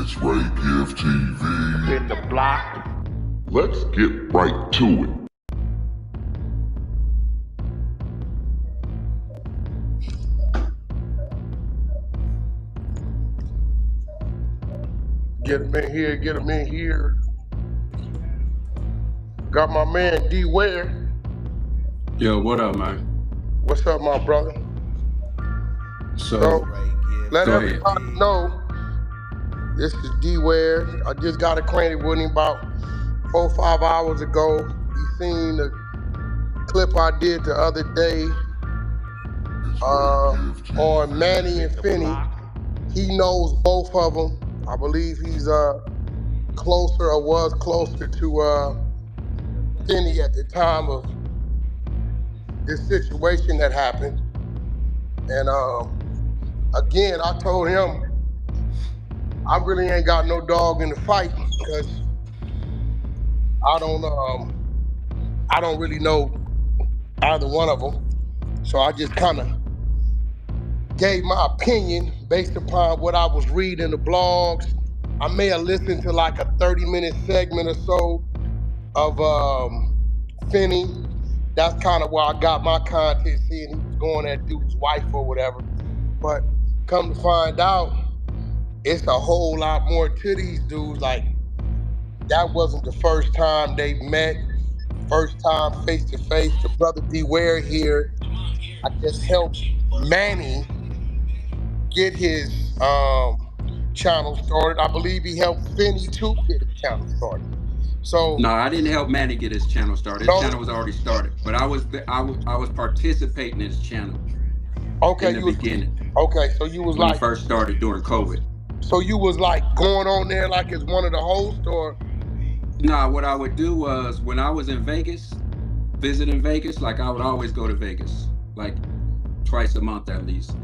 It's Ray Give TV. In the block. Let's get right to it. Get him in here, get him in here. Got my man Dwear. Yo, what up, man? What's up, my brother? So let everybody know this is Dwear. I just got acquainted with him about 4 or 5 hours ago. He seen the clip I did the other day on Manny and Finny. He knows both of them. I believe he's closer or was closer to Finny at the time of this situation that happened. And again, I told him I really ain't got no dog in the fight because I don't really know either one of them. So I just kind of gave my opinion based upon what I was reading in the blogs. I may have listened to like a 30-minute segment or so of Finny. That's kind of where I got my content, seeing he was going at dude's wife or whatever. But come to find out, it's a whole lot more to these dudes. Like, that wasn't the first time they met, first time face to face. The brother Dwear here, I just helped Manny get his channel started. I believe he helped Finny too get his channel started. So no, I didn't help Manny get his channel started. His channel was already started, but I was participating in his channel. Okay, in the beginning. Okay, so you was when like he first started during COVID. So you was like going on there like as one of the hosts, or? Nah, what I would do was when I was in Vegas, visiting Vegas, like I would always go to Vegas, like twice a month at least.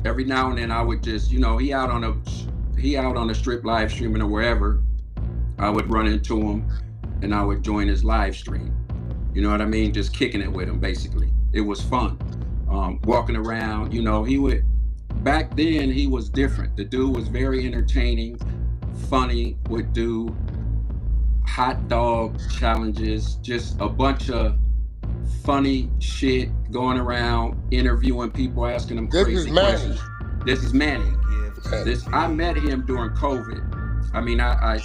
Every now and then I would just, he out on the strip live streaming or wherever. I would run into him and I would join his live stream. You know what I mean? Just kicking it with him, basically. It was fun. Walking around, he would, back then he was different. The dude was very entertaining, funny, would do hot dog challenges, just a bunch of funny shit, going around interviewing people, asking them crazy questions. This is Manny. I met him during COVID. I mean, I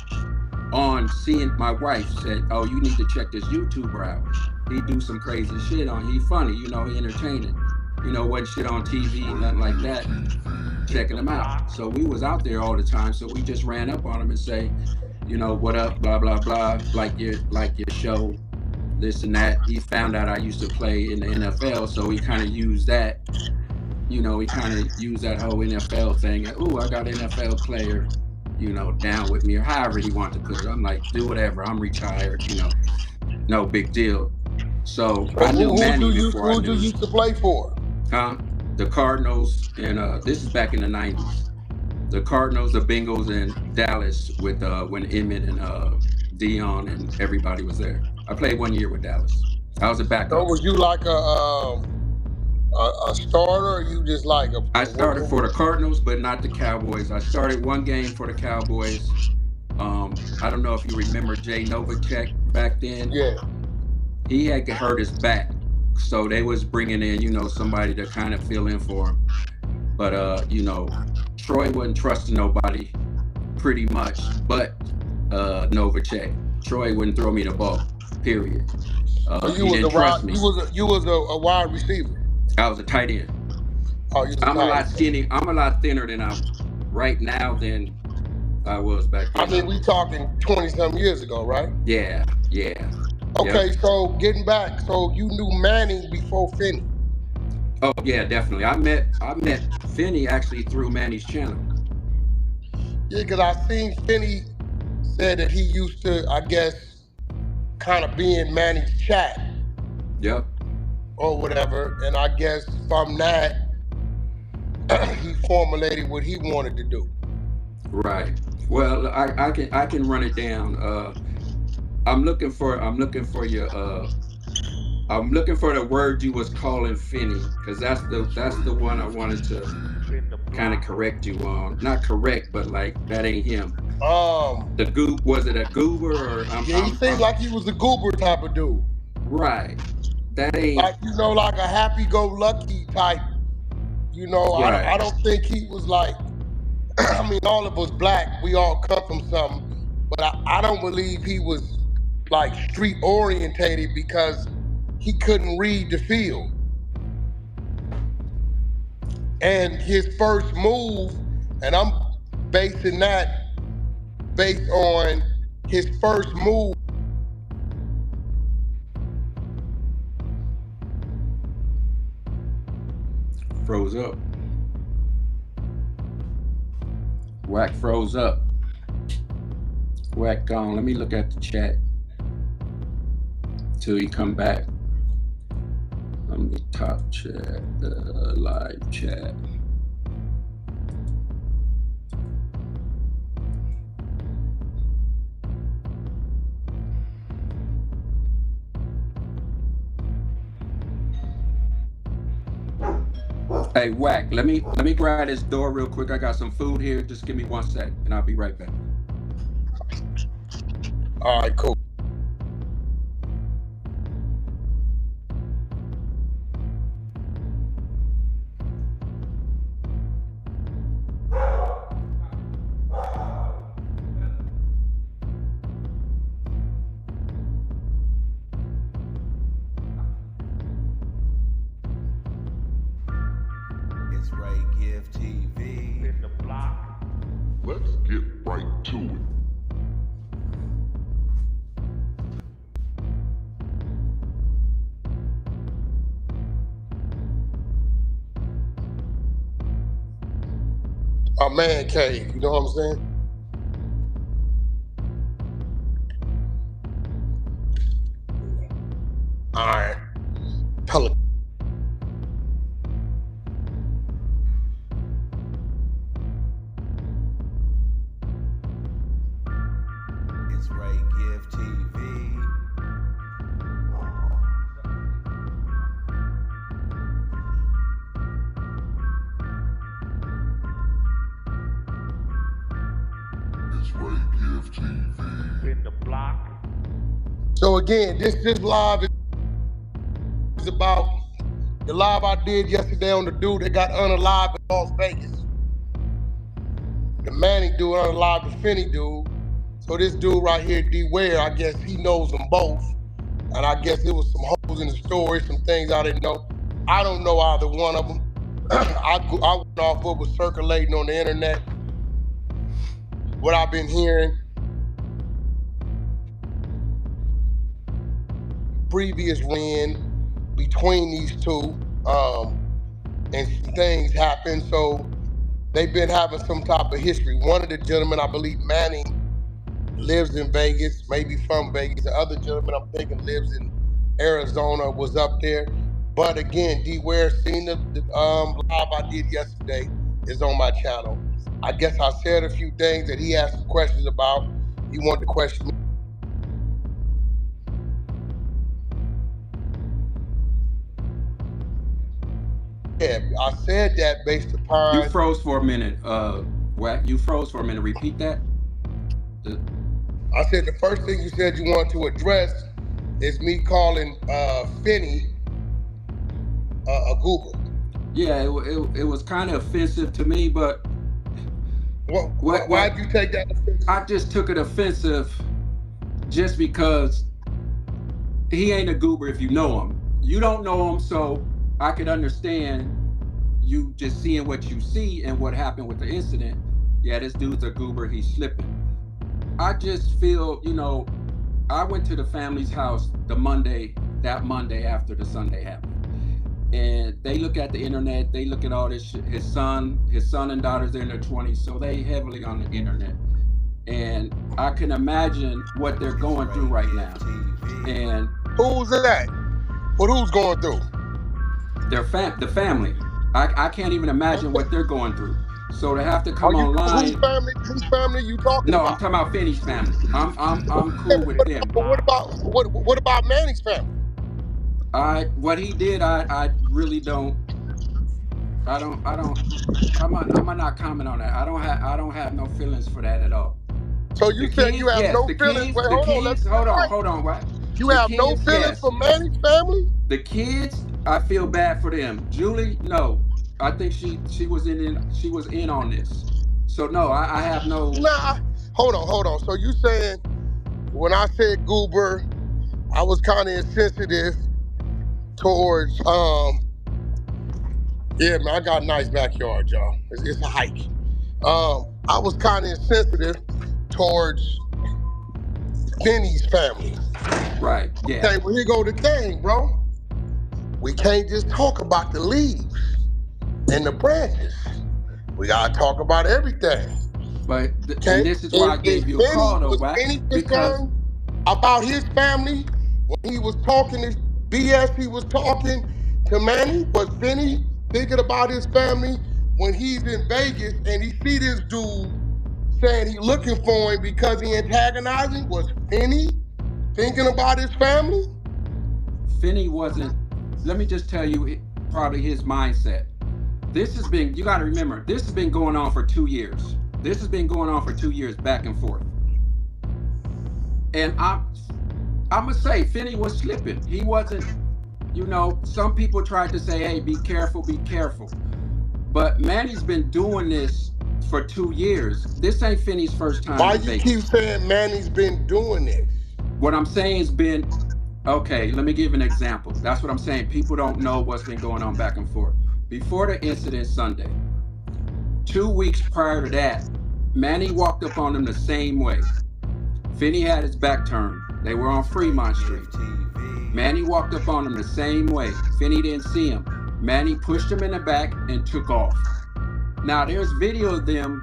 on seeing my wife said, "Oh, you need to check this YouTuber out. He do some crazy shit on. He funny, he entertaining. Wasn't shit on TV, nothing like that. Checking him out." So we was out there all the time. So we just ran up on him and say, "What up? Blah blah blah. Like your show, this and that." He found out I used to play in the NFL, so he kind of used that. He kind of used that whole NFL thing. Ooh, I got an NFL player, down with me, or however he wanted to put it. I'm like, do whatever. I'm retired. No big deal. So I knew Manny before I knew. Who you used to play for? The Cardinals, and this is back in the 90s. The Cardinals, the Bengals, and Dallas with when Emmett and Dion and everybody was there. I played 1 year with Dallas. I was a backup. So was you like a starter, or you just like a? I started for the Cardinals, but not the Cowboys. I started one game for the Cowboys. I don't know if you remember Jay Novacek back then. Yeah. He had hurt his back, so they was bringing in, somebody to kind of fill in for him. But Troy wasn't trusting nobody, pretty much, but Novacek. Troy wouldn't throw me the ball. Period. You was a wide receiver. I was a tight end. Oh, I'm a lot skinny. I'm a lot thinner than I'm right now than I was back then. I mean, we talking 20-something years ago, right? Yeah. Okay, yep. So getting back, so you knew Manny before Finny? Oh yeah, definitely. I met Finny actually through Manny's channel. Yeah, because I seen Finny said that he used to, I guess, kind of be in Manny's chat. Yep. Or whatever, and I guess from that, he formulated what he wanted to do. Right. Well, I can run it down. I'm looking for the word you was calling Finny, because that's the one I wanted to kind of correct you on, not correct, but like that ain't him. Um, The goop, was it a goober or yeah, he seemed like he was a goober type of dude. right. That ain't Like, you know, like a happy-go-lucky type. You know, right. I don't think he was like, I mean, all of us black, we all come from something, but I don't believe he was like street orientated because he couldn't read the field. And his first move, and I'm basing that based on his first move. Froze up. Wack froze up. Wack gone. Let me look at the chat till he come back. Let me top chat, the live chat. Hey, Wack, let me grab this door real quick. I got some food here. Just give me 1 sec, and I'll be right back. All right, cool. Let's get right to it. A man cave, you know what I'm saying? All right. Pelican. So again, this live is about the live I did yesterday on the dude that got unalived in Las Vegas. The Manny dude unalived the Finny dude. So this dude right here, Dwear, I guess he knows them both. And I guess it was some holes in the story, some things I didn't know. I don't know either one of them. I went off what was circulating on the internet, what I've been hearing. Previous win between these two, and things happened. So they've been having some type of history. One of the gentlemen, I believe Manny, lives in Vegas, maybe from Vegas. The other gentleman I'm thinking lives in Arizona, was up there. But again, Dwear, seen the live I did yesterday, is on my channel. I guess I said a few things that he asked some questions about. He wanted to question me. Yeah, I said that based upon... You froze for a minute, Wack. You froze for a minute. Repeat that. I said the first thing you said you want to address is me calling Finny a goober. Yeah, it was kind of offensive to me, but why'd you take that offensive? I just took it offensive just because he ain't a goober if you know him. You don't know him, so I could understand you just seeing what you see and what happened with the incident. Yeah, this dude's a goober, he's slipping. I just feel, you know, I went to the family's house that Monday after the Sunday happened. And they look at the internet, they look at all this shit. His son and daughters, they're in their 20s, so they heavily on the internet. And I can imagine what they're going through right now. And who's that? Who's going through? The family. I can't even imagine what they're going through. So to have to come online. Whose family you talking about? No, I'm talking about Finny's family. I'm cool with them. But what about Manny's family? What he did, I really don't. I'm not comment on that. I don't have no feelings for that at all. So The you saying you kids, have yes. no feelings? Wait, The hold on. Let's kids, get it right. hold on, right? You The have no kids, feelings yes. for Manny's family? The kids, I feel bad for them. Julie, no. I think she was in on this. So no, I have no. Nah. Hold on, hold on. So you saying when I said goober, I was kind of insensitive towards yeah, man, I got a nice backyard, y'all. It's a hike. I was kind of insensitive towards Finny's family. Right, yeah. Okay, well here go the thing, bro. We can't just talk about the leaves and the branches. We gotta talk about everything. And Okay? this is why And, I and gave you a Finny call though, was Wack, Finny because concerned about his family when he was talking this BS he was talking to Manny? Was Finny thinking about his family when he's in Vegas and he see this dude saying he looking for him because he antagonizing? Was Finny thinking about his family? Finny wasn't. Let me just tell you, probably his mindset. This has been. You got to remember, this has been going on for 2 years. This has been going on for 2 years, back and forth. And I'm gonna say, Finny was slipping. He wasn't. Some people tried to say, "Hey, be careful, be careful." But Manny's been doing this for 2 years. This ain't Finny's first time Why in you keep Vegas. saying Manny's been doing this? What I'm saying has been, okay, let me give an example. That's what I'm saying. People don't know what's been going on back and forth. Before the incident Sunday, 2 weeks prior to that, Manny walked up on him the same way. Finny had his back turned. They were on Fremont Street. Manny walked up on him the same way. Finny didn't see him. Manny pushed him in the back and took off. Now there's video of them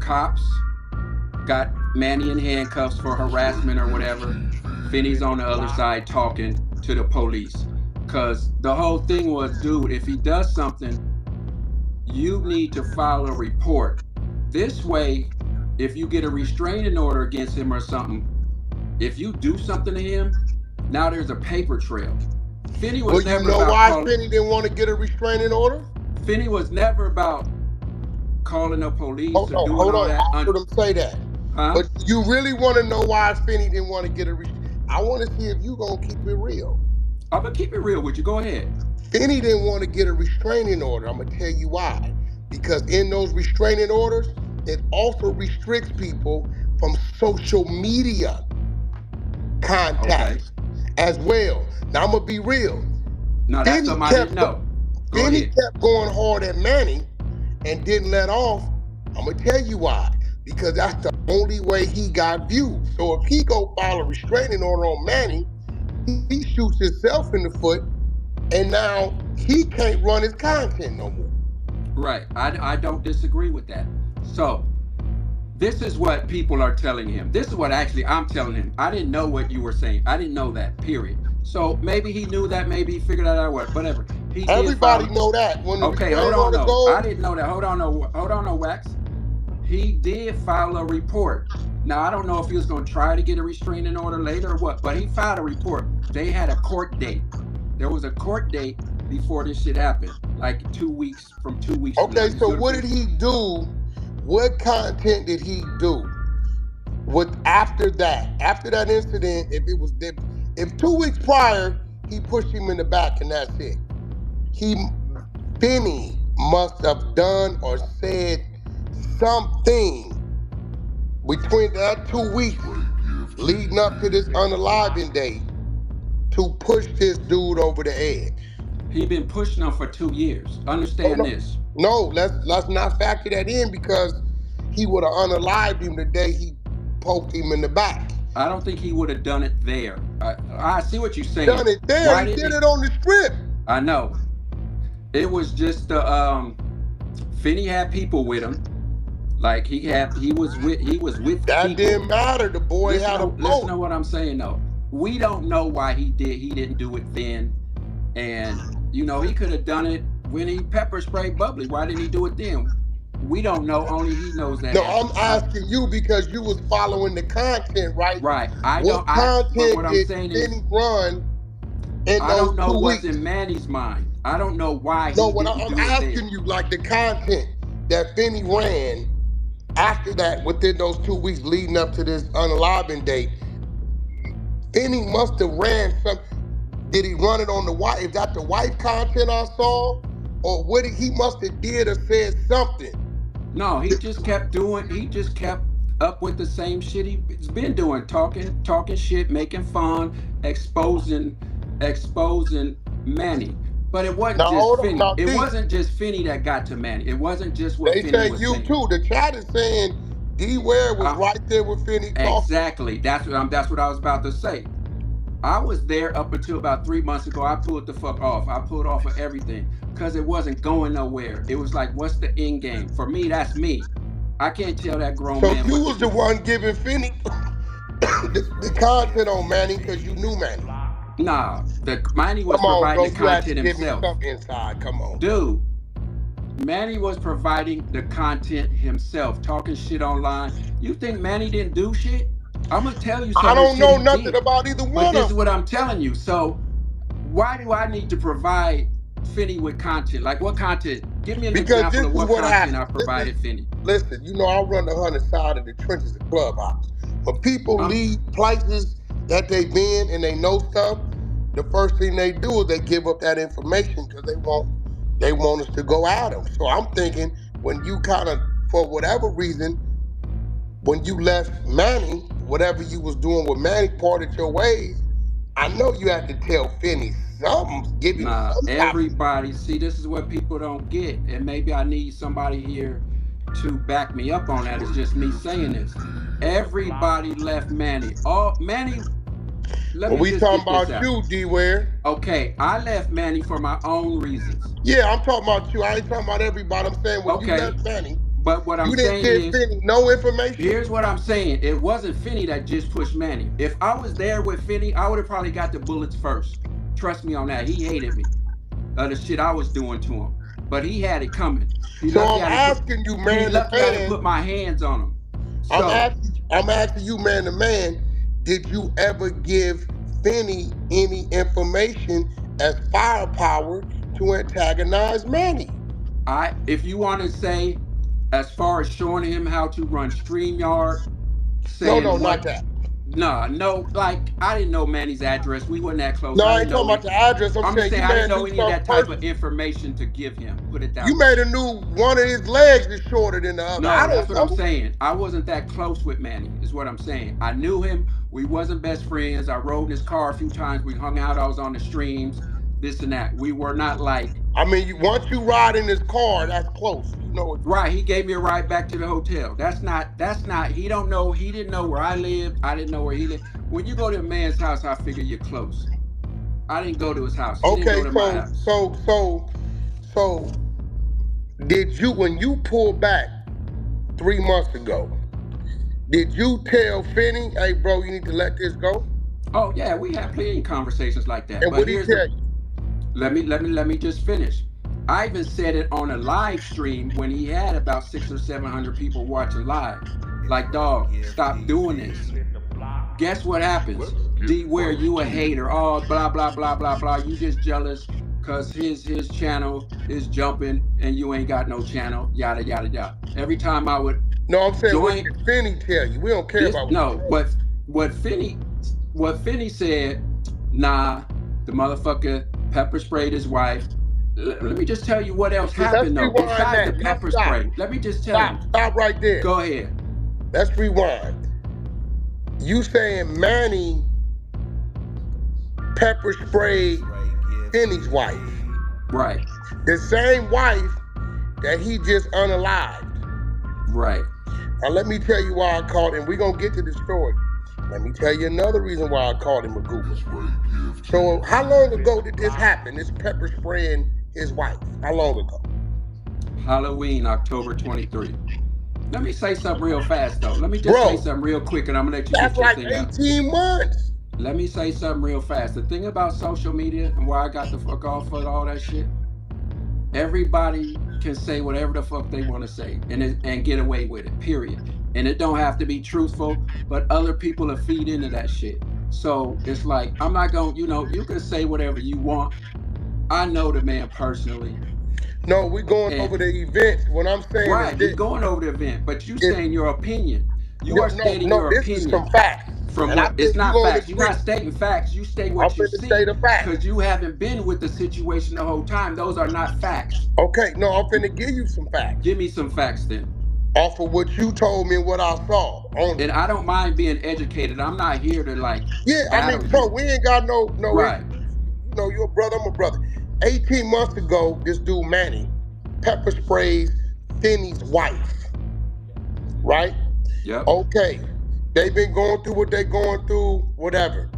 cops got Manny in handcuffs for harassment or whatever. Finny's on the other side talking to the police. Cause the whole thing was, dude, if he does something, you need to file a report. This way, if you get a restraining order against him or something, if you do something to him, now there's a paper trail. Finny Well, was you never know about why calling. Finny didn't want to get a restraining order? Finny was never about calling the police Hold or on, doing hold all on. that. I heard him say that. Huh? But you really want to know why Finny didn't want to get a restraining? I want to see if you gonna keep it real. I'm gonna keep it real with you. Go ahead. Finny didn't want to get a restraining order. I'm gonna tell you why. Because in those restraining orders, it also restricts people from social media Okay. contacts as well. Now I'm gonna be real. No, that's Finny something I didn't kept know. Go Finny ahead. kept going hard at Manny and didn't let off. I'm gonna tell you why. Because that's the only way he got views. So if he go file a restraining order on Manny, he shoots himself in the foot, and now he can't run his content no more. Right. I don't disagree with that. So this is what people are telling him. This is what actually I'm telling him. I didn't know what you were saying. I didn't know that, period. So maybe he knew that, maybe he figured that out, whatever. He did Everybody file. know that when the Okay, hold restraining on, order no. I goes. didn't know that. Hold on, no, Wax. He did file a report. Now I don't know if he was going to try to get a restraining order later or what, but he filed a report. They had a court date. There was a court date before this shit happened, like 2 weeks from 2 weeks from now. Okay, You so see what I'm what saying? did he do? What content did he do? With after that? After that incident, if 2 weeks prior he pushed him in the back and that's it. He Finny must have done or said something between that 2 weeks leading up to this unaliving day to push this dude over the edge. He been pushing them for 2 years. Oh Understand no, this. no, let's not factor that in because he would have unalived him the day he poked him in the back. I don't think he would have done it there. I see what you're saying. Done it there. Why He didn't did he? it on the strip. I know. It was just the Finny had people with him. Like he was with That people. didn't matter. The boy had a Listen boat. to what I'm saying though. We don't know why he didn't do it then. And he could have done it when he pepper sprayed Bubbly. Why didn't he do it then? We don't know. Only he knows that No, I'm answer. asking you because you was following the content, right? Right. I don't What but what content I'm did saying is Finny run in I those don't know two what's weeks? in Manny's mind. I don't know why No, he what didn't I'm do it there. asking you, like the content that Finny ran after that, within those 2 weeks leading up to this unaliving date, Finny must have ran some. Did he run it on the wife? Is that the wife content I saw? Or what he must have did or said something. No, he just kept doing. He just kept up with the same shit he's been doing, talking shit, making fun, exposing Manny. But it wasn't Now just hold on, Finny. now It D. wasn't just Finny that got to Manny. It wasn't just what They Finny say was you saying. too. The chat is saying Dwear was Uh, right there with Finny talking. exactly. That's what I was about to say. I was there up until about 3 months ago. I pulled the fuck off. I pulled off of everything because it wasn't going nowhere. It was like, what's the end game? For me, that's me. I can't tell that grown So man you what to was the do. one giving Finny the content on Manny because you knew Manny. Nah, the Manny was Come on, providing bro. the You had to content give me himself. some inside. Come on, bro. Dude, Manny was providing the content himself, talking shit online. You think Manny didn't do shit? I'm gonna tell you I some of the don't shit know he nothing did. about either But one this of is them. what I'm telling you. So why do I need to provide Finny with content? Like what content? Give me an Because example this of is what what content I happens. provided Finny. Listen, you know, I run the 100 side of the trenches of Clubhouse. When people Huh? leave places that they've been and they know stuff, the first thing they do is they give up that information because they want us to go at them. So I'm thinking when you kind of, for whatever reason, when you left Manny, whatever you was doing with Manny parted your ways, I know you had to tell Finny something, give him Nah, some type of. everybody, see, this is what people don't get. And maybe I need somebody here to back me up on that. It's just me saying this. Everybody left Manny. All Manny, let When me we just talking get this about out. you, D-Ware. Okay, I left Manny for my own reasons. Yeah, I'm talking about you. I ain't talking about everybody. I'm saying when you Okay, left Manny, but what I'm you didn't saying give is, Finny no information. here's what I'm saying. It wasn't Finny that just pushed Manny. If I was there with Finny, I would have probably got the bullets first. Trust me on that. He hated me. The shit I was doing to him. But he had it coming. He So lucky I'm I didn't put asking you, he man to lucky I didn't man. put my hands on him. I'm So asking. I'm asking you, man to man. Did you ever give Finny any information as firepower to antagonize Manny? if you want to say, as far as showing him how to run StreamYard, No, no, saying not what, that. nah, no, like I didn't know Manny's address. We weren't that close. No, I I didn't ain't talking know about it. the address. I'm I'm just saying saying you I didn't man know knew any of some that type of person. information to give him. Put it that You way. made a new one of his legs is shorter than the other. I No, that's don't what I'm know. saying. I wasn't that close with Manny, is what I'm saying. I knew him. We wasn't best friends. I rode in his car a few times. We hung out. I was on the streams, this and that. We were not like, I mean, once you ride in his car, that's close. You know what? right. He gave me a ride back to the hotel. That's not, he don't know, he didn't know where I lived. I didn't know where he lived. When you go to a man's house, I figure you're close. I didn't go to his house. He didn't go Okay, to my so house. so so so did you when you pulled back 3 months ago? Did you tell Finny, hey bro, you need to let this go? Oh yeah, we had plenty of conversations like that. And But what he here's the tell you? let me just finish. I even said it on a live stream when he had about 600 or 700 people watching live. Like, dog, stop doing this. Guess what happens? Let's get Where right you a to it. hater? Oh, blah blah blah blah blah. You just jealous because his channel is jumping and you ain't got no channel. Yada yada yada. Every time I would No, I'm saying what join did Finny tell you? We don't care this, about what he no, said. what Finny said. Nah, the motherfucker pepper sprayed his wife. Let me just tell you what else Let's happened though. rewind Besides the that. Let's pepper stop. spray, let me just tell Stop. you. Stop right there. Go ahead. Let's rewind. You saying Manny pepper sprayed Finny's wife. Right, The same wife that he just unalived. right. Now let me tell you why I called him. We're gonna get to the story. Let me tell you another reason why I called him a goober. This way gives So TV. how long ago did this happen? This pepper spraying his wife. How long ago? Halloween, October 23. Let me say something real fast though. Let me just say Bro, something real quick and I'm gonna let you that's get your like thing out. 18 months. Let me say something real fast. The thing about social media and why I got the fuck off for all that shit, everybody can say whatever the fuck they want to say and get away with it, period. And it don't have to be truthful, but other people will feed into that shit. So it's like, I'm not going, you can say whatever you want, I know the man personally. No, we going And over the events. What I'm saying is right, we this. going over the event, but you If, saying your opinion. You no, are no, stating no, your this is some opinion facts. from And I what it's think you not gonna facts. You're agree. not stating facts. You state I'm what you finna say see the facts. because you haven't been with the situation the whole time. Those are not facts. Okay, no, I'm finna give you some facts. Give me some facts then. Off of what you told me and what I saw And only. I don't mind being educated. I'm not here to like Yeah, I mean, battle bro, you. we ain't got no Right. issue. You know, you're a brother, I'm a brother. 18 months ago, this dude Manny pepper sprays Finny's wife, right? Yep. Okay, they been going through what they going through, whatever.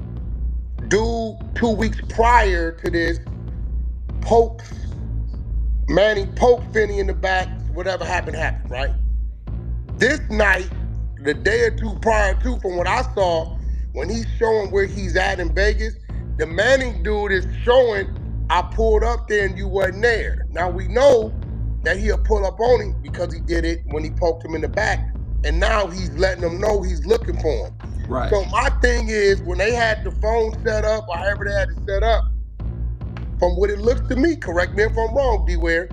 Dude, 2 weeks prior to this, pokes Manny poked Finny in the back. Whatever happened, happened, right? This night, the day or two prior to, from what I saw, when he's showing where he's at in Vegas, the Manning dude is showing, I pulled up there and you wasn't there. Now we know that he'll pull up on him because he did it when he poked him in the back, and now he's letting them know he's looking for him. Right. So my thing is, when they had the phone set up, or however they had it set up, from what it looks to me, correct me if I'm wrong, Dwear,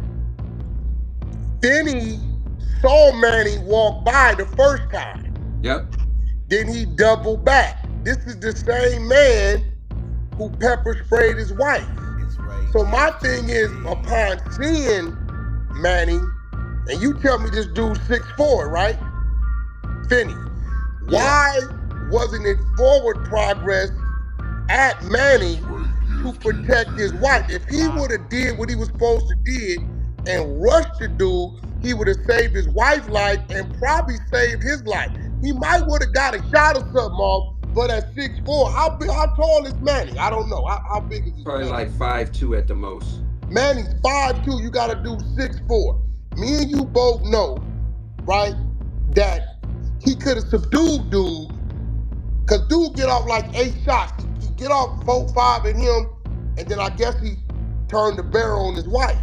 Finny saw Manny walk by the first time. Yep. Then he doubled back. This is the same man who pepper sprayed his wife. So my thing is, upon seeing Manny, and you tell me this dude's 6'4", right? Finny, Yeah. why wasn't it forward progress at Manny to protect his wife? If he would have did what he was supposed to did and rushed the dude, he would have saved his wife's life and probably saved his life. He might would have got a shot or something off, but at 6'4", how tall is Manny? I don't know. How big is this Probably man? like 5'2" at the most. Manny's 5'2", you gotta do 6'4". Me and you both know, right, that he could have subdued dude, cause dude get off like 8 shots. He get off 4, 5 in him, and then I guess he turned the barrel on his wife.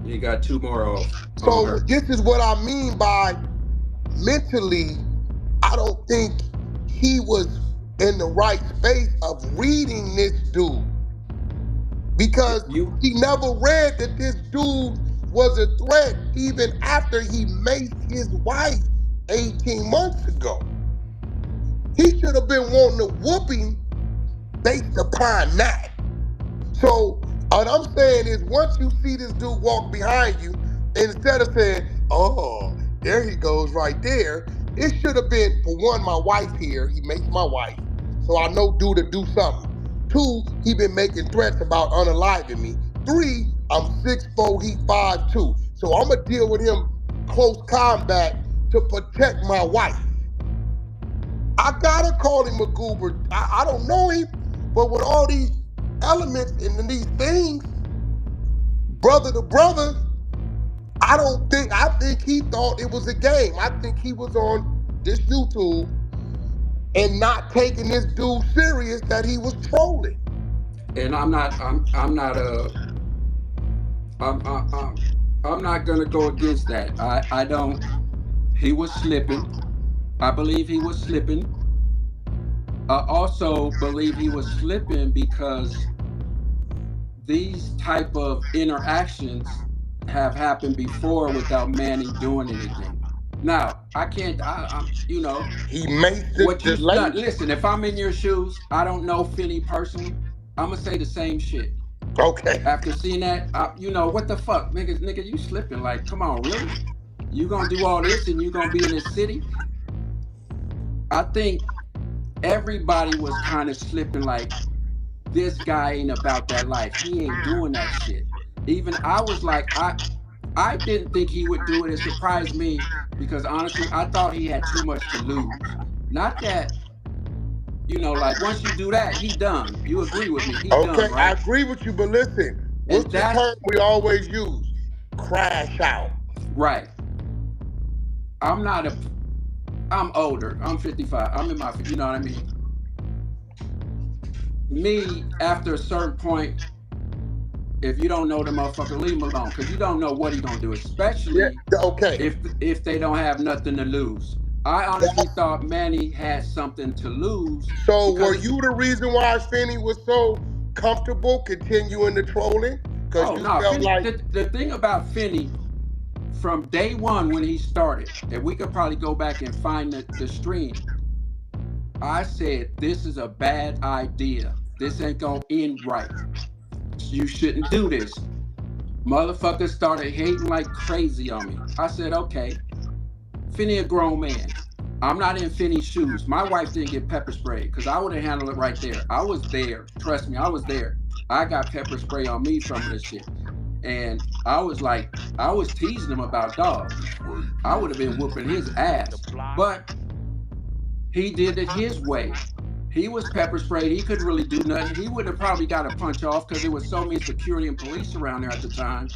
You got 2 more off on So her. this is what I mean by mentally, I don't think he was in the right space of reading this dude. Because he never read that this dude was a threat even after he maced his wife 18 months ago. He should have been wanting a whooping based upon that. So what I'm saying is, once you see this dude walk behind you, instead of saying, oh, there he goes right there, it should have been, for one, my wife here, he makes my wife, so I know dude to do something. 2, he been making threats about unaliving me. 3, I'm 6'4", he 5'2". So I'm gonna deal with him close combat to protect my wife. I gotta call him a goober. I don't know him, but with all these elements and these things, brother to brother, I think he thought it was a game. I think he was on this YouTube and not taking this dude serious, that he was trolling. And I'm not gonna go against that. I don't. He was slipping. I believe he was slipping. I also believe he was slipping because these type of interactions have happened before without Manny doing anything. Now, I can't, I'm, you know, He made what the you done. lady. Listen, if I'm in your shoes, I don't know Finny personally. I'm gonna say the same shit. Okay. After seeing that, you know, what the fuck, nigga, you slipping. Like, come on, really? You gonna do all this and you gonna be in this city? I think everybody was kind of slipping, like, this guy ain't about that life. He ain't doing that shit. Even I was like, I didn't think he would do it. It surprised me because honestly, I thought he had too much to lose. Not that, you know, like once you do that, he done. You agree with me? He Okay, done, I right? agree with you, but listen, And what's the term that's we always use? Crash out. right. I'm not a. I'm older. I'm 55. I'm in my. You know what I mean? Me, after a certain point, if you don't know the motherfucker, leave him alone, because you don't know what he gonna do, Yeah, especially okay. if they don't have nothing to lose. I honestly thought Manny had something to lose So were because you the reason why Finny was so comfortable continuing the trolling? Because Oh you no, felt Finny, like the thing about Finny, from day one when he started, and we could probably go back and find the stream, I said, this is a bad idea. This ain't gonna end right. You shouldn't do this. Motherfuckers started hating like crazy on me. I said, okay, Finny a grown man. I'm not in Finny's shoes. My wife didn't get pepper sprayed because I would have handled it right there. I was there. Trust me, I was there. I got pepper spray on me from this shit. And I was like, I was teasing him about dog. I would have been whooping his ass. But he did it his way. He was pepper sprayed. He couldn't really do nothing. He would have probably got a punch off because there was so many security and police around there at the time.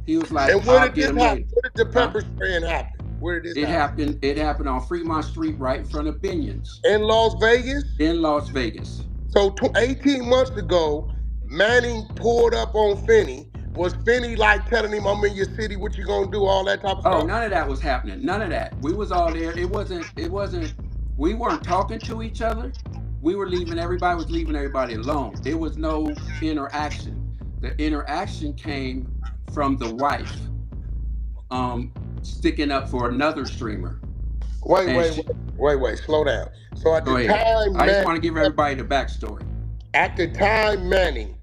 He was like, and where I'll did get this him happen? later. Where did the Huh? pepper spraying happen? Where did this It happen? happened. It happened on Fremont Street, right in front of Binion's In Las Vegas? in Las Vegas. So 18 months ago, Manny pulled up on Finny. Was Finny like telling him, I'm in your city, what you gonna do, all that type of Oh, stuff? none of that was happening. None of that. We was all there. It wasn't. We weren't talking to each other. We were leaving. Everybody was leaving everybody alone. There was no interaction. The interaction came from the wife, sticking up for another streamer. Wait, slow down. So at Go the ahead. time, I just want to give everybody the backstory. at the time Manny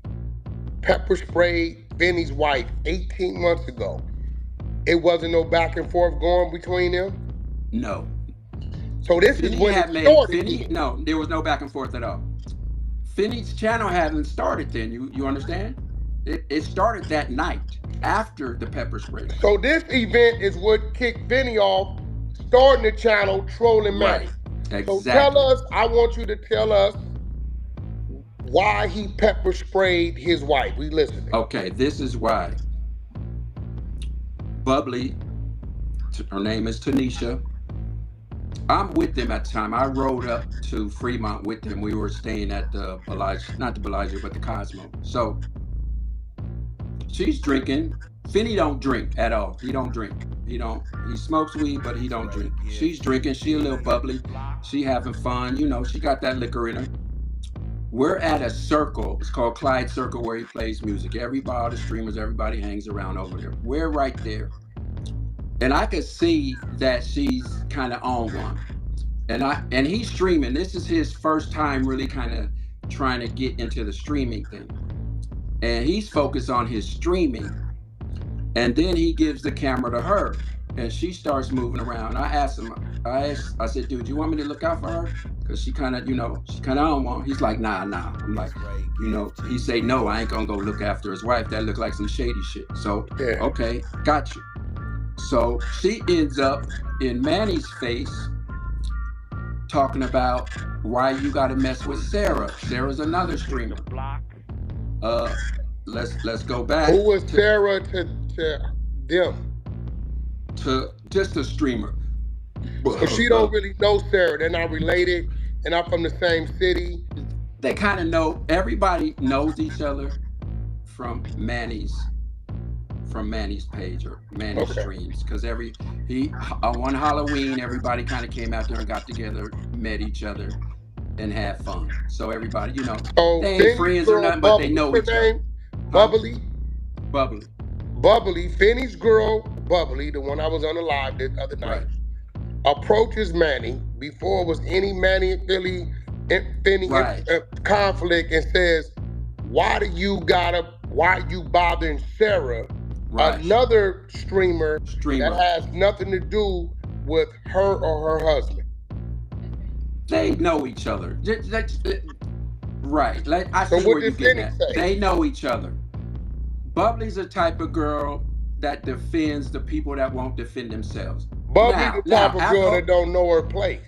pepper sprayed Finny's wife 18 months ago, it wasn't no back and forth going between them? No. So this Finny is when had it made started. Finny. No, there was no back and forth at all. Finny's channel hadn't started then. You understand? It started that night after the pepper spray. So this event is what kicked Finny off, starting the channel, trolling Manny. Right. Exactly. So tell us, I want you to tell us why he pepper sprayed his wife. We listening. Okay, this is why. Bubbly, her name is Tanisha. I'm with them at the time. I rode up to Fremont with them. We were staying at the Bellagio, not the Bellagio, but the Cosmo. So she's drinking. Finny don't drink at all. He don't drink. He smokes weed, but he don't drink. She's drinking. She a little bubbly. She having fun. You know, she got that liquor in her. We're at a circle. It's called Clyde Circle, where he plays music. Everybody, all the streamers, everybody hangs around over there. We're right there. And I could see that she's kind of on one. And he's streaming. This is his first time really kind of trying to get into the streaming thing. And he's focused on his streaming. And then he gives the camera to her. And she starts moving around. I asked him, I said, dude, you want me to look out for her? Because she kind of, she kind of on one. He's like, nah. I'm like, he say, no, I ain't going to go look after his wife. That look like some shady shit. So, yeah. Okay, got you. So she ends up in Manny's face talking about why you got to mess with Sarah. Sarah's another streamer. Let's go back. Who was Sarah to them? To just a streamer. So she don't really know Sarah. They're not related. They're not from the same city. They kind of know. Everybody knows each other from Manny's page or Manny's streams, because on one Halloween everybody kind of came out there and got together, met each other, and had fun. So everybody, they ain't friends or nothing, but they know each other. Bubbly. Bubbly. Finny's girl, Bubbly, the one I was on the live the other night, approaches Manny before it was any Manny and Finny conflict, and says, why you bothering Sarah, another streamer that has nothing to do with her or her husband? They know each other. Right. I see where you're getting at. They know each other. Bubbly's the type of girl that defends the people that won't defend themselves. Bubbly the type of girl that don't know her place.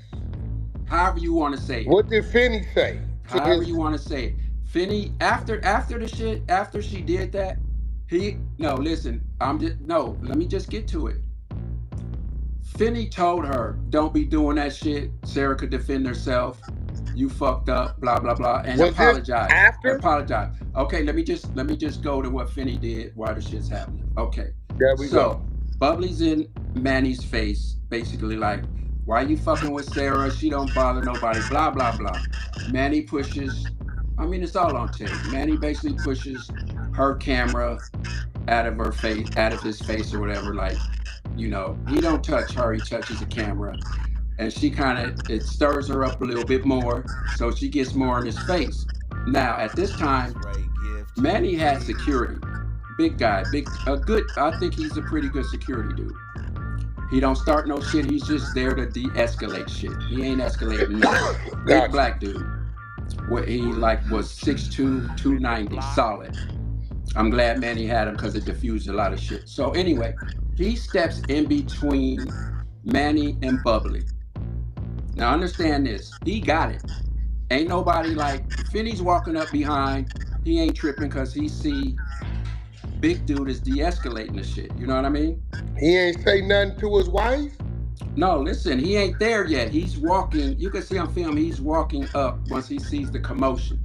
However you want to say it. What did Finny say? However you want to say it. Finny, after the shit, after she did that, let me just get to it. Finny told her, don't be doing that shit. Sarah could defend herself. You fucked up, blah, blah, blah, and apologize. Apologize. Okay, let me just go to what Finny did while the shit's happening. Okay. There we go. Bubbly's in Manny's face, basically like, why you fucking with Sarah? She don't bother nobody, blah, blah, blah. Manny pushes I mean, it's all on tape. Manny basically pushes her camera out of her face, out of his face or whatever. Like, you know, he don't touch her, he touches the camera. And she kind of, it stirs her up a little bit more. So she gets more in his face. Now, at this time, Manny had security. Big guy, a good, I think he's a pretty good security dude. He don't start no shit. He's just there to de-escalate shit. He ain't escalating nothing. Big black dude. What he like was 6'2", 290, solid. I'm glad Manny had him because it diffused a lot of shit. So anyway, he steps in between Manny and Bubbly. Now understand this. He got it. Ain't nobody like, Finny's walking up behind. He ain't tripping because he see big dude is de-escalating the shit. You know what I mean? He ain't say nothing to his wife? No, listen, he ain't there yet. He's walking. You can see on film, he's walking up once he sees the commotion.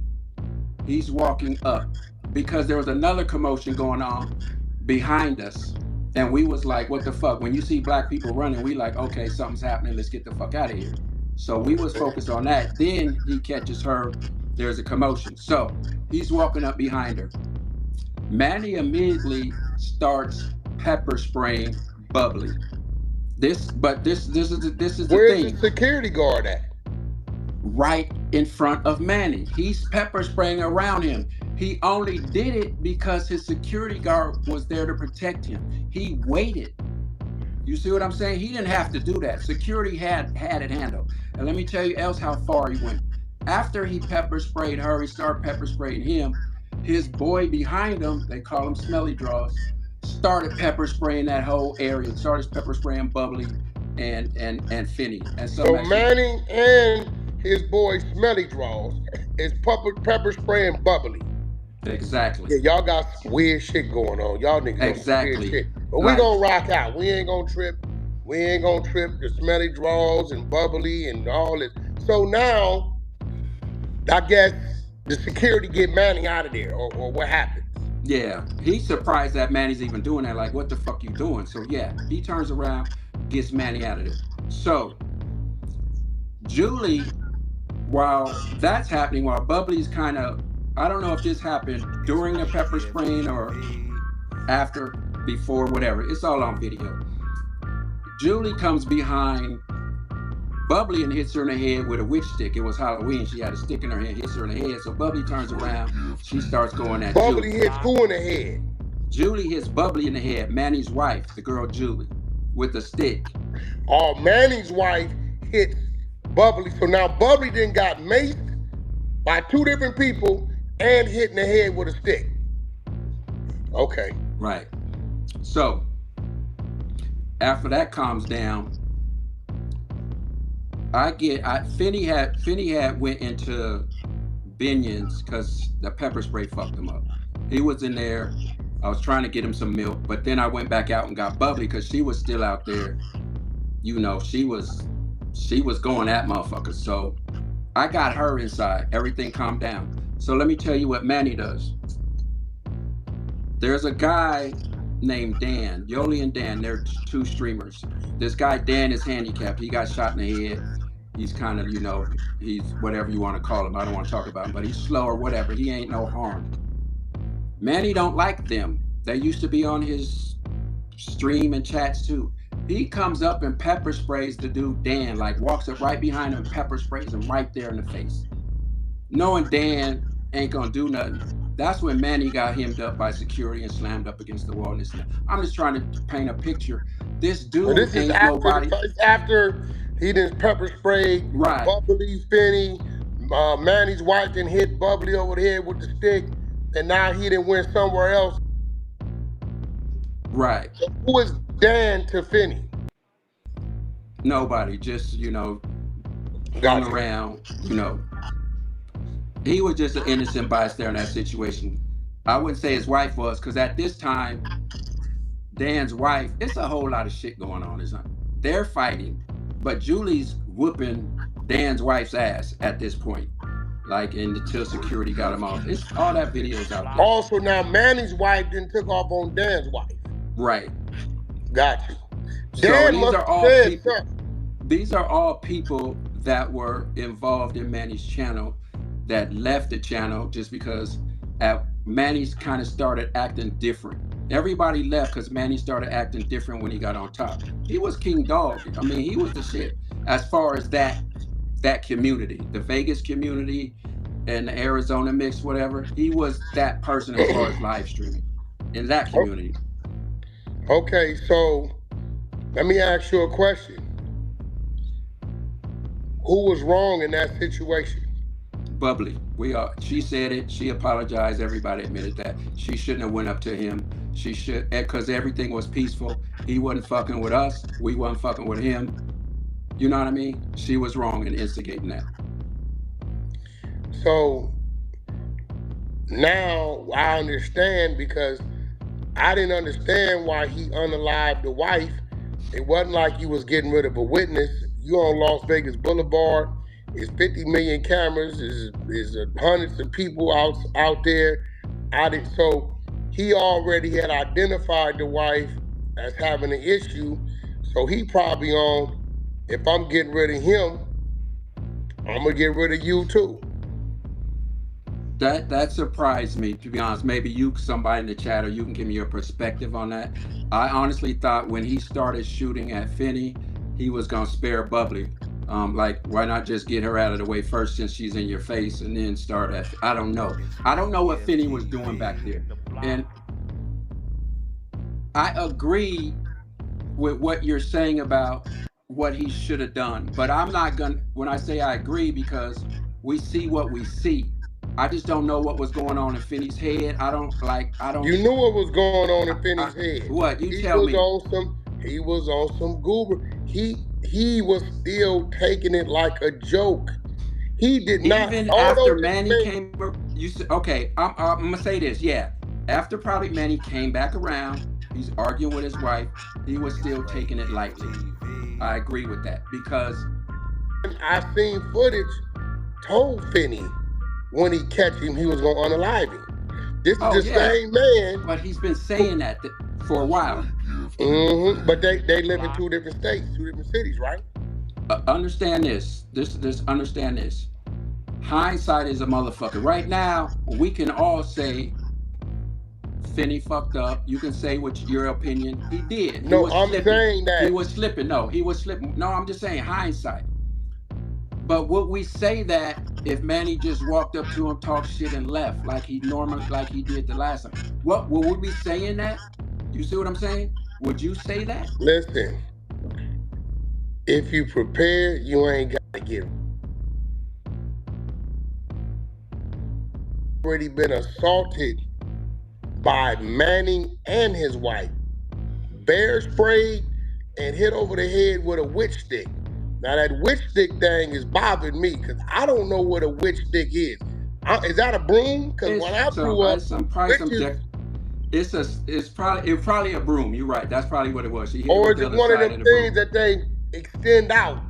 He's walking up because there was another commotion going on behind us. And we was like, what the fuck? When you see black people running, we like, okay, something's happening. Let's get the fuck out of here. So we was focused on that. Then he catches her. There's a commotion. So he's walking up behind her. Manny immediately starts pepper spraying Bubbly. This is the thing. Where's the security guard at? Right in front of Manny. He's pepper spraying around him. He only did it because his security guard was there to protect him. He waited. You see what I'm saying? He didn't have to do that. Security had it handled. And let me tell you else how far he went. After he pepper sprayed her, he started pepper spraying him. His boy behind him, they call him Smelly Draws, started pepper spraying that whole area. Started pepper spraying Bubbly and Finny. And so Manny and his boy Smelly Draws is pepper spraying Bubbly. Exactly. Yeah, y'all got some weird shit going on. Y'all niggas exactly. Weird shit. But we gonna rock out. We ain't gonna trip. We ain't gonna trip the Smelly Draws and Bubbly and all this. So now, I guess the security get Manny out of there, or what happened? Yeah, he's surprised that Manny's even doing that. Like, what the fuck you doing? So yeah, he turns around, gets Manny out of there. So Julie, while that's happening, while Bubbly's kind of, I don't know if this happened during the pepper spraying or after, before, whatever. It's all on video. Julie comes behind Bubbly and hits her in the head with a witch stick. It was Halloween. She had a stick in her hand, hits her in the head. So Bubbly turns around. She starts going at Bubbly Julie. hits who in the head? Julie hits Bubbly in the head. Manny's wife, the girl Julie, with a stick. Oh, Manny's wife hits Bubbly. So now Bubbly then got maced by two different people and hit in the head with a stick. Okay. Right. So after that calms down, Finny had went into Binion's because the pepper spray fucked him up. He was in there. I was trying to get him some milk, but then I went back out and got Bubbly because she was still out there. You know, she was going at motherfuckers. So I got her inside. Everything calmed down. So let me tell you what Manny does. There's a guy named Dan, Yoli and Dan. They're two streamers. This guy Dan is handicapped. He got shot in the head. He's kind of, you know, he's whatever you want to call him. I don't want to talk about him, but he's slow or whatever. He ain't no harm. Manny don't like them. They used to be on his stream and chats too. He comes up and pepper sprays the dude Dan, like walks up right behind him and pepper sprays him right there in the face. Knowing Dan ain't gonna do nothing. That's when Manny got hemmed up by security and slammed up against the wall. I'm just trying to paint a picture. This dude ain't nobody. It's after he done pepper sprayed right. Bubbly, Finny, Manny's wife done hit Bubbly over the head with the stick, and now he done went somewhere else. Right. So who is Dan to Finny? Nobody. Just, you know, going around, you know. He was just an innocent bystander in that situation. I wouldn't say his wife was, because at this time, Dan's wife, it's a whole lot of shit going on. They're fighting, but Julie's whooping Dan's wife's ass at this point. Like, until security got him off. It's all that video's out there. Also, now Manny's wife then took off on Dan's wife. Right. Got you. Dan these are all people that were involved in Manny's channel. that left the channel just because Manny's kind of started acting different. Everybody left because Manny started acting different when he got on top. He was King Dog. I mean, he was the shit as far as that community, the Vegas community and the Arizona mix, whatever. He was that person as far as live streaming in that community. Okay, so let me ask you a question. Who was wrong in that situation? Bubbly. She said it. She apologized. Everybody admitted that. She shouldn't have went up to him. She should, because everything was peaceful. He wasn't fucking with us. We wasn't fucking with him. You know what I mean? She was wrong in instigating that. So now I understand, because I didn't understand why he unalived the wife. It wasn't like he was getting rid of a witness. You on Las Vegas Boulevard. It's 50 million cameras. There's hundreds of people out there. So he already had identified the wife as having an issue. So he probably on, if I'm getting rid of him, I'm gonna get rid of you too. That surprised me, to be honest. Maybe somebody in the chat, or you can give me your perspective on that. I honestly thought when he started shooting at Finny, he was gonna spare Bubbly. Like, why not just get her out of the way first, since she's in your face, and then start at, I don't know. I don't know what Finny was doing back there. And I agree with what you're saying about what he should have done. But I'm not gonna, when I say I agree, because we see what we see. I just don't know what was going on in Finny's head. I don't. You knew what was going on in Finny's head. What? You tell me. He was on some goober. He was still taking it like a joke. He did not. Even after Manny came, you said, okay, I'm gonna say this. Yeah, after probably Manny came back around, he's arguing with his wife. He was still taking it lightly. I agree with that, because I seen footage told Finny when he catch him, he was gonna unalive him. This is the same man. But he's been saying that for a while. Mm-hmm. But they live in two different states, two different cities, right? Understand this. Understand this. Hindsight is a motherfucker. Right now, we can all say Finny fucked up. You can say what your opinion. He did. No, I'm saying that he was slipping. No, he was slipping. No, I'm just saying hindsight. But would we say that if Manny just walked up to him, talked shit, and left like he did the last time? What would we be saying that? You see what I'm saying? Would you say that? Listen, if you prepare, you ain't got to get already been assaulted by Manny and his wife. Bear sprayed and hit over the head with a witch stick. Now that witch stick thing is bothering me, because I don't know what a witch stick is. Is that a broom? Because when I grew up, it's probably a broom. You're right. That's probably what it was. Or is it one of them things that they extend out,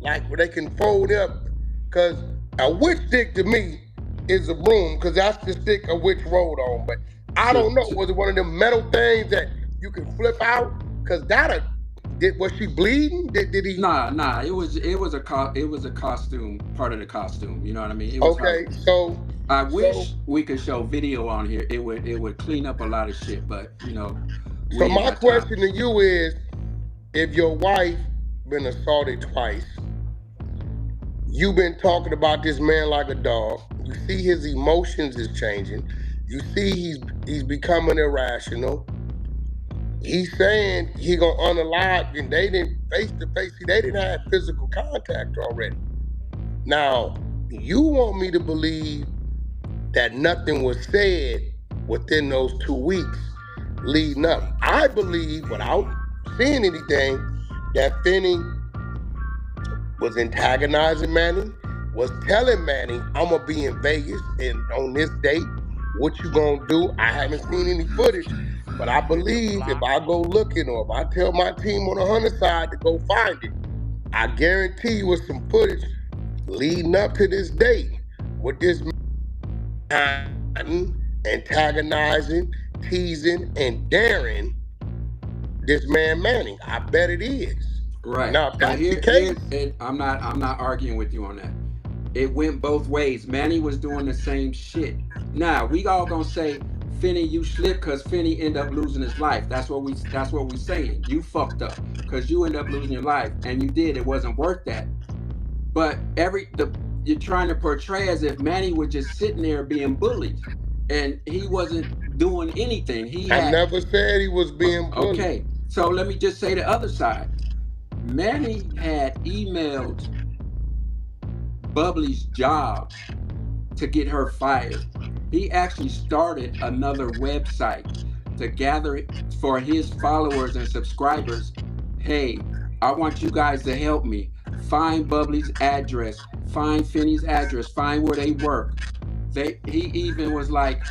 like where they can fold up? Because a witch stick to me is a broom, because that's the stick a witch rolled on. But I don't know. Was it one of them metal things that you can flip out? Because was she bleeding? Did he? Nah. It was a costume, part of the costume. You know what I mean? It was so I wish we could show video on here. It would clean up a lot of shit, but you know. So my question to you is, if your wife been assaulted twice, you've been talking about this man like a dog. You see his emotions is changing. You see he's becoming irrational. He's saying he gonna unalive, and they didn't face to face. They didn't have physical contact already. Now, you want me to believe that nothing was said within those 2 weeks leading up. I believe, without seeing anything, that Finny was antagonizing Manny, was telling Manny, I'm gonna be in Vegas and on this date, what you gonna do? I haven't seen any footage. But I believe if I go looking, or if I tell my team on the Hunter side to go find it, I guarantee you with some footage leading up to this date with this man antagonizing, teasing, and daring this man Manny. I bet it is. Right. Now, if that's the case, and I'm not arguing with you on that. It went both ways. Manny was doing the same shit. Now we all gonna say, Finny, you slipped because Finny ended up losing his life. That's what we saying. You fucked up because you ended up losing your life, and you did. It wasn't worth that. But you're trying to portray as if Manny was just sitting there being bullied, and he wasn't doing anything. He I had never said he was being bullied. okay. So let me just say the other side. Manny had emailed Bubbly's job to get her fired. He actually started another website to gather for his followers and subscribers. Hey, I want you guys to help me find Bubbly's address, find Finny's address, find where they work. He even was like,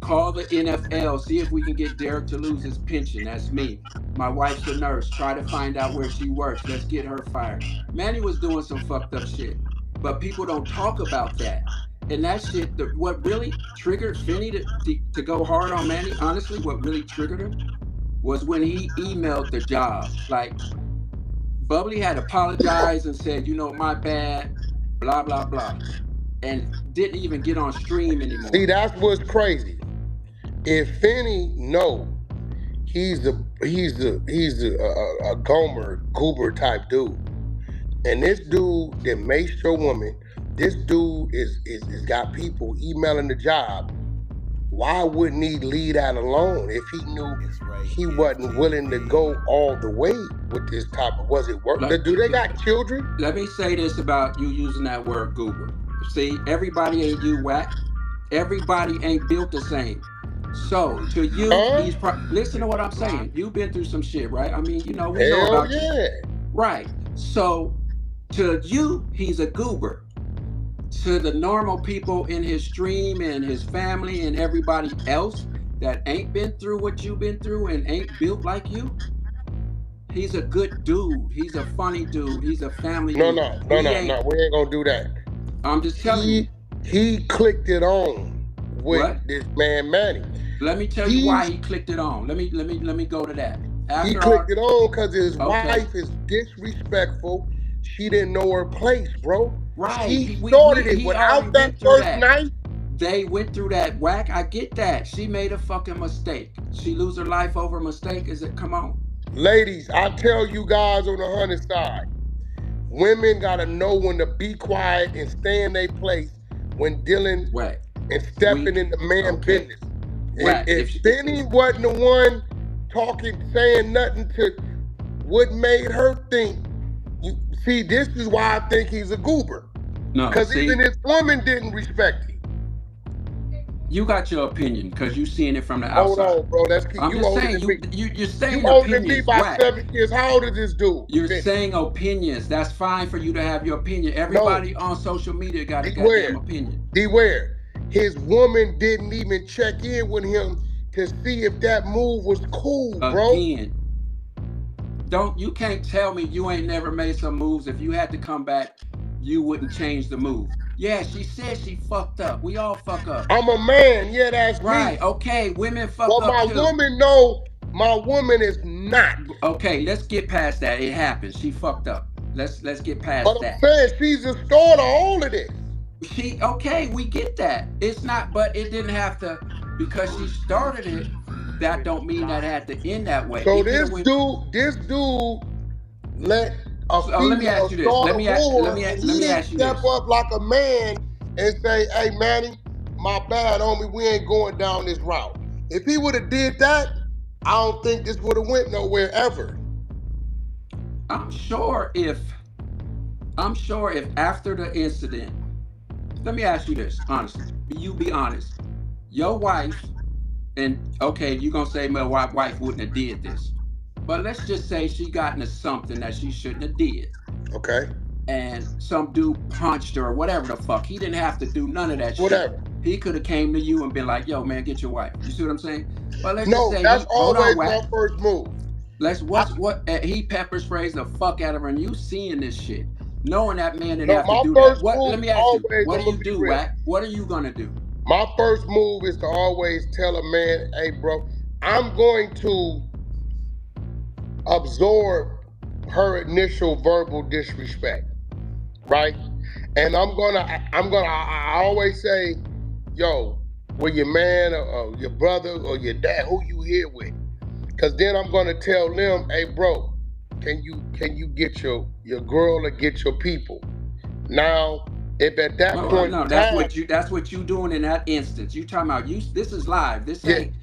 call the NFL, see if we can get Derek to lose his pension. That's me. My wife's a nurse. Try to find out where she works. Let's get her fired. Manny was doing some fucked up shit, but people don't talk about that. And that shit, what really triggered Finny to go hard on Manny, honestly, what really triggered him was when he emailed the job. Like, Bubbly had apologized and said, my bad, blah, blah, blah. And didn't even get on stream anymore. See, that's what's crazy. If Finny he's a Gomer goober type dude, and this dude that maced your woman, this dude is got people emailing the job. Why wouldn't he leave that alone if he knew he wasn't willing to go all the way with this type of, was it work? Do they got children? Let me say this about you using that word goober. See, everybody ain't you, Wack. Everybody ain't built the same. So to you, listen to what I'm saying. You've been through some shit, right? I mean, we know about you. Right. So to you, he's a goober. To the normal people in his stream and his family and everybody else that ain't been through what you've been through and ain't built like you, he's a good dude. He's a funny dude. He's a family dude. No. We ain't gonna do that. I'm just telling you. He clicked it on with this man Manny. Let me tell you why he clicked it on. Let me go to that. He clicked it on because his wife is disrespectful. She didn't know her place, bro. Right. He started it without that first night. They went through that. Wack, I get that. She made a fucking mistake. She lose her life over a mistake. Come on. Ladies, I tell you guys on the 100 side, women gotta know when to be quiet and stay in their place when dealing and stepping in the man's business. If Finny wasn't the one saying nothing to what made her think, see, this is why I think he's a goober. No, because even his woman didn't respect him. You got your opinion because you seeing it from the outside. Hold on, bro. I'm just saying, you're saying you older than me by 7 years. How old is this dude? You're saying opinions. That's fine for you to have your opinion. Everybody on social media got a goddamn opinion. Dwear. His woman didn't even check in with him to see if that move was cool, bro. Again, you can't tell me you ain't never made some moves. If you had to come back, you wouldn't change the move. Yeah, she said she fucked up. We all fuck up. I'm a man. Yeah, that's right. Me. Okay, women fuck up too. My woman know. My woman is not. Okay, let's get past that. It happens. She fucked up. Let's get past that. But I'm saying she's the start of all of this. Okay, we get that. It's not, but it didn't have to, because she started it. That don't mean that had to end that way. So this dude let a female let me ask you this. Let me ask you step up like a man and say, "Hey, Manny, my bad, homie. We ain't going down this route." If he would have did that, I don't think this would have went nowhere ever. I'm sure if after the incident, let me ask you this honestly. You be honest. Your wife, and okay, you're gonna say my wife wouldn't have did this. But let's just say she got into something that she shouldn't have did. Okay. And some dude punched her or whatever the fuck. He didn't have to do none of that shit. He could have came to you and been like, "Yo, man, get your wife." You see what I'm saying? But let's just say that's always my first move. He pepper sprays the fuck out of her, and you seeing this shit, knowing that man didn't have to do that. Let me ask you, what do you do, Wack? What are you gonna do? My first move is to always tell a man, "Hey, bro, I'm going to absorb her initial verbal disrespect, right? And I always say, yo, with your man or your brother or your dad, who you here with? Cause then I'm gonna tell them, hey bro, can you get your girl or get your people? Now, if at that No, point no, in time, that's what you doing in that instance. You talking about you? This is live. This yeah, ain't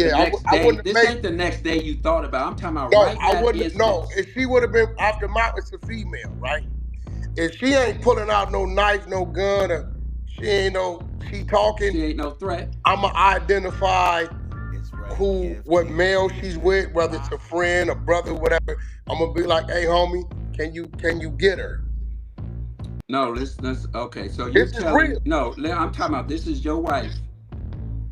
the yeah, next I day. wouldn't have This made. ain't the next day you thought about. I'm talking about No, right in I that wouldn't. No, instance. if she would have been after my, it's a female, right? If she ain't pulling out no knife, no gun, or she talking, She ain't no threat. I'ma identify what male she's with, whether it's a friend, a brother, whatever. I'm gonna be like, hey homie, can you get her? No, let's okay. So you This is real. telling no? I'm talking about this is your wife,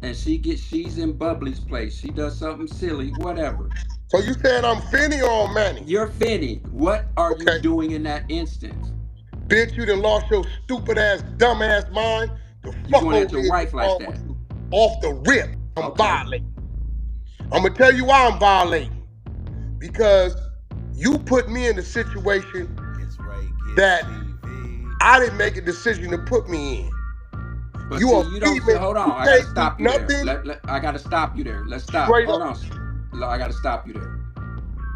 and she's in Bubbly's place. She does something silly, whatever. So you said I'm Finny or Manny? You're Finny. What are you Okay. doing in that instance? Bitch, you done lost your stupid ass, dumb ass mind. The You fuck going at over your here wife is like wrong with that? you? Off the rip, I'm Okay. violating. I'm gonna tell you why I'm violating. Because you put me in a situation that I didn't make a decision to put me in. But You see, a you don't say, female, hold you on, I gotta can't do stop you there. nothing I gotta stop you there. Let's stop. straight Hold up. on. I gotta stop you there.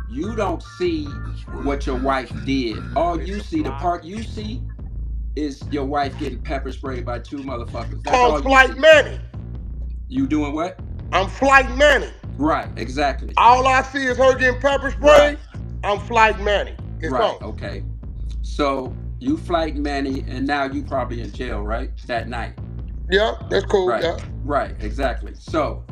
You don't see That's right, what your wife did. All GFTV. you see, the part you see is your wife getting pepper sprayed by two motherfuckers. That's I'm all you Flight see. Manny. You doing what? I'm Flight Manny. Right, exactly. All I see is her getting pepper Right, sprayed. I'm Flight Manny. It's right, on. okay. So you flight Manny and now you probably in jail, right? That night. Yeah, that's cool. Right, Yeah. right, exactly. So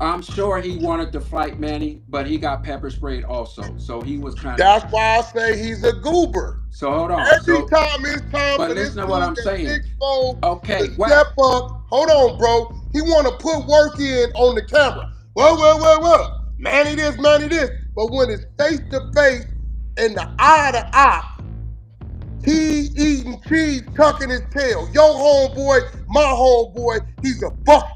I'm sure he wanted to fight Manny, but he got pepper sprayed also. So he was kind of. That's why I say he's a goober. So hold on. Every So, time it's time but for this listen to what dude I'm that's saying. 6'4" to Okay, step Wack. up, hold on, bro. He want to put work in on the camera. Well. Manny this, Manny this. But when it's face to face and the eye to eye, he eating cheese, tucking his tail. Yo, homeboy, my homeboy, he's a buster.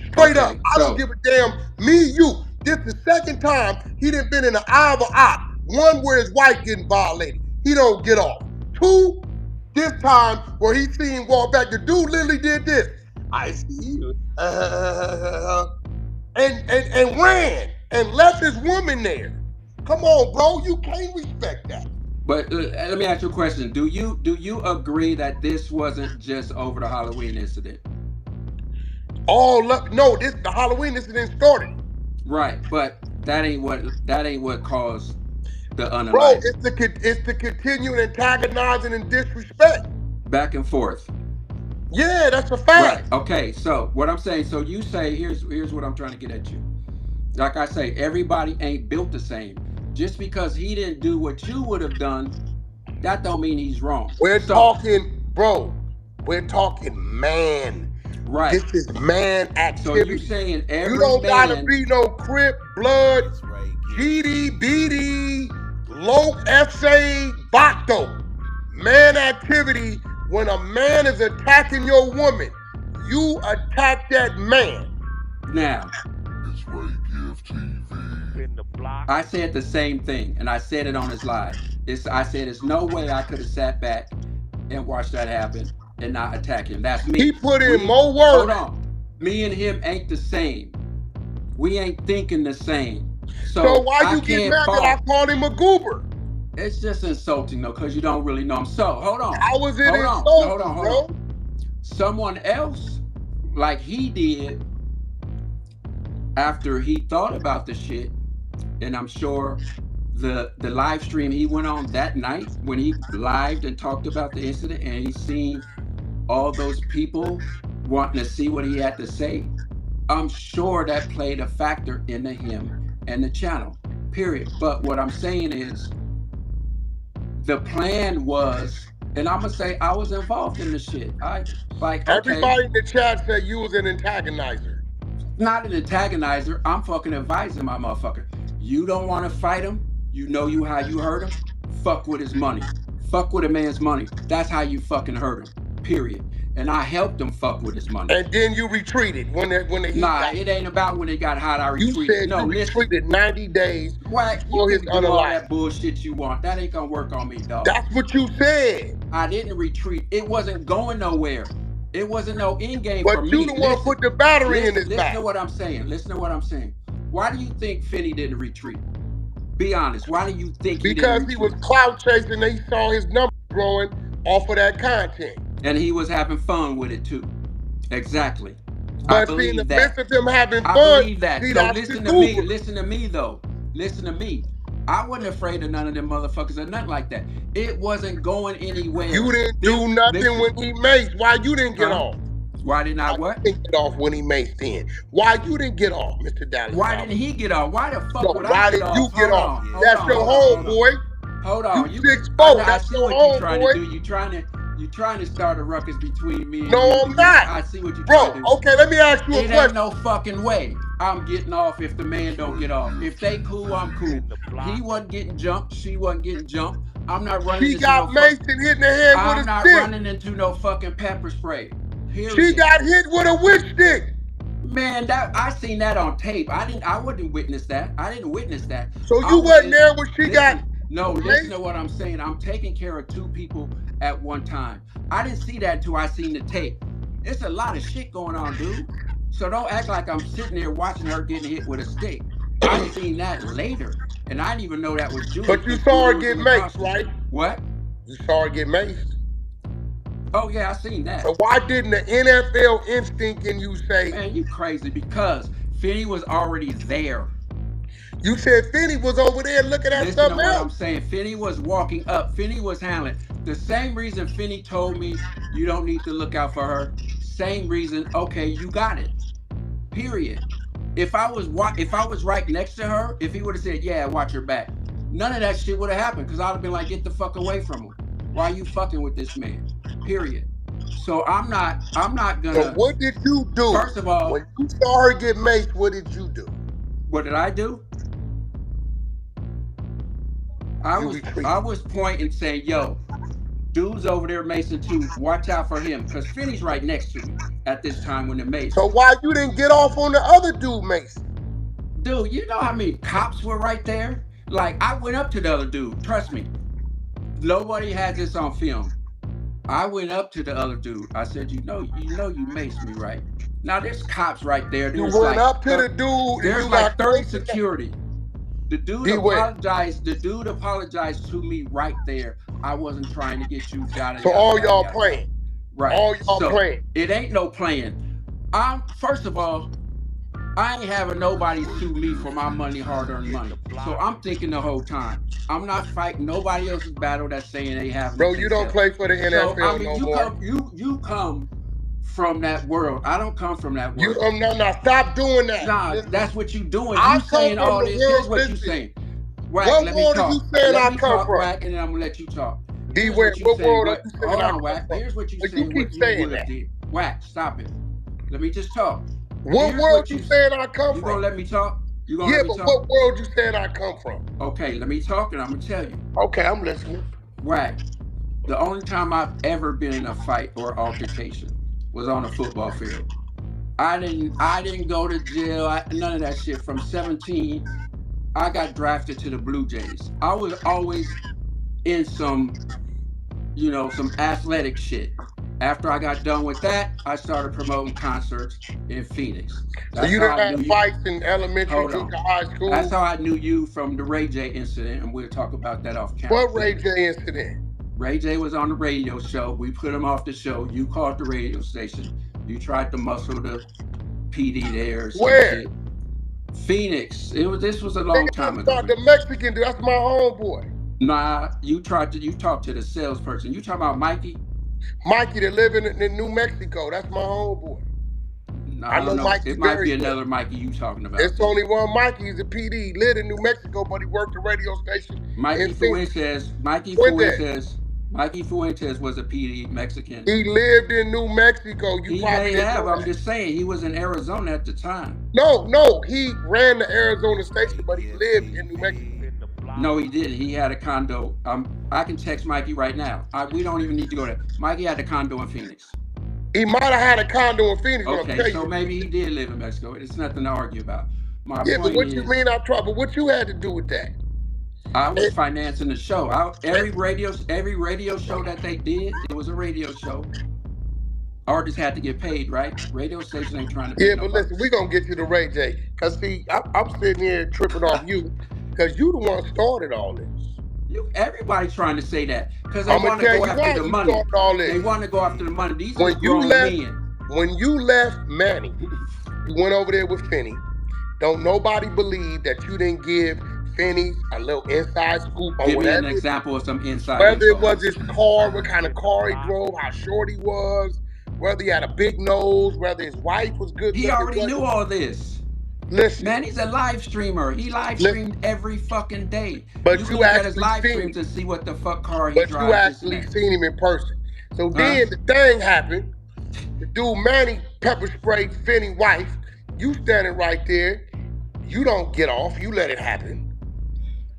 Straight up. Okay, I don't so give a damn. Me, you. This the second time he done been in the eye of an eye. One where his wife getting violated. He don't get off. Two, this time where he seen walk back. The dude literally did this. I see you. And ran and left his woman there. Come on, bro. You can't respect that. but let me ask you a question. Do you agree that this wasn't just over the Halloween incident? No, the Halloween incident started. Right, but that ain't what caused the Bro, unaliving. it's the continued antagonizing and disrespect. Back and forth. Yeah, that's a Right. fact. Okay. So what I'm saying, so you say here's what I'm trying to get at you. Like I say, everybody ain't built the same. Just because he didn't do what you would have done, that don't mean he's wrong. We're So talking, bro, we're talking man. right. This is man So you activity. saying You every don't gotta man, be no Crip, Blood, GD, BD, Low, SA, Bacto. Man activity, when a man is attacking your woman, you attack that man. now That's right, GFTV. I said the same thing, and I said it on his live. I said there's no way I could have sat back and watched that happen and not attack him. That's He me. put in We more hold work. on. Me and him ain't the same. We ain't thinking the same. So So why I you get can't mad that I fault. called him a goober? It's just insulting though, because you don't really know him. So hold on. How was it Hold on. No, insulting, hold bro? on. Someone else, like he did after he thought about the shit, and I'm sure the live stream he went on that night when he lived and talked about the incident and he seen all those people wanting to see what he had to say, I'm sure that played a factor into him and the channel, period. But what I'm saying is the plan was, and I'm gonna say I was involved in the shit. I like, okay, Everybody in the chat said you was an antagonizer. not an antagonizer. I'm fucking advising my motherfucker. You don't want to fight him. You know how you hurt him. Fuck with his money. Fuck with a man's money. That's how you fucking hurt him. Period. and I helped him fuck with his money. And then you retreated when the heat Nah, got it ain't about when it got hot. I You retreated. said No, you listen. retreated 90 days Wack, before you his can do all unalive. that bullshit you want. That ain't gonna work on me, dog. That's what you said. I didn't retreat. It wasn't going nowhere. It wasn't no end game But for me. you the one put the battery in his Listen back. to what I'm saying. Listen to what I'm saying. Why do you think Finny didn't retreat? Be honest. Why do you think he Because didn't he retreat? was clout chasing and he saw his numbers growing off of that content. And he was having fun with it too. Exactly. But see, in the midst of him having fun, I believe that. see, So that's listen his to me. Uber. Listen to me though. Listen to me. I wasn't afraid of none of them motherfuckers or nothing like that. It wasn't going anywhere. You didn't do nothing when he maced. Why you didn't get off? Why didn't I what? You didn't get off when he maced in. Why you didn't get off, Mr. Dallas? Why didn't he get off? Why the fuck No, would why I did get you off? get off? Hold That's on, your hold on. homeboy. Hold on. You 6'4", I that's see your what you're trying to homeboy. do. You're trying to start a ruckus between me and No, you. I'm not. I see what you're Bro, trying to do. okay, let me ask you a It question. ain't no fucking way I'm getting off if the man don't get off. If they cool, I'm cool. He wasn't getting jumped. She wasn't getting jumped. I'm not running She into got no maced and hit in the head with I'm a not stick. running into no fucking pepper spray. Period. She got hit with a witch stick. Man, that I seen that on tape. I wouldn't witness that. I didn't witness that. So you wasn't there when she got. No, listen to what I'm saying. I'm taking care of two people at one time. I didn't see that until I seen the tape. It's a lot of shit going on, dude. So don't act like I'm sitting there watching her getting hit with a stick. I seen that later, and I didn't even know that was Julie. But you saw her get maced, right? What? You saw her get maced. Oh yeah, I seen that. So why didn't the NFL instinct in you say? Man, you crazy, because Finny was already there. You said Finny was over there looking at Listen something to what else. I'm saying. Finny was walking up. Finny was handling. The same reason Finny told me you don't need to look out for her. Same reason. Okay, you got it. Period. If I was right next to her, if he would have said, "Yeah, watch her back," none of that shit would have happened, because I'd have been like, "Get the fuck away from him. Why are you fucking with this man?" Period. So I'm not gonna. So what did you do? First of all, when you saw her get maced, what did you do? What did I do? I was pointing, saying, "Yo, dude's over there macing too. Watch out for him," because Finny's right next to me at this time when the mace. So why you didn't get off on the other dude mace? Dude, you know how many cops were right there? Like, I went up to the other dude. Trust me. Nobody has this on film. I went up to the other dude. I said, you know you maced me, right? Now there's cops right there. You went up to the dude. There's like 30 security. The dude apologized. The dude apologized to me right there. I wasn't trying to get you down. So all y'all playing. Right. All y'all playing. It ain't no playing. First of all, I ain't having nobody sue me for my money, hard-earned money. So I'm thinking the whole time, I'm not fighting nobody else's battle that's saying they have. Bro, you don't play for the NFL so, I mean, no more. You come from that world. I don't come from that world. No, stop doing that. Nah, that's what you doing. I You saying all this. Here's what you saying. Wack, what let me world talk. are you saying I come from? Wack, and then I'm gonna let you talk. Dwear, what world are you saying Hold I on, come Wack. from? Here's what you But saying. you keep saying that. Wack, stop it. Let me just talk. What world you saying I come from? You from? gonna let me talk? You gonna yeah, let me but talk? what world you saying I come from? Okay, let me talk and I'm gonna tell you. Okay, I'm listening. Wack, the only time I've ever been in a fight or altercation was on a football field. I didn't go to jail. None of that shit. From 17, I got drafted to the Blue Jays. I was always in some athletic shit. After I got done with that, I started promoting concerts in Phoenix. So you didn't have fights in elementary, junior high school? That's how I knew you, from the Ray J incident, and we'll talk about that off camera. What Ray J incident? Ray J was on the radio show. We put him off the show. You called the radio station. You tried to muscle the PD there. Where? Shit. Phoenix. This was a long time ago. The Mexican dude. That's my homeboy. Nah, you talked to the salesperson. You talking about Mikey? Mikey that live in New Mexico. That's my homeboy. No, I don't know. It might be another Mikey you talking about. It's only one Mikey. He's a PD. He lived in New Mexico, but he worked a radio station. Mikey Fuentes was a PD Mexican. He lived in New Mexico. He may have. I'm just saying, he was in Arizona at the time. No. He ran the Arizona station, but he lived in New Mexico. No, he didn't. He had a condo. I can text Mikey right now. We don't even need to go there. Mikey had a condo in Phoenix. He might have had a condo in Phoenix. Okay, so maybe he did live in Mexico. It's nothing to argue about. My yeah, but point what is, you mean I tried? But what you had to do with that? I was financing the show. Every radio show that they did, it was a radio show. Artists had to get paid, right? Radio station ain't trying to pay Yeah, but nobody. listen, we gonna get you to Ray J. Cause see, I'm sitting here tripping off you, cause you the one started all this. Everybody trying to say that because they I'm want gonna to tell go you after why the you money. started all this. They want to go after the money. These are When you grown left, men. when you left Manny, you went over there with Finny. Don't nobody believe that you didn't give Finny a little inside scoop on Give me whatever. an example of some inside Whether info. it was his car, what kind of car he drove, how short he was, whether he had a big nose, whether his wife was good He looking. already knew all this. Listen, Manny's a live streamer. He live streamed every fucking day. But you you can look at his actually live seen stream him. to see what the fuck car he But drives. you actually seen him in person. So then the thing happened. The dude Manny pepper sprayed Finny's wife. You standing right there. You don't get off. You let it happen.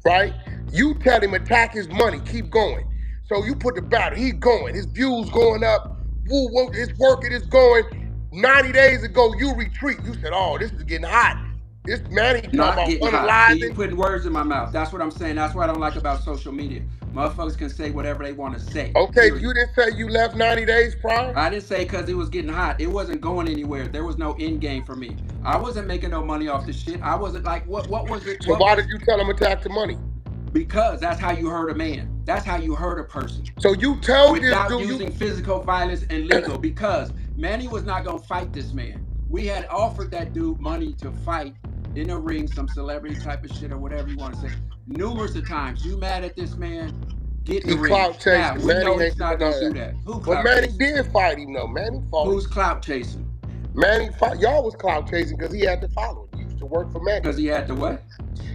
Right? You tell him attack his money. Keep going. So you put the battle. He's going. His views going up. Woo, woo, it's working. It's going. 90 days ago, you retreat. You said, oh, this is getting hot. This Manny talking Not about getting hot. See, you unalizing. putting words in my mouth. That's what I'm saying. That's what I don't like about social media. Motherfuckers can say whatever they want to say. Okay, you didn't say you left 90 days prior? I didn't say because it was getting hot. It wasn't going anywhere. There was no end game for me. I wasn't making no money off the shit. I wasn't like, what was it? So why did you tell him attack the money? Because that's how you hurt a man. That's how you hurt a person. So you told without this dude using physical violence and legal, because Manny was not gonna fight this man. We had offered that dude money to fight in a ring, some celebrity type of shit or whatever you want to say. Numerous of times. You mad at this man? Get in the ring. Clout chasing. Now, we Manny know ain't he's not gonna do that. Who but Manny did fight him though. Manny fought. Who's clout chasing? Manny fought. Y'all was clout chasing because he had to follow him. He used to work for Manny. Because he had to what?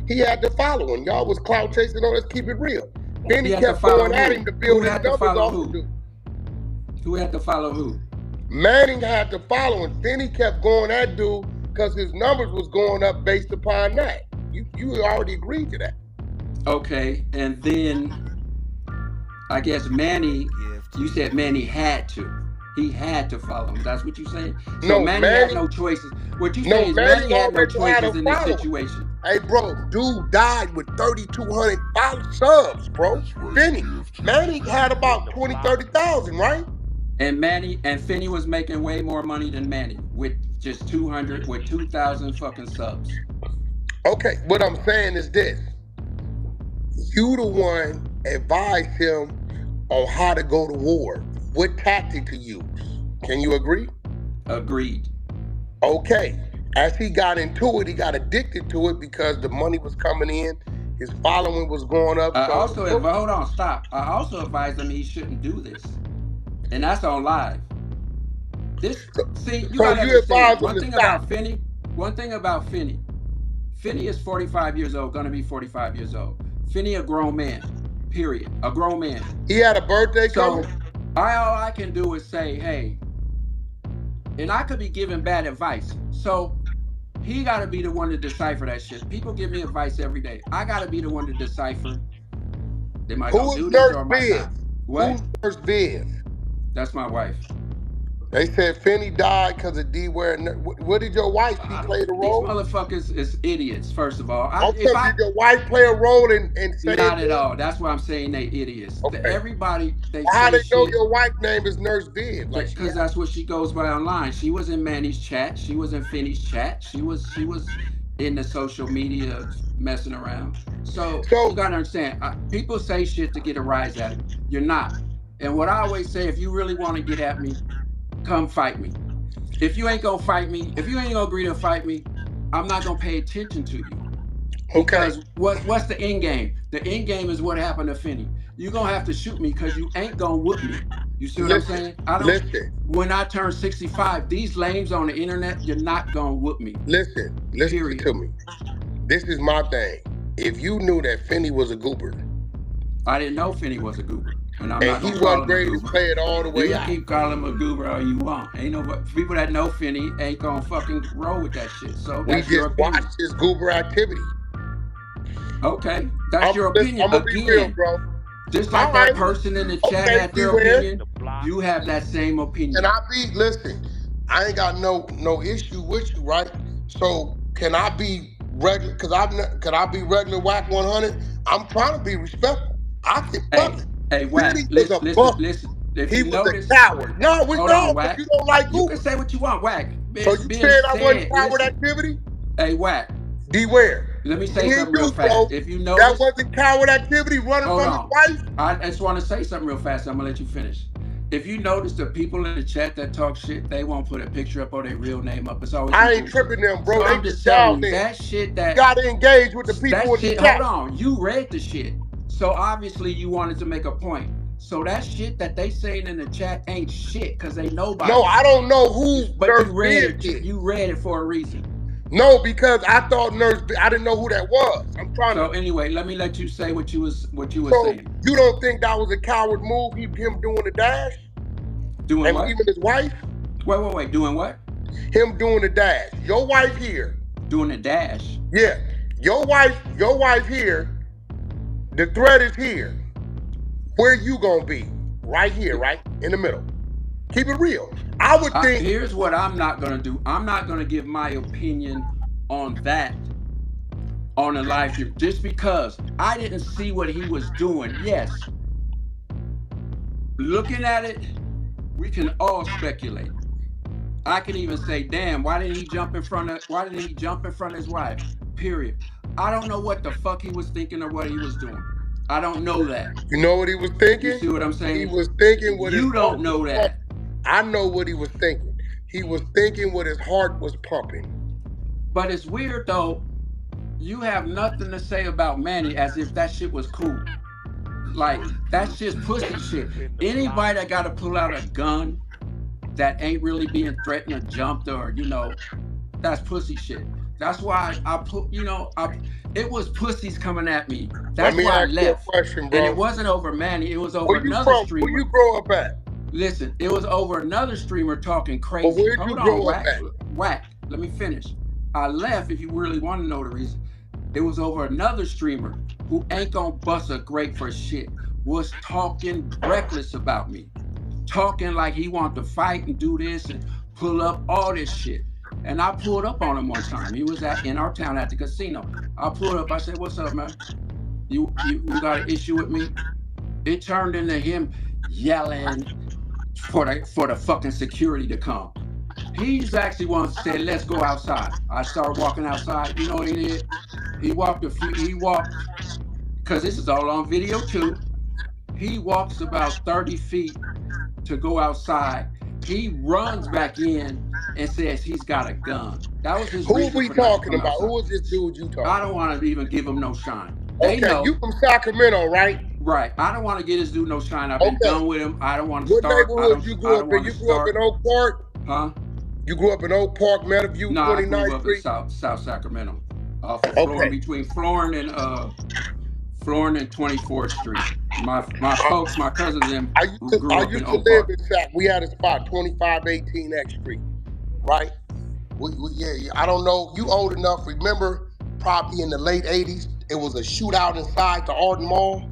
He had to follow him. Y'all was clout chasing on. Let's keep it real. Then he kept going at him to build his numbers off who? the dude. Who had to follow who? Manning had to follow him. Then he kept going at dude because his numbers was going up based upon that. You already agreed to that. Okay, and then I guess Manny, you said Manny had to. He had to follow him. That's what you saying? So No, Manny had no choices. What you saying is Manny had no choices in this situation. Hey, bro, dude died with 3,200 subs, bro. Finny. Manny had about 20, 30,000, right? And Finny was making way more money than Manny with just 2,000 fucking subs. Okay, what I'm saying is this. You the one advised him on how to go to war, what tactic to use. Can you agree? Agreed. Okay. As he got into it, he got addicted to it because the money was coming in, his following was going up. Hold on, stop. I also advised him he shouldn't do this. And that's on live. You gotta understand one thing about Finny. Finny is 45 years old, gonna be 45 years old. Finny a grown man, period. A grown man. He had a birthday coming. All I can do is say, hey, and I could be giving bad advice. So he gotta be the one to decipher that shit. People give me advice every day. I gotta be the one to decipher. Am I gonna do this or am I not? What? Who's Nurse Viv? That's my wife. They said Finny died because of Dwear. What did your wife? She played a role? These motherfuckers is idiots, first of all. Did your wife play a role in saying not at all. That's why I'm saying they idiots. Okay. Everybody, they how say they know your wife's name is Nurse Viv? Because that's what she goes by online. She was in Manny's chat. She was in Finny's chat. She was in the social media messing around. So you gotta understand, people say shit to get a rise at me. You're not. And what I always say, if you really want to get at me, come fight me. If you ain't gonna fight me, if you ain't gonna agree to fight me, I'm not gonna pay attention to you. Because what's the end game? The end game is what happened to Finny. You're gonna have to shoot me because you ain't gonna whoop me. You see what I'm saying? When I turn 65, these lames on the internet, you're not gonna whoop me. Listen to me. This is my thing. If you knew that Finny was a goober. I didn't know Finny was a goober. And he wasn't ready to play it all the way out. You keep calling him a goober all you want. Ain't nobody, people that know Finny ain't gonna fucking roll with that shit. So that's your opinion. We just watched his goober activity. Okay, that's your opinion. I'm gonna be real, bro. Just like that person in the chat had their opinion. You have that same opinion. Can I be, listen, I ain't got no issue with you, right? So can I be regular, can I be regular WACK 100? I'm trying to be respectful. I can fuck it. Hey, Wack, Ceddy was a listen. buck. If He you was notice, a coward. No, we hold on, know, but Wack. you don't like You can Google. say what you want, Wack. So It's you been saying I wasn't said. coward Listen, activity? hey, Wack. Dwear. Let me Me say and something real you, fast. bro. If you That notice, wasn't coward activity running hold from his on. wife? I just want to say something real fast. I'm gonna let you finish. If you notice the people in the chat that talk shit, they won't put a picture up or their real name up. It's always I people. ain't tripping them, bro. So They I'm just just telling y'all you then. that shit. You That gotta engage with the people in the shit. chat. Hold on. You read the shit. So obviously you wanted to make a point. So that shit that they saying in the chat ain't shit because they nobody. No, I don't know who But Nurse you read Beard it. is. You read it for a reason. No, because I thought I didn't know who that was. I'm trying So to. anyway, let me let you say what you was So saying. you don't think that was a coward move? Him doing the dash Doing and what? leaving his wife? Wait. Doing what? Him doing the dash. Your wife here. Doing the dash. Yeah. Your wife here. The thread is here. Where you gonna be? Right here, right? In the middle. Keep it real. I would think. Here's what I'm not gonna do. I'm not gonna give my opinion on that on a live stream just because I didn't see what he was doing. Yes, looking at it, we can all speculate. I can even say, damn, why didn't he jump in front of his wife? Period. I don't know what the fuck he was thinking or what he was doing. I don't know that. You know what he was thinking? You see what I'm saying? He was thinking what his You heart don't know was that. pumping. I know what he was thinking. He was thinking what his heart was pumping. But it's weird though. You have nothing to say about Manny as if that shit was cool. Like, that's just pussy shit. Anybody that got to pull out a gun that ain't really being threatened or jumped or, that's pussy shit. That's why I put, it was pussies coming at me. That's Let me why I ask you a left. question, bro. And it wasn't over Manny. It was over Where you another from? streamer. Where you grow up at? Listen, it was over another streamer talking crazy. But where'd you Hold grow on, up at? Wack. Let me finish. I left if you really want to know the reason. It was over another streamer who ain't gonna bust a grape for shit. Was talking reckless about me. Talking like he wanted to fight and do this and pull up all this shit. And I pulled up on him one time. He was in our town at the casino. I pulled up. I said, "What's up, man? You got an issue with me?" It turned into him yelling for the fucking security to come. He's actually one that said, "Let's go outside." I started walking outside. You know what he did? He walked because this is all on video too. He walks about 30 feet to go outside. He runs back in and says he's got a gun. That was his Who reason we for not to talking come about? outside. Who is this dude you talking I about? don't want to even give him no shine. They Okay, know. you from Sacramento, right? Right. I don't want to get this dude no shine. I've been done with him. I don't want to What start. neighborhood you grew up in? You grew up in Oak Park? Huh? You grew up in Oak Park, Meadowview, No, I 29th grew up in Street? South Sacramento. Off of Florin, between Florin and 24th Street. My folks, my cousins, them grew up in Oak live Park. in Sac. We had a spot, 2518 X Street, right? Yeah. I don't know. You old enough? Remember, probably in the late '80s, it was a shootout inside the Arden Mall.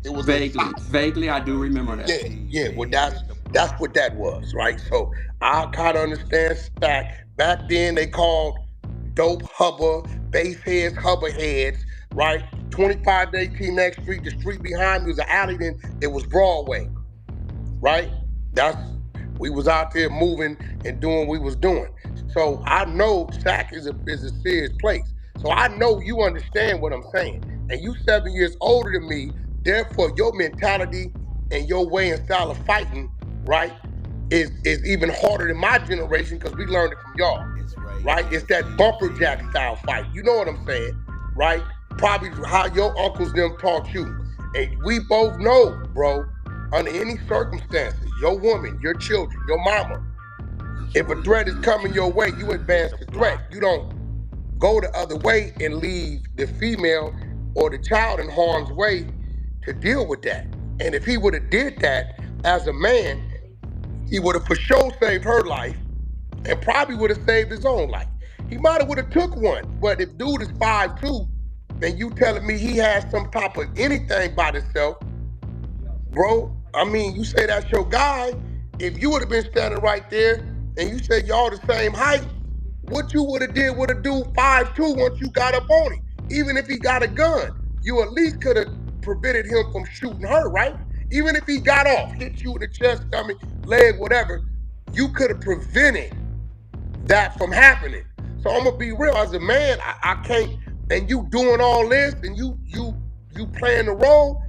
It was vaguely, I do remember that. Yeah. Well, that's what that was, right? So I kind of understand Sac. Back then, they called dope hubba, bass heads, hubba heads, right? 2518 Next Street. The street behind me was an alley. Then it was Broadway, right? We was out there moving and doing what we was doing. So I know Sac is a serious place. So I know you understand what I'm saying. And you 7 years older than me, therefore your mentality and your way and style of fighting, right, is even harder than my generation because we learned it from y'all. Right? It's that bumper jack style fight. You know what I'm saying? Right? Probably how your uncles them taught you. And we both know, bro, under any circumstances, your woman, your children, your mama, if a threat is coming your way, you advance the threat. You don't go the other way and leave the female or the child in harm's way to deal with that. And if he would have did that as a man, he would have for sure saved her life and probably would have saved his own life. He might have would have took one. But if dude is 5'2", and you telling me he has some type of anything by himself, bro, I mean, you say that's your guy, if you would have been standing right there and you said y'all the same height, what you would have did with a dude 5'2" once you got up on him. Even if he got a gun, you at least could have prevented him from shooting her, right? Even if he got off, hit you in the chest, stomach, leg, whatever, you could have prevented that from happening. So I'm gonna be real. As a man, I can't. And you doing all this, and you playing the role.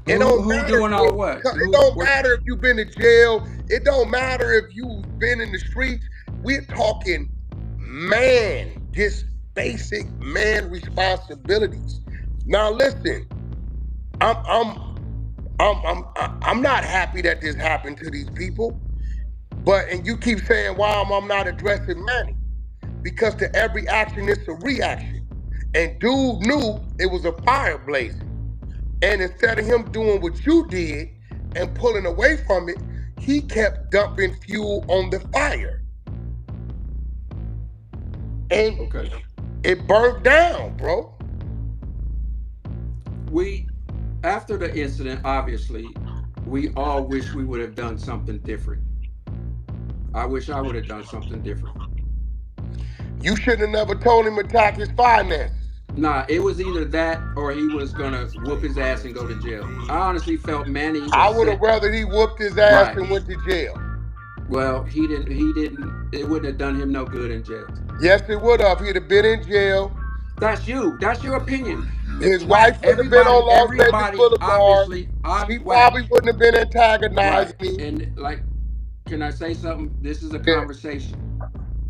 It don't Who matter. doing all what? It don't matter if you've been to jail. It don't matter if you've been in the streets. We're talking man, just basic man responsibilities. Now listen, I'm not happy that this happened to these people. But and you keep saying why I'm not addressing Manny, because to every action it's a reaction. And dude knew it was a fire blazing. And instead of him doing what you did and pulling away from it, he kept dumping fuel on the fire. And it burnt down, bro. After the incident, obviously, we all wish we would have done something different. I wish I would have done something different. You shouldn't have never told him to attack his finances. Nah, it was either that or he was gonna whoop his ass and go to jail. I honestly felt Manny was I would have rather he whooped his ass and went to jail. Well, he didn't. It wouldn't have done him no good in jail. Yes, it would have. He'd have been in jail. That's you. That's your opinion. His wife would have been on Las Vegas Boulevard. He probably wouldn't have been antagonizing me. And like, can I say something? This is a conversation.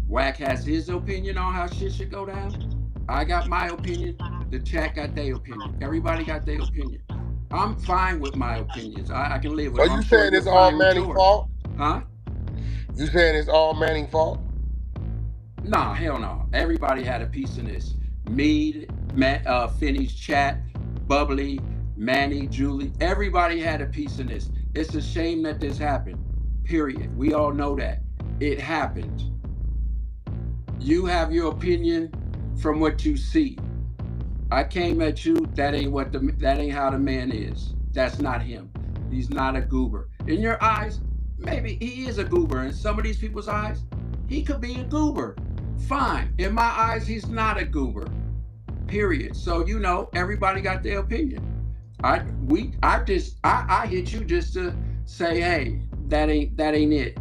Wack has his opinion on how shit should go down. I got my opinion. The chat got their opinion. Everybody got their opinion. I'm fine with my opinions. I can live with it. Are you saying it's all Manny's fault? Huh? You saying it's all Manny's fault? Nah, hell no. Everybody had a piece in this. Me, Finny's chat, Bubbly, Manny, Julie. Everybody had a piece in this. It's a shame that this happened. Period. We all know that. It happened. You have your opinion from what you see. I came at you. That ain't how the man is. That's not him. He's not a goober. In your eyes, maybe he is a goober. In some of these people's eyes, he could be a goober. Fine. In my eyes, he's not a goober. Period. So you know, everybody got their opinion. I hit you just to say, hey, that ain't it.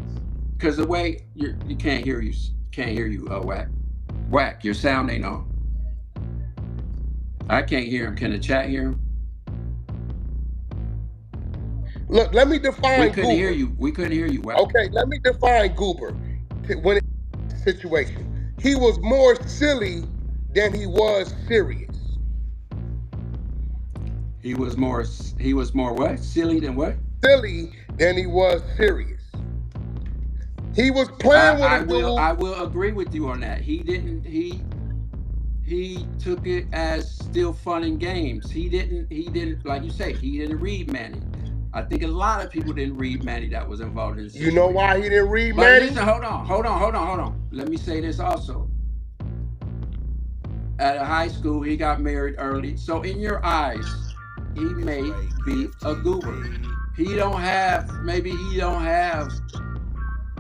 Cause the way you can't hear you. Wack. Wack, your sound ain't on. I can't hear him. Can the chat hear him? Look, let me define goober. We couldn't hear you, Wack. Okay, let me define goober. When it's situation, he was more silly than he was serious. He was more what? Silly than what? Silly than he was serious. He was playing with a dude. I will agree with you on that. He took it as still fun and games. He didn't, like you say, he didn't read Manny. I think a lot of people didn't read Manny that was involved in this. You know why he didn't read Manny? Listen, hold on. Let me say this also. At a high school, he got married early. So in your eyes, he may be a goober. Maybe he don't have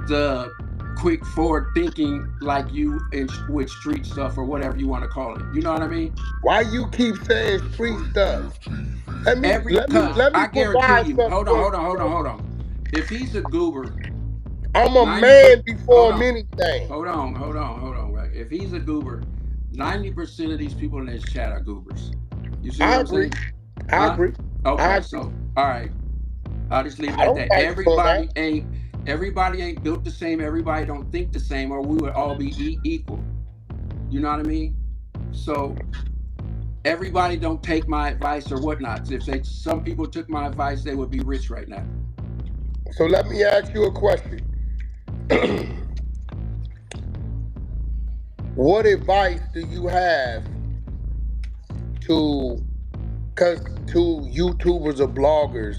the quick forward thinking like you with street stuff or whatever you want to call it. You know what I mean? Why you keep saying street stuff? Let me I guarantee you. Hold on. If he's a goober, I'm a man before many things. Hold on. Right? If he's a goober, 90% of these people in this chat are goobers. You see what I'm saying? I agree. Okay, so all right. I'll just leave it at that. Everybody ain't built the same. Everybody don't think the same, or we would all be equal. You know what I mean? So everybody don't take my advice or whatnot. If some people took my advice, they would be rich right now. So let me ask you a question. What advice do you have to YouTubers or bloggers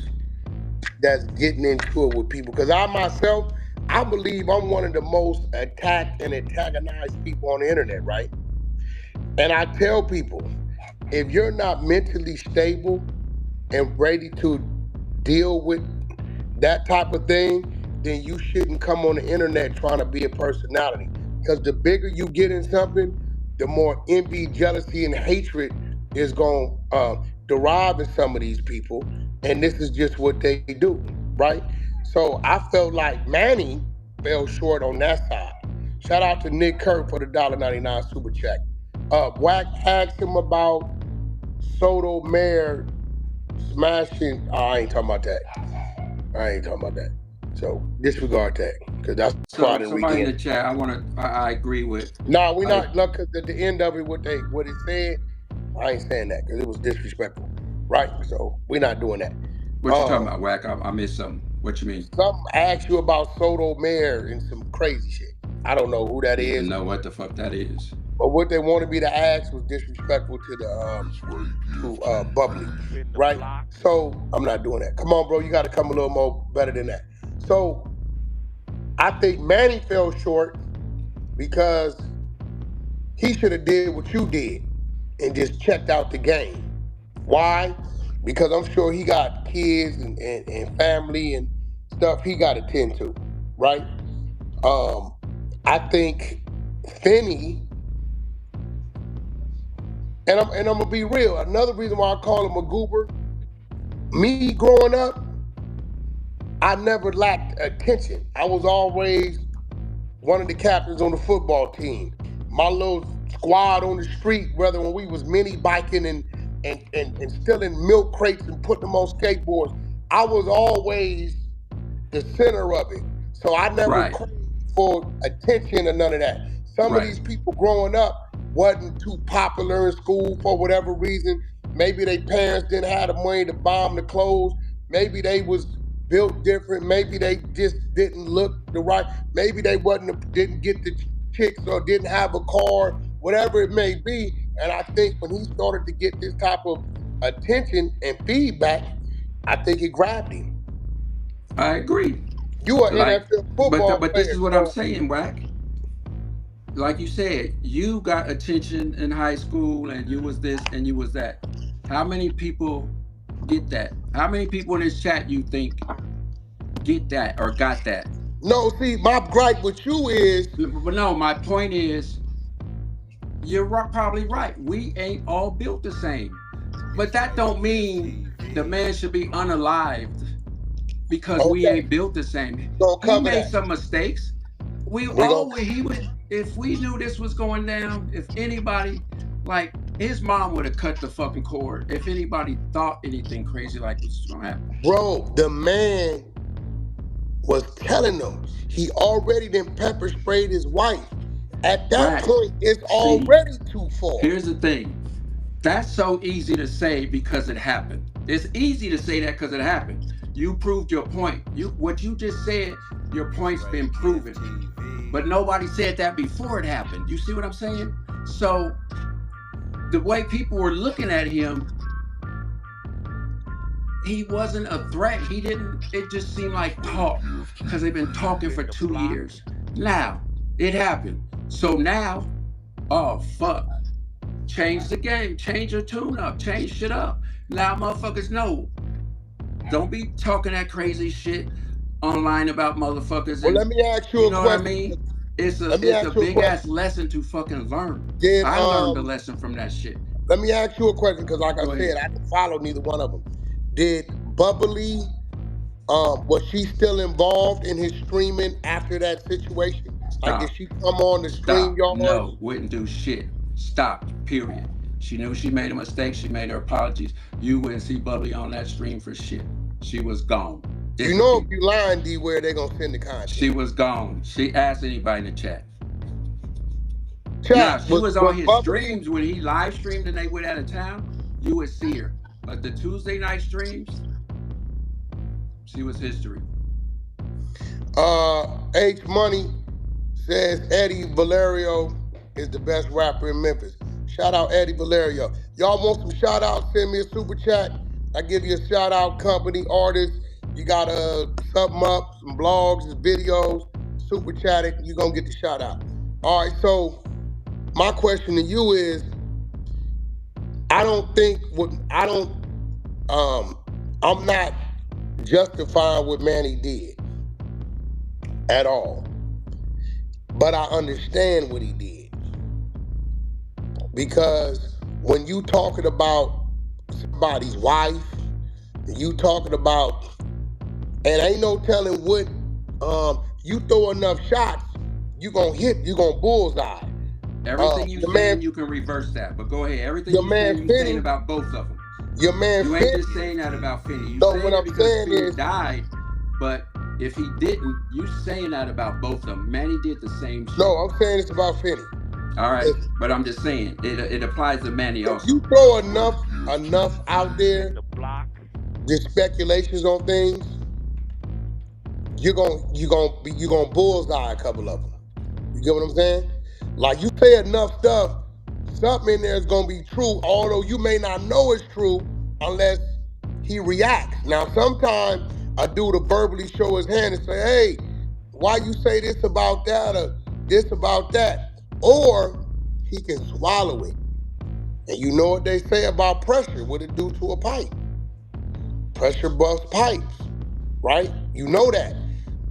that's getting into it with people? Because I believe I'm one of the most attacked and antagonized people on the internet, right? And I tell people, if you're not mentally stable and ready to deal with that type of thing, then you shouldn't come on the internet trying to be a personality. Because the bigger you get in something, the more envy, jealousy, and hatred is going to derive in some of these people. And this is just what they do, right? So I felt like Manny fell short on that side. Shout out to Nick Kirk for the $1.99 super check. Wack asked him about Soto Mayor smashing. Oh, I ain't talking about that. I ain't talking about that. So disregard that because that's why I didn't So read the somebody end. in the chat, I agree with. Nah, we I not. Look, cause at the end of it, what it said, I ain't saying that because it was disrespectful, right? So we're not doing that. what you talking about, Wack? I missed something. What you mean? Some asked you about Soto Mayor and some crazy shit. I don't know who I that don't even is, know what the fuck that is. but what they wanted me to ask was disrespectful to the That's right, Bubbly, GFTV. right? So I'm not doing that. Come on, bro, you got to come a little more better than that. So I think Manny fell short because he should have did what you did and just checked out the game. Why? Because I'm sure he got kids and family and stuff he got to tend to, right? Um, I think Finny, and I'm gonna be real. Another reason why I call him a goober, me growing up, I never lacked attention. I was always one of the captains on the football team. My little squad on the street, whether when we was mini biking and stealing milk crates and putting them on skateboards, I was always the center of it. So I never Right, craved for attention or none of that. Some of right. these people growing up wasn't too popular in school for whatever reason. Maybe their parents didn't have the money to buy them the clothes. Maybe they was built different. Maybe they just didn't look the right. Maybe they didn't get the chicks or didn't have a car, whatever it may be. And I think when he started to get this type of attention and feedback, I think it grabbed him. I agree. You are an Like, NFL but football but this player, is what I'm so saying, Wack. Like you said, you got attention in high school, and you was this and you was that. How many people get that? How many people in this chat you think get that or got that? no. See, my gripe with you is But no, my point is, you're probably right. We ain't all built the same, but that don't mean the man should be unalived because we okay. ain't built the same. Gonna He cover made that. some mistakes. We We gonna always he would if we knew this was going down. If anybody like his mom would have cut the fucking cord. If anybody thought anything crazy like this was gonna happen, bro. The man was telling them he already done pepper sprayed his wife. At that right? point, it's See, already too far. here's the thing. That's so easy to say because it happened. It's easy to say that because it happened. You proved your point. What you just said, your point's been proven. But nobody said that before it happened. You see what I'm saying? So the way people were looking at him, he wasn't a threat. He didn't, it just seemed like talk because they've been talking for 2 years. Now, it happened. So now, oh, fuck. Change the game, change your tune up, change shit up. Now motherfuckers know. Don't be talking that crazy shit online about motherfuckers Well, and let me ask you you a know what I question. mean? It's Let me a ask you a big ass question. lesson to fucking learn. Did I learned a lesson from that shit. let me ask you a question because, like I Go said, ahead. I didn't follow neither one of them. Did Bubbly was she still involved in his streaming after that situation? Like, did Stop. she come on the stream Stop. yards? No, wouldn't do shit. Stopped. Period. She knew she made a mistake. She made her apologies. You wouldn't see Bubbly on that stream for shit. She was gone. You know, if Disappeared. you lying, Dwear, they gonna send the content. She was gone. She asked anybody in the chat. Now, Chat she was on was his Bubbly. streams when he live streamed and they went out of town. You would see her. But the Tuesday night streams, she was history. H Money says Eddie Valerio is the best rapper in Memphis. Shout out Eddie Valerio. Y'all want some shout outs? Send me a super chat. I give you a shout out, company, artist. You got something up, some blogs, videos, super chat it, you're gonna get the shout out. All right, so my question to you is, I don't think what I don't I'm not justifying what Manny did. at all. But I understand what he did. Because when you talking about somebody's wife, you talking about, and ain't no telling what, you throw enough shots, you gonna bullseye. Everything you Your saying, man, you can reverse that. But go ahead. Everything your you man saying Finny, about both of them. your man You ain't Finny. just saying that about Finny. You So saying what it I'm because saying Finny is, died, but if he didn't, you saying that about both of them. Manny did the same shit. no, I'm saying it's about Finny. All right, but I'm just saying it applies to Manny If also. you throw enough out there, just speculations on things, you're gonna bullseye a couple of them. You get what I'm saying? Like, you say enough stuff, something in there is gonna be true, although you may not know it's true unless he reacts. Now, sometimes a dude will verbally show his hand and say, "Hey, why you say this about that or this about that?" Or he can swallow it. And you know what they say about pressure, what it do to a pipe. Pressure busts pipes, right? You know that.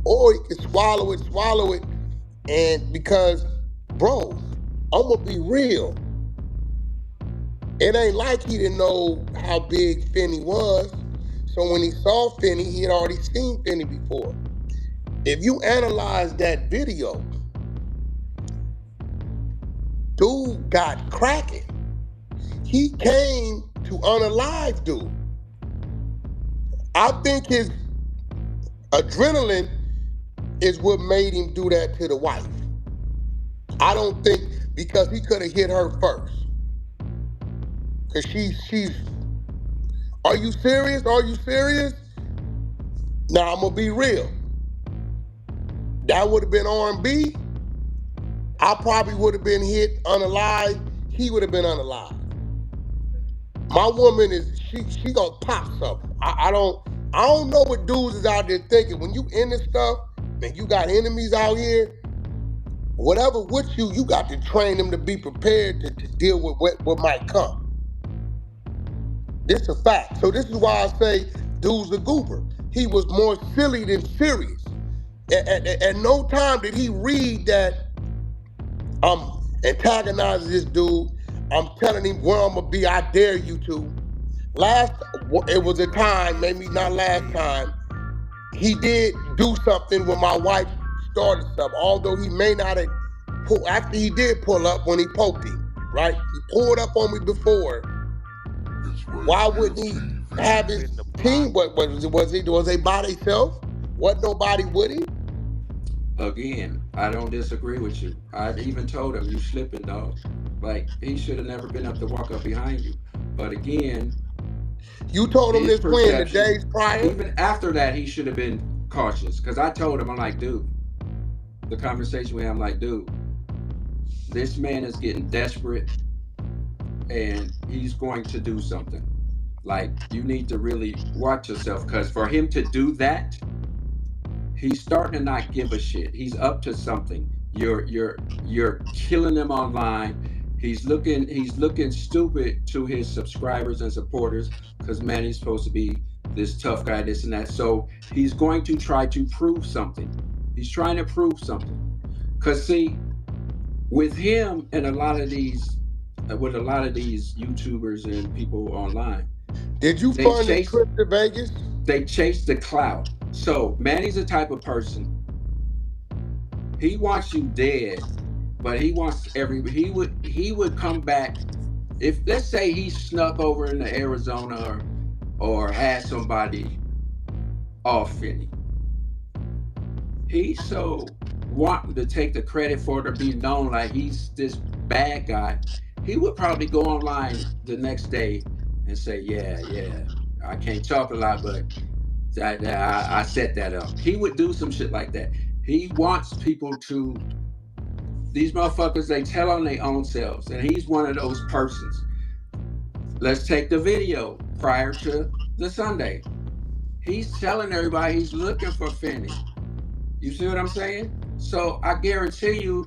Or he can swallow it, and because, bro, I'm gonna be real. It ain't like he didn't know how big Finny was. So when he saw Finny, he had already seen Finny before. If you analyze that video, dude got cracking. He came to unalive dude. I think his adrenaline is what made him do that to the wife. I don't think, because he could have hit her first. Cause she's, are you serious? Are you serious? Now I'm gonna be real. That would have been R&B. I probably would have been hit unalive. He would have been unalive. My woman is, she gonna pop something. I don't know what dudes is out there thinking. When you in this stuff and you got enemies out here, whatever with you, you got to train them to be prepared to deal with what might come. This is a fact. So this is why I say dude's a goober. He was more silly than serious. At no time did he read that I'm antagonizing this dude. I'm telling him where I'm gonna be. I dare you to. It was a time, maybe not last time, he did do something when my wife started something. Although he may not have actually he did pull up when he poked him, right? He pulled up on me before. Why wouldn't he have his team? Was they by themselves? Wasn't nobody with him? Again, I don't disagree with you. I even told him, you slipping, dog. Like, he should have never been up to walk up behind you. But again, you told him his this when, the perception, days prior? even after that, he should have been cautious. Because I told him, I'm like, dude, the conversation we had, I'm like, dude, this man is getting desperate and he's going to do something. Like, you need to really watch yourself, because for him to do that, he's starting to not give a shit. He's up to something. You're killing him online. He's looking stupid to his subscribers and supporters, because Manny's supposed to be this tough guy, this and that. So he's going to try to prove something. He's trying to prove something. Because see, with him and with a lot of these YouTubers and people online, Did you fund the trip to Vegas? They chase the clout. So Manny's the type of person, he wants you dead, but he wants he would come back if, let's say, he snuck over into Arizona or had somebody off Finny. He's so wanting to take the credit for it or be known like he's this bad guy. He would probably go online the next day and say, yeah, I can't talk a lot, but I set that up. He would do some shit like that. He wants people to, these motherfuckers, they tell on their own selves, and he's one of those persons. Let's take the video prior to the Sunday. He's telling everybody he's looking for Finny. You see what I'm saying? So I guarantee you,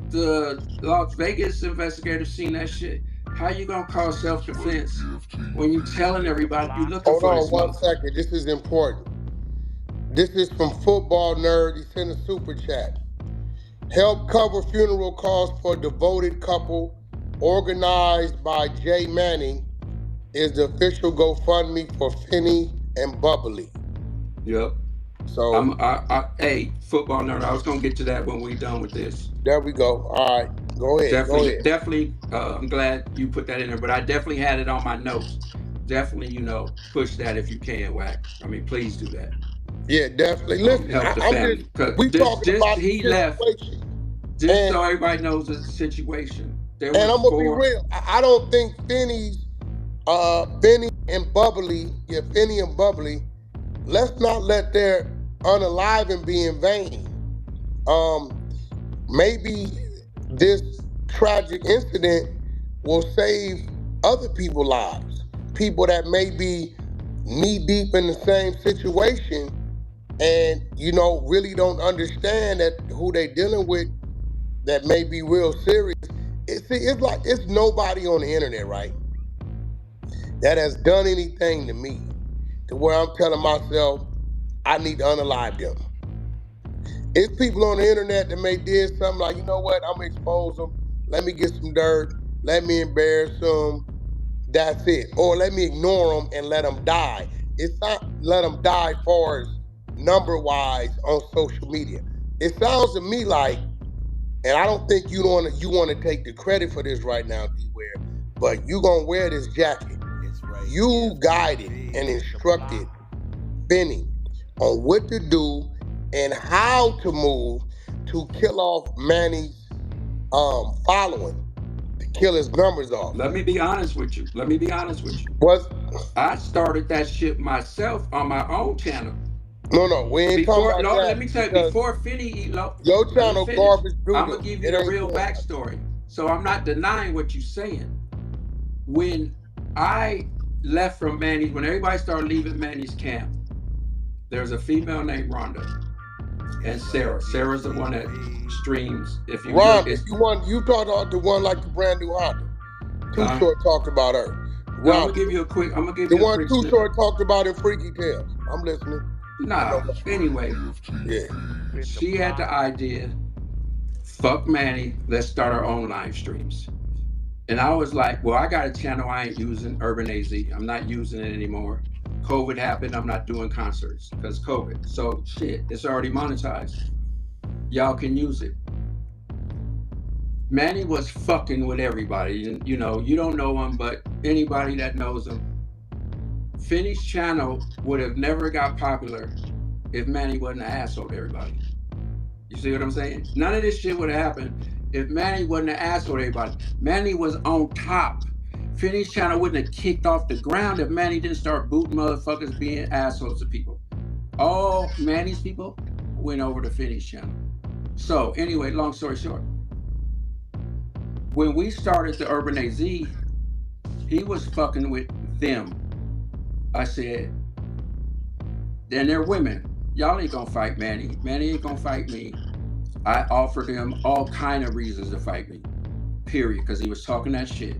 the Las Vegas investigators seen that shit. How you gonna call self-defense when you telling everybody you looking Hold for on this one motherfucker? second. This is important. This is from Football Nerd. He sent a super chat. Help cover funeral costs for devoted couple organized by Jay Manning is the official GoFundMe for Finny and Bubbly. Yep. So Hey, Football Nerd, I was gonna get to that when we done with this. there we go. All right. Go ahead. Definitely. I'm glad you put that in there, but I definitely had it on my notes. Definitely, push that if you can, Wack. I mean, please do that. Yeah, definitely. Listen, Help the family. we talking about he the left. situation. Just so everybody knows the situation. And I'm gonna be real. I don't think Finny and Bubbly, let's not let their unaliving be in vain. Maybe this tragic incident will save other people's lives. People that may be knee deep in the same situation and, really don't understand that who they dealing with that may be real serious. It's like it's nobody on the internet, right, that has done anything to me to where I'm telling myself I need to unalive them. It's people on the internet that may did something like, you know what, I'm gonna expose them. Let me get some dirt. Let me embarrass them. That's it. Or let me ignore them and let them die. It's not let them die far as number-wise on social media. It sounds to me like, and I don't think you want to take the credit for this right now, Dwear, but you gonna wear this jacket. You guided and instructed Finny on what to do and how to move to kill off Manny's following, to kill his numbers off. Let me be honest with you. What? I started that shit myself on my own channel. No, we ain't talking about that. Let me tell you, before Finny your channel garbage doodle. I'm gonna give you the real backstory. So I'm not denying what you're saying. When I left from Manny, when everybody started leaving Manny's camp, there's a female named Rhonda and Sarah. Sarah's the one that streams. If you Rhonda, you talked about the one like the brand new Honda. Too Short talked about her. I'm gonna give you a quick. The one Too Short talked about in Freaky Tales. I'm listening. Nah. Anyway, yeah. She had the idea. Fuck Manny. Let's start our own live streams. And I was like, well, I got a channel I ain't using, Urban AZ. I'm not using it anymore. COVID happened. I'm not doing concerts because COVID. So shit, it's already monetized. Y'all can use it. Manny was fucking with everybody. You don't know him, but anybody that knows him. Finny's channel would have never got popular if Manny wasn't an asshole to everybody. You see what I'm saying? None of this shit would have happened if Manny wasn't an asshole to everybody. Manny was on top. Finny's channel wouldn't have kicked off the ground if Manny didn't start booting motherfuckers being assholes to people. All Manny's people went over to Finny's channel. So anyway, long story short, when we started the Urban AZ, he was fucking with them. I said, and they're women. Y'all ain't gonna fight Manny. Manny ain't gonna fight me. I offered him all kind of reasons to fight me, period, because he was talking that shit.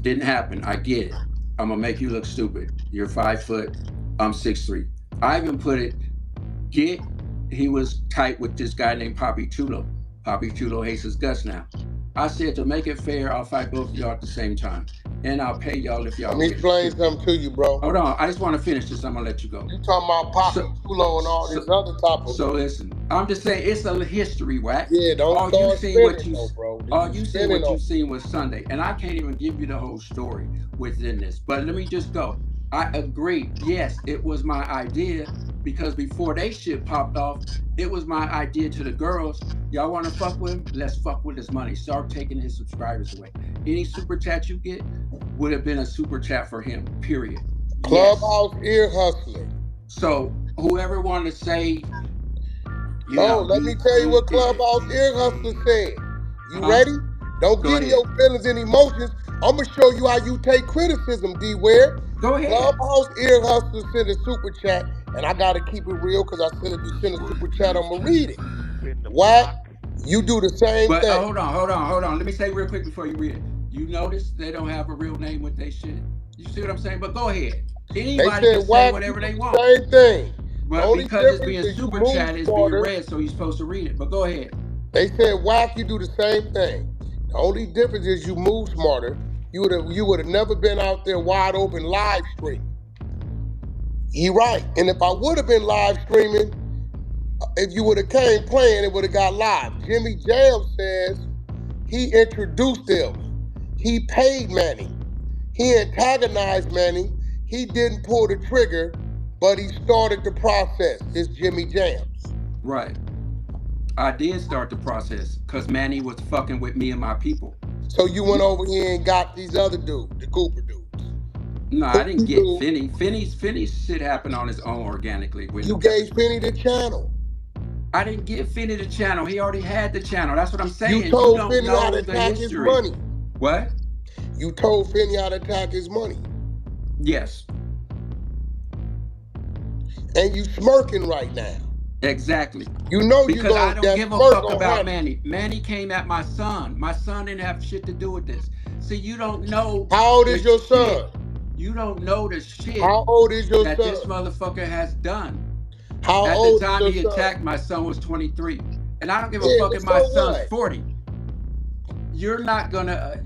Didn't happen. I get it. I'm gonna make you look stupid. You're 5 foot. I'm 6'3". I even put it. He was tight with this guy named Poppy Chulo. Poppy Chulo hates his guts now. I said, to make it fair, I'll fight both of y'all at the same time. And I'll pay y'all if y'all Let me explain something to you, bro. Hold on. I just want to finish this. I'm going to let you go. You talking about Poppy Chulo and all these other topics. So listen, I'm just saying it's a history, Wack. Yeah, don't all start you seen what you bro. All you seen what you seen was Sunday. And I can't even give you the whole story within this. But let me just go. I agree. Yes, it was my idea because before they shit popped off, it was my idea to the girls. Y'all want to fuck with him? Let's fuck with his money. Start taking his subscribers away. Any super chat you get would have been a super chat for him, period. Clubhouse ear hustler. So whoever wanted to say, let me tell you what Clubhouse ear hustler said. You ready? Don't get your feelings and emotions. I'm going to show you how you take criticism, Dwear. Go ahead. Clubhouse ear hustler sent a super chat, and I got to keep it real because I said if you send a super chat, I'm going to read it. Wack, you do the same thing. Hold on. Let me say real quick before you read it. You notice they don't have a real name with their shit. You see what I'm saying? But go ahead. Anybody can say whatever they want. Same thing. But only because it's difference being is you super move chat, it's being smarter. read, so you're supposed to read it. But go ahead. They said, Wack, you do the same thing. The only difference is you move smarter. You would have never been out there wide open live streaming. He right. And if I would have been live streaming, if you would have came playing, it would have got live. Jimmy Jam says he introduced them. He paid Manny. He antagonized Manny. He didn't pull the trigger, but he started the process. It's Jimmy Jams. Right. I did start the process because Manny was fucking with me and my people. So you went over here and got these other dudes, the Cooper dudes. No, I didn't get Finny. Finny's shit happened on his own organically. With You no gave pepper Finny spray. the channel. I didn't give Finny the channel. He already had the channel. That's what I'm saying. You told don't Finny how to know the attack his history. money. What? You told Finny how to attack his money. Yes. And you smirking right now. Exactly. You know you because I gonna don't give a fuck about Manny. Manny came at my son. My son didn't have shit to do with this. See, you don't know. How old is your son? You don't know the shit. How old is your that son? This motherfucker has done. How at old the time is he your son? attacked, my son was 23, and I don't give a fuck if my son's 40. You're not gonna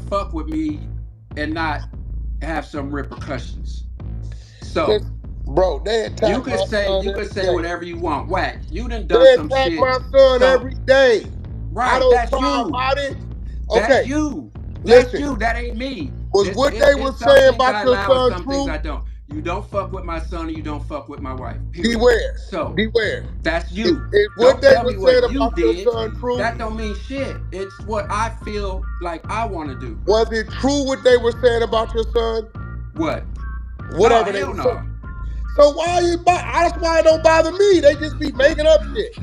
fuck with me and not have some repercussions. So. Bro, they attack you could say whatever you want. Wack, you done some attack shit. my son every day. Right, I don't that's cry you. about it. That's okay. you. Listen, that's you. That ain't me. Was what they were saying about your son some true? Things I don't. You don't fuck with my son, and you don't fuck with my wife. Beware. So beware. That's you. If what they were saying about your son true? That don't mean shit. It's what I feel like I want to do. Was it true what they were saying about your son? What? Whatever they were saying. So why you? That's why it don't bother me. They just be making up shit.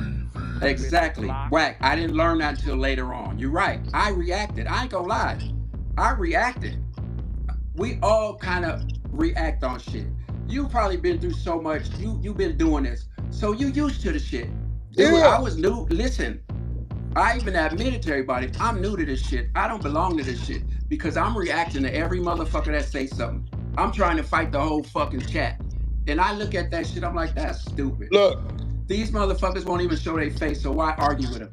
Exactly. Wack. I didn't learn that until later on. You're right. I reacted. I ain't gonna lie. I reacted. We all kind of react on shit. You probably been through so much. You've been doing this, so you used to the shit. Dude, yeah. I was new. Listen, I even admitted to everybody, I'm new to this shit. I don't belong to this shit because I'm reacting to every motherfucker that say something. I'm trying to fight the whole fucking chat. And I look at that shit, I'm like, that's stupid. Look. These motherfuckers won't even show their face, so why argue with them?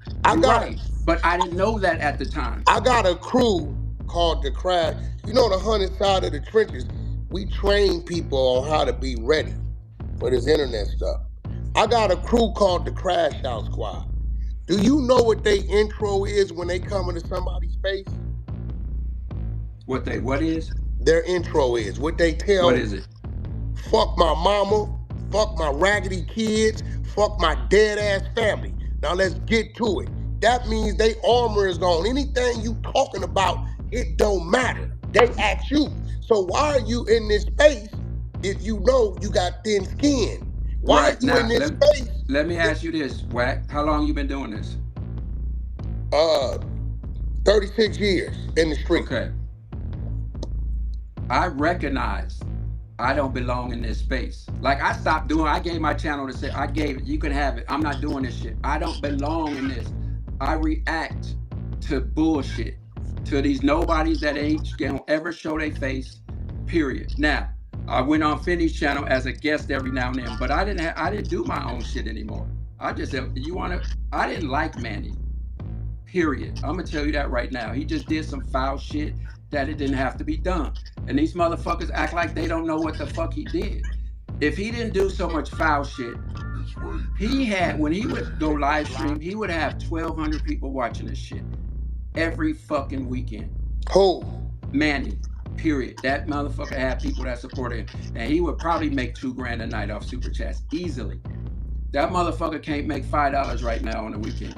But I didn't know that at the time. I got a crew called The Crash. You know, the 100 side of the trenches, we train people on how to be ready for this internet stuff. I got a crew called the Crash Out Squad. Do you know what their intro is when they come into somebody's face? What is? Their intro is. What they tell. What is it? Fuck my mama, fuck my raggedy kids, fuck my dead ass family. Now let's get to it. That means they armor is on. Anything you talking about, it don't matter. They at you. So why are you in this space if you know you got thin skin? Why are you in this space? Let me ask you this, Wack. How long you been doing this? 36 years in the street. Okay. I recognize I don't belong in this space. Like I gave my channel to say, you can have it. I'm not doing this shit. I don't belong in this. I react to bullshit, to these nobodies that ain't gonna ever show their face, period. Now, I went on Finny's channel as a guest every now and then, but I didn't do my own shit anymore. I just said, I didn't like Manny, period. I'm gonna tell you that right now. He just did some foul shit that it didn't have to be done. And these motherfuckers act like they don't know what the fuck he did. If he didn't do so much foul shit, when he would go live stream, he would have 1,200 people watching this shit every fucking weekend. Who? Manny, period. That motherfucker had people that supported him. And he would probably make $2,000 a night off super chats easily. That motherfucker can't make $5 right now on the weekend.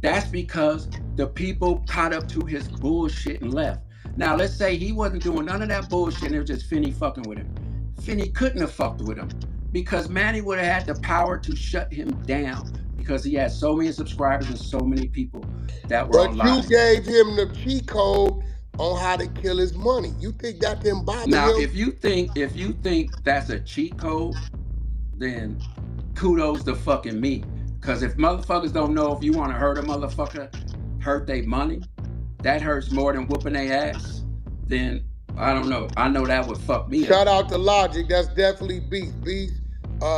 That's because the people caught up to his bullshit and left. Now, let's say he wasn't doing none of that bullshit and it was just Finny fucking with him. Finny couldn't have fucked with him because Manny would have had the power to shut him down because he had so many subscribers and so many people that were online. But you gave him the cheat code on how to kill his money. You think that didn't bother him? Now, if you think that's a cheat code, then kudos to fucking me. Because if motherfuckers don't know, if you want to hurt a motherfucker, hurt their money, that hurts more than whooping their ass, then I don't know. I know that would fuck me Shout out to Logic. That's definitely beast.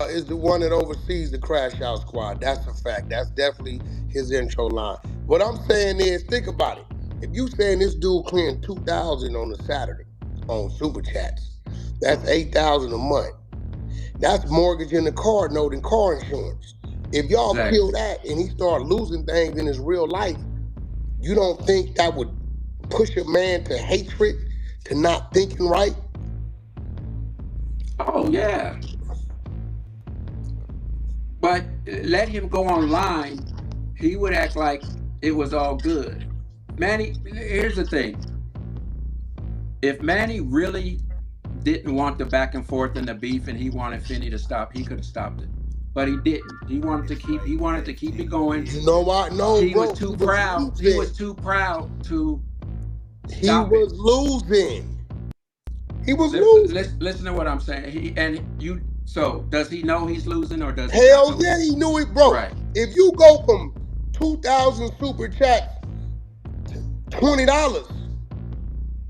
is the one that oversees the Crash Out Squad. That's a fact. That's definitely his intro line. What I'm saying is, think about it. If you saying this dude clearing 2,000 on a Saturday on Super Chats, that's 8,000 a month. That's mortgage in the car note and car insurance. If y'all Exactly. kill that and he start losing things in his real life, you don't think that would push a man to hatred, to not thinking right? Oh yeah. But let him go online, he would act like it was all good. Manny, here's the thing. If Manny really didn't want the back and forth and the beef and he wanted Finny to stop, he could have stopped it. But he didn't. He wanted to keep it going. You know what? No, He bro. was too proud. He was too proud to stop He was losing. He was losing. Listen to what I'm saying. So does he know he's losing or does he? Hell yeah, he knew it, bro. Right. If you go from 2,000 super chats to $20,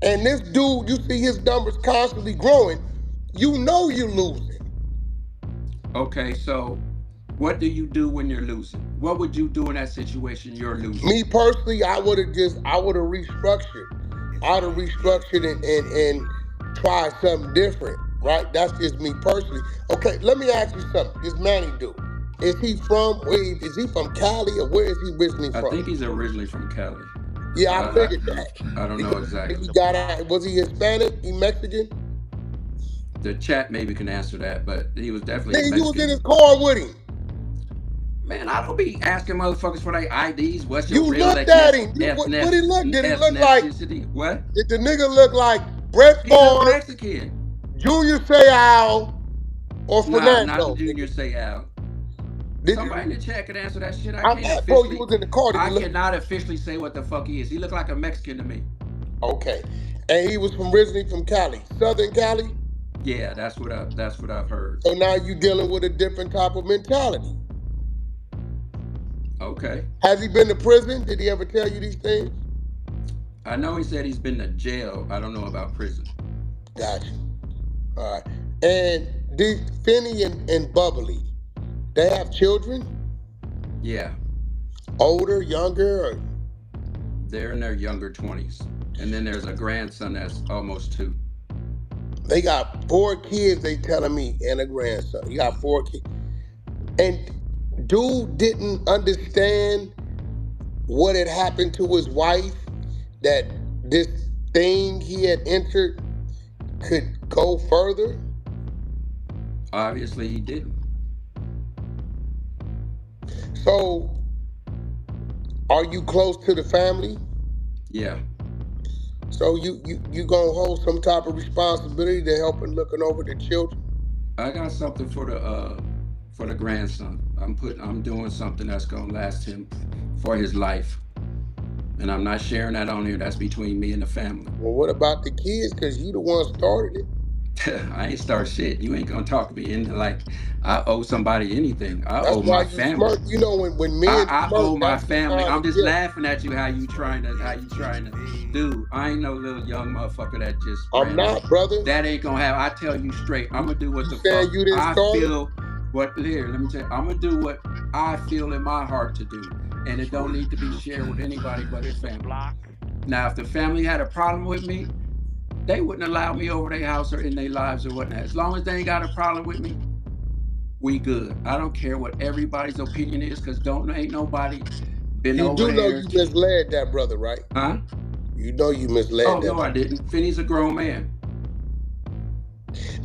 and this dude, you see his numbers constantly growing, you know you're losing. Okay, so what do you do when you're losing? What would you do in that situation you're losing? Me personally, I would have restructured. I'd have restructured and try something different, right? That's just me personally. Okay, let me ask you something. This Manny dude, is he from Cali or where is he originally from? I think he's originally from Cali. Yeah, I figured that. I don't know exactly. Was he Hispanic? He Mexican? The chat maybe can answer that, but he was definitely Mexican. You was in his car with him. Man, I don't be asking motherfuckers for their IDs. What's your real looked at him. What he look? Did he look like? What? Did the nigga look like Brett Favre, Mexican, Junior Seau, or Fernando? Nah, not Junior Seau. Somebody in the chat could answer that shit. I can't officially. He was in the car. I cannot officially say what the fuck he is. He looked like a Mexican to me. Okay, and he was originally from Cali, Southern Cali. Yeah, that's what I've heard. So now you dealing with a different type of mentality. Okay. Has he been to prison? Did he ever tell you these things? I know he said he's been to jail. I don't know about prison. Gotcha. All right. And did Finny and Bubbly, they have children? Yeah. Older, younger? Or? They're in their younger 20s. And then there's a grandson that's almost 2. They got 4 kids, they telling me, and a grandson. You got 4 kids. And dude didn't understand what had happened to his wife, that this thing he had entered could go further? Obviously he didn't. So, are you close to the family? Yeah. So you gonna hold some type of responsibility to helping looking over the children? I got something for the grandson. I'm doing something that's gonna last him for his life. And I'm not sharing that on here. That's between me and the family. Well, what about the kids? Because you the one started it. I ain't start shit. You ain't gonna talk to me into like I owe somebody anything. That's owe why my you family. Smirk. You know when men I smirk, owe my that's the family. time I'm to just give. laughing at you how you trying to do. I ain't no little young motherfucker that just I'm not, brother. That ain't gonna happen. I tell you straight, I'm gonna do what the saying fuck you didn't I start feel. Let me tell you, I'm gonna do what I feel in my heart to do. And it don't need to be shared with anybody but the family. Now, if the family had a problem with me, they wouldn't allow me over their house or in their lives or whatnot. As long as they ain't got a problem with me, we good. I don't care what everybody's opinion is, because ain't nobody been over there. You do know you misled that brother, right? Huh? You know you misled that. No, I didn't. Finny's a grown man.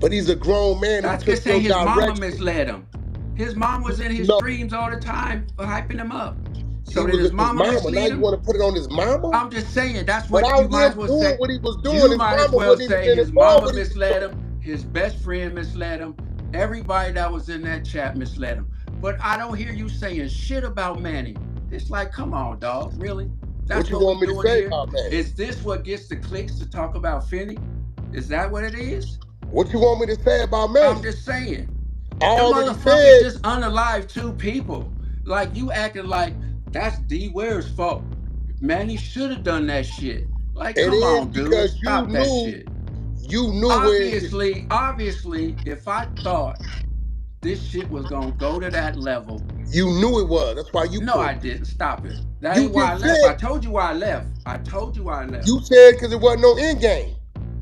But he's a grown man. That's just saying his mama misled him. His mom was in his streams all the time, hyping him up. So did his mama mislead him? Now you want to put it on his mama? I'm just saying, that's what you might as well say. What he was doing, you might as well say his mama misled him, his best friend misled him, everybody that was in that chat misled him. But I don't hear you saying shit about Manny. It's like, come on, dog, really? That's what you want me to say about Manny? Is this what gets the clicks to talk about Finny? Is that what it is? What you want me to say about Manny? I'm just saying. The motherfucker just unalive 2 people. Like, you acting like that's Dwear's fault. Manny should have done that shit. Like, come on, dude. Stop that shit. You knew obviously, if I thought this shit was gonna go to that level. You knew it was. That's why you No, quit. I didn't. Stop it. That You ain't why I just left. I said. told you why I left. I told you why I left. You said because it wasn't no end game.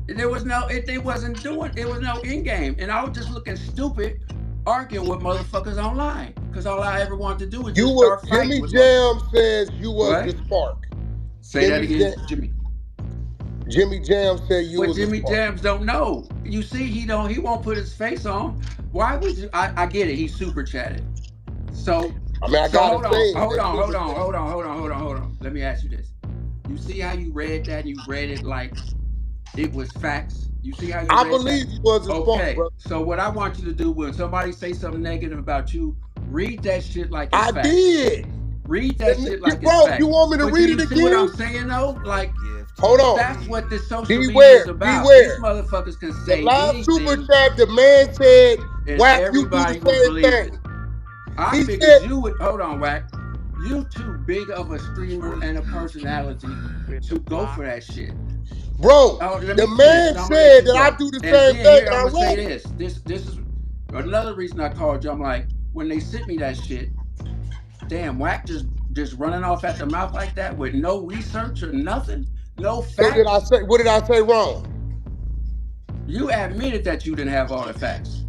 There was no, it wasn't doing, it was no in game, and I was just looking stupid, arguing with motherfuckers online, because all I ever wanted to do was You just were start fighting Jimmy with Jam says you was what? the spark. Say that again, Jam, Jimmy. Jimmy Jam said you What was the Jimmy spark. Jams don't know. You see, he won't put his face on. Why would you? I get it. He super chatted. So I mean, I so gotta hold on, say it. hold That on, hold super on, chat. hold on, hold on, hold on, hold on. Let me ask you this. You see how you read that? You read it like it was facts. You see how you I read that? believe you was the spark, Okay. brother. So what I want you to do when somebody say something negative about you, read that shit like it's I facts. did. Read that shit like it's Bro, you facts. want me to But do read you it see what I'm again? saying though? Like Hold on. that's what this social media is Beware, about. These beware. motherfuckers can The say last super anything chat, the man said, and Wack, you do the everybody will same believe it. thing. I He figured said, you would hold on, Wack. You too big of a streamer and a personality to go for that shit. bro, Oh, let the me finish. man Now I'm gonna let said you that I go. do the And same then thing here and I'm I gonna say read it. this. This is another reason I called you. I'm like, when they sent me that shit, damn, Wack just running off at the mouth like that with no research or nothing, no So did I facts. say, what did I say wrong? You admitted that you didn't have all the facts.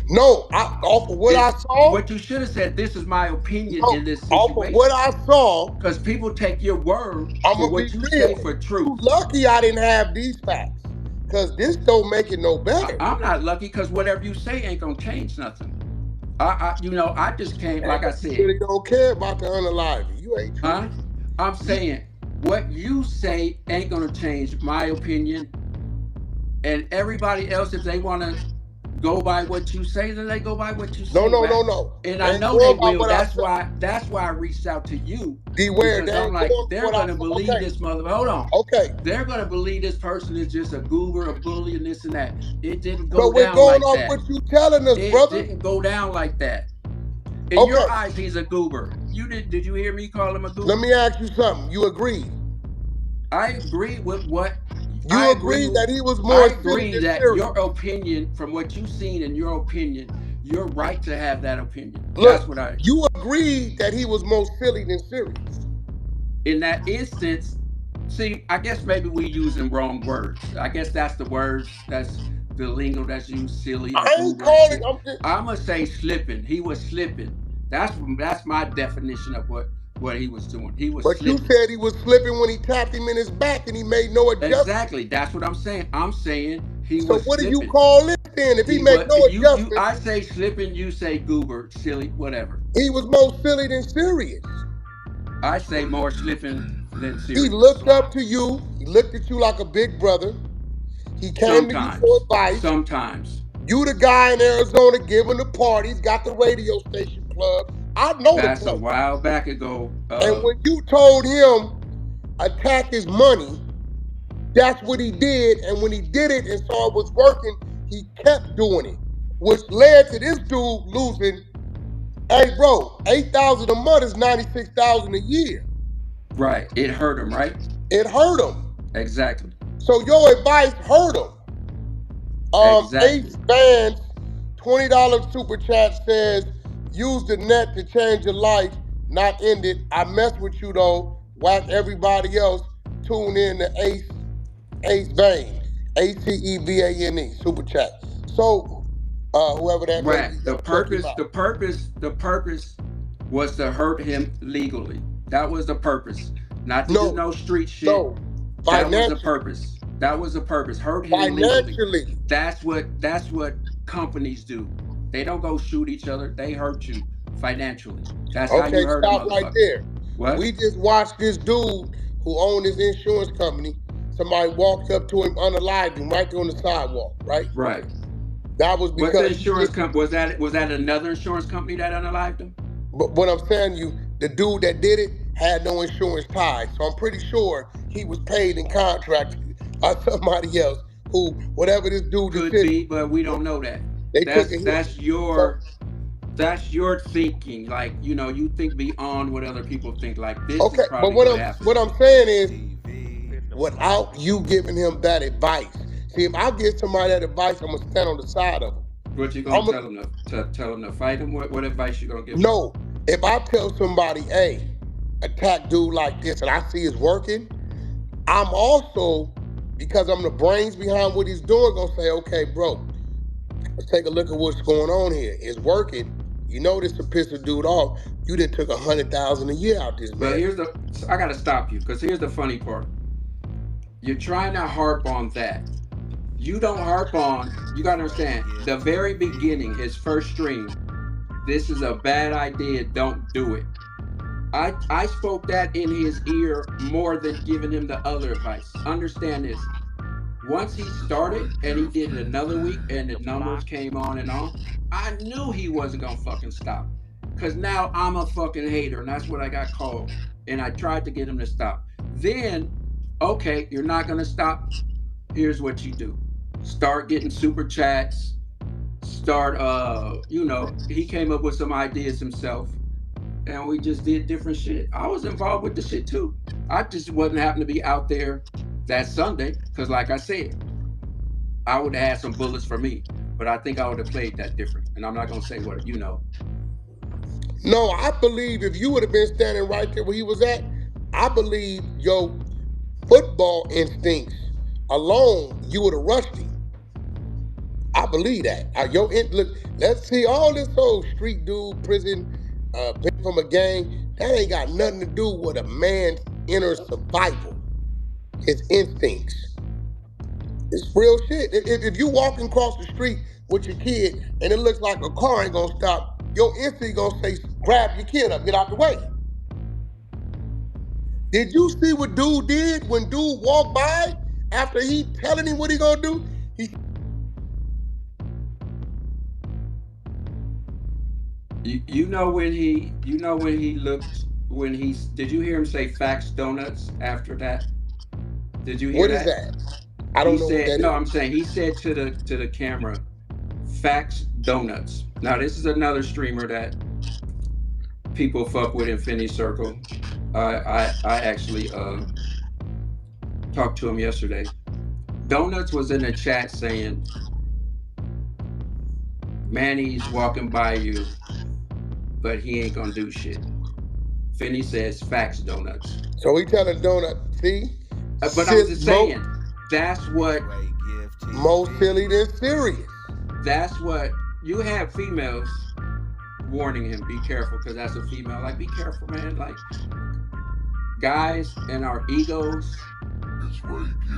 No, off of what I It's saw, what you should have said. This is my opinion no, in this off of what situation, I saw, because people take your word I'm for gonna be what you say real. for You truth. lucky I didn't have these facts. Cause this don't make it no better. I'm not lucky because whatever you say ain't gonna change nothing. I just can't, like I You said, really don't care about the unalive. You ain't huh? true. I'm saying what you say ain't gonna change my opinion, and everybody else, if they wanna go by what you say, then they go by what you No, say, no, no, Wack. no. And They I ain't know they going by will. what I That's said. why. That's why I reached out to you Beware, because they I'm ain't like, going by they're what I gonna said. believe Okay, this mother. Hold on. okay. They're gonna believe this person is just a goober, a bully, and this and that. It didn't go But we're down going like off that. what you telling us, It brother. didn't go down like that. In Okay, your eyes, he's a goober. You did you hear me call him a let goober? me ask you something. You agree? I agree with what I You agree agree with. that he was more I silly agree than that serious? your opinion, from what you've seen in your opinion, you're right to have that opinion. That's Look, what I. you agreed that he was more silly than serious. In that instance, see, I guess maybe we using wrong words. I guess that's the words, that's the lingo that's used, silly and I ain't goober and calling. shit. I'm just. I'm gonna say slipping. He was slipping. That's my definition of what he was doing. He was But you slipping. said he was slipping when he tapped him in his back and he made no adjustment. Exactly. That's what I'm saying. I'm saying he So was what do you slipping. call this then? If he He make was no you. adjustment, I say slipping. You say goober, silly, whatever. he was more silly than serious. I say more slipping than He serious. looked up to you. He looked at you like a big brother. He came to you for Sometimes. advice. Sometimes. You the guy in Arizona giving the parties, got the radio station plug. I know the That's a place. while back ago. And when you told him attack his money, that's what he did. And when he did it and saw it was working, he kept doing it, which led to this dude losing. Hey, bro, 8,000 a month is 96,000 a year. Right. It hurt him, right? It hurt him. Exactly. So your advice hurt him. Ace Exactly. Fans, $20 super chat says, use the net to change your life, not end it. I mess with you though. Whack everybody else. Tune in to Ace Vane. ACEVANE super chat. So whoever that may be, Right. The y'all check him purpose, out. the purpose, the purpose was to hurt him legally. That was the purpose. Not to do No, no street shit. no. That was the Financially. purpose. That was the purpose. Hurt him legally. Financially. That's what companies do. They don't go shoot each other. They hurt you financially. That's how Okay, you hurt a stop right motherfucker. there. What? We just watched this dude who owned his insurance company. Somebody walked up to him, unalived him right there on the sidewalk, right? Right. That was What's the because he insurance did. company? Was that another insurance company that unalived him? But what I'm telling you, the dude that did it had no insurance ties. So I'm pretty sure he was paid in contract by somebody else who, whatever this dude just Could said, be, but we don't know that. they took That's a hit. that's So your that's your thinking. Like, you think beyond what other people think. Like, this is okay, but probably what what I'm happened. what I'm saying is without you giving him that advice. See, if I give somebody that advice, I'm gonna stand on the side of them. What you I'm gonna tell him to tell him to fight him? What advice you gonna give him? no. If I tell somebody, hey, attack dude like this, and I see it's working, I'm also, because I'm the brains behind what he's doing, gonna say, okay, bro, let's take a look at what's going on here. It's working. You know this to piss the dude off. You done took 100,000 a year out this But man. I gotta stop you because here's the funny part. You're trying to harp on that. You don't harp on. You gotta understand. The very beginning, his first stream. This is a bad idea. Don't do it. I spoke that in his ear more than giving him the other advice. Understand this. Once he started and he did it another week and the numbers came on and on, I knew he wasn't gonna fucking stop. Cause now I'm a fucking hater and that's what I got called. And I tried to get him to stop. Then, okay, you're not gonna stop. Here's what you do. Start getting super chats. Start he came up with some ideas himself. And we just did different shit. I was involved with the shit too. I just wasn't happened to be out there that Sunday. Cause like I said, I would have had some bullets for me, but I think I would have played that different. And I'm not gonna say what you know. No, I believe if you would have been standing right there where he was at, I believe your football instincts alone, you would have rushed him. I believe that. Look, let's see all this old street dude, prison, been from a gang. That ain't got nothing to do with a man's inner survival, his instincts. It's real shit. If you walking across the street with your kid and it looks like a car ain't gonna stop, your instinct gonna say, grab your kid up, get out the way. Did you see what dude did when dude walked by after he telling him what he gonna do? You know when he looked when he's did you hear him say Facts Donuts after that? Did you hear What is that? that? I He don't know what said that no, is. I'm saying he said to the camera, Facts Donuts. Now this is another streamer that people fuck with in Finny's circle. I actually talked to him yesterday. Donuts was in the chat saying, Manny's walking by you, but he ain't gonna do shit. Finny says Facts Donuts. So he telling Donut, see? But I'm just saying, that's what more silly than serious. That's what you have females warning him, be careful, because that's a female. Like, be careful, man. Like, guys and our egos.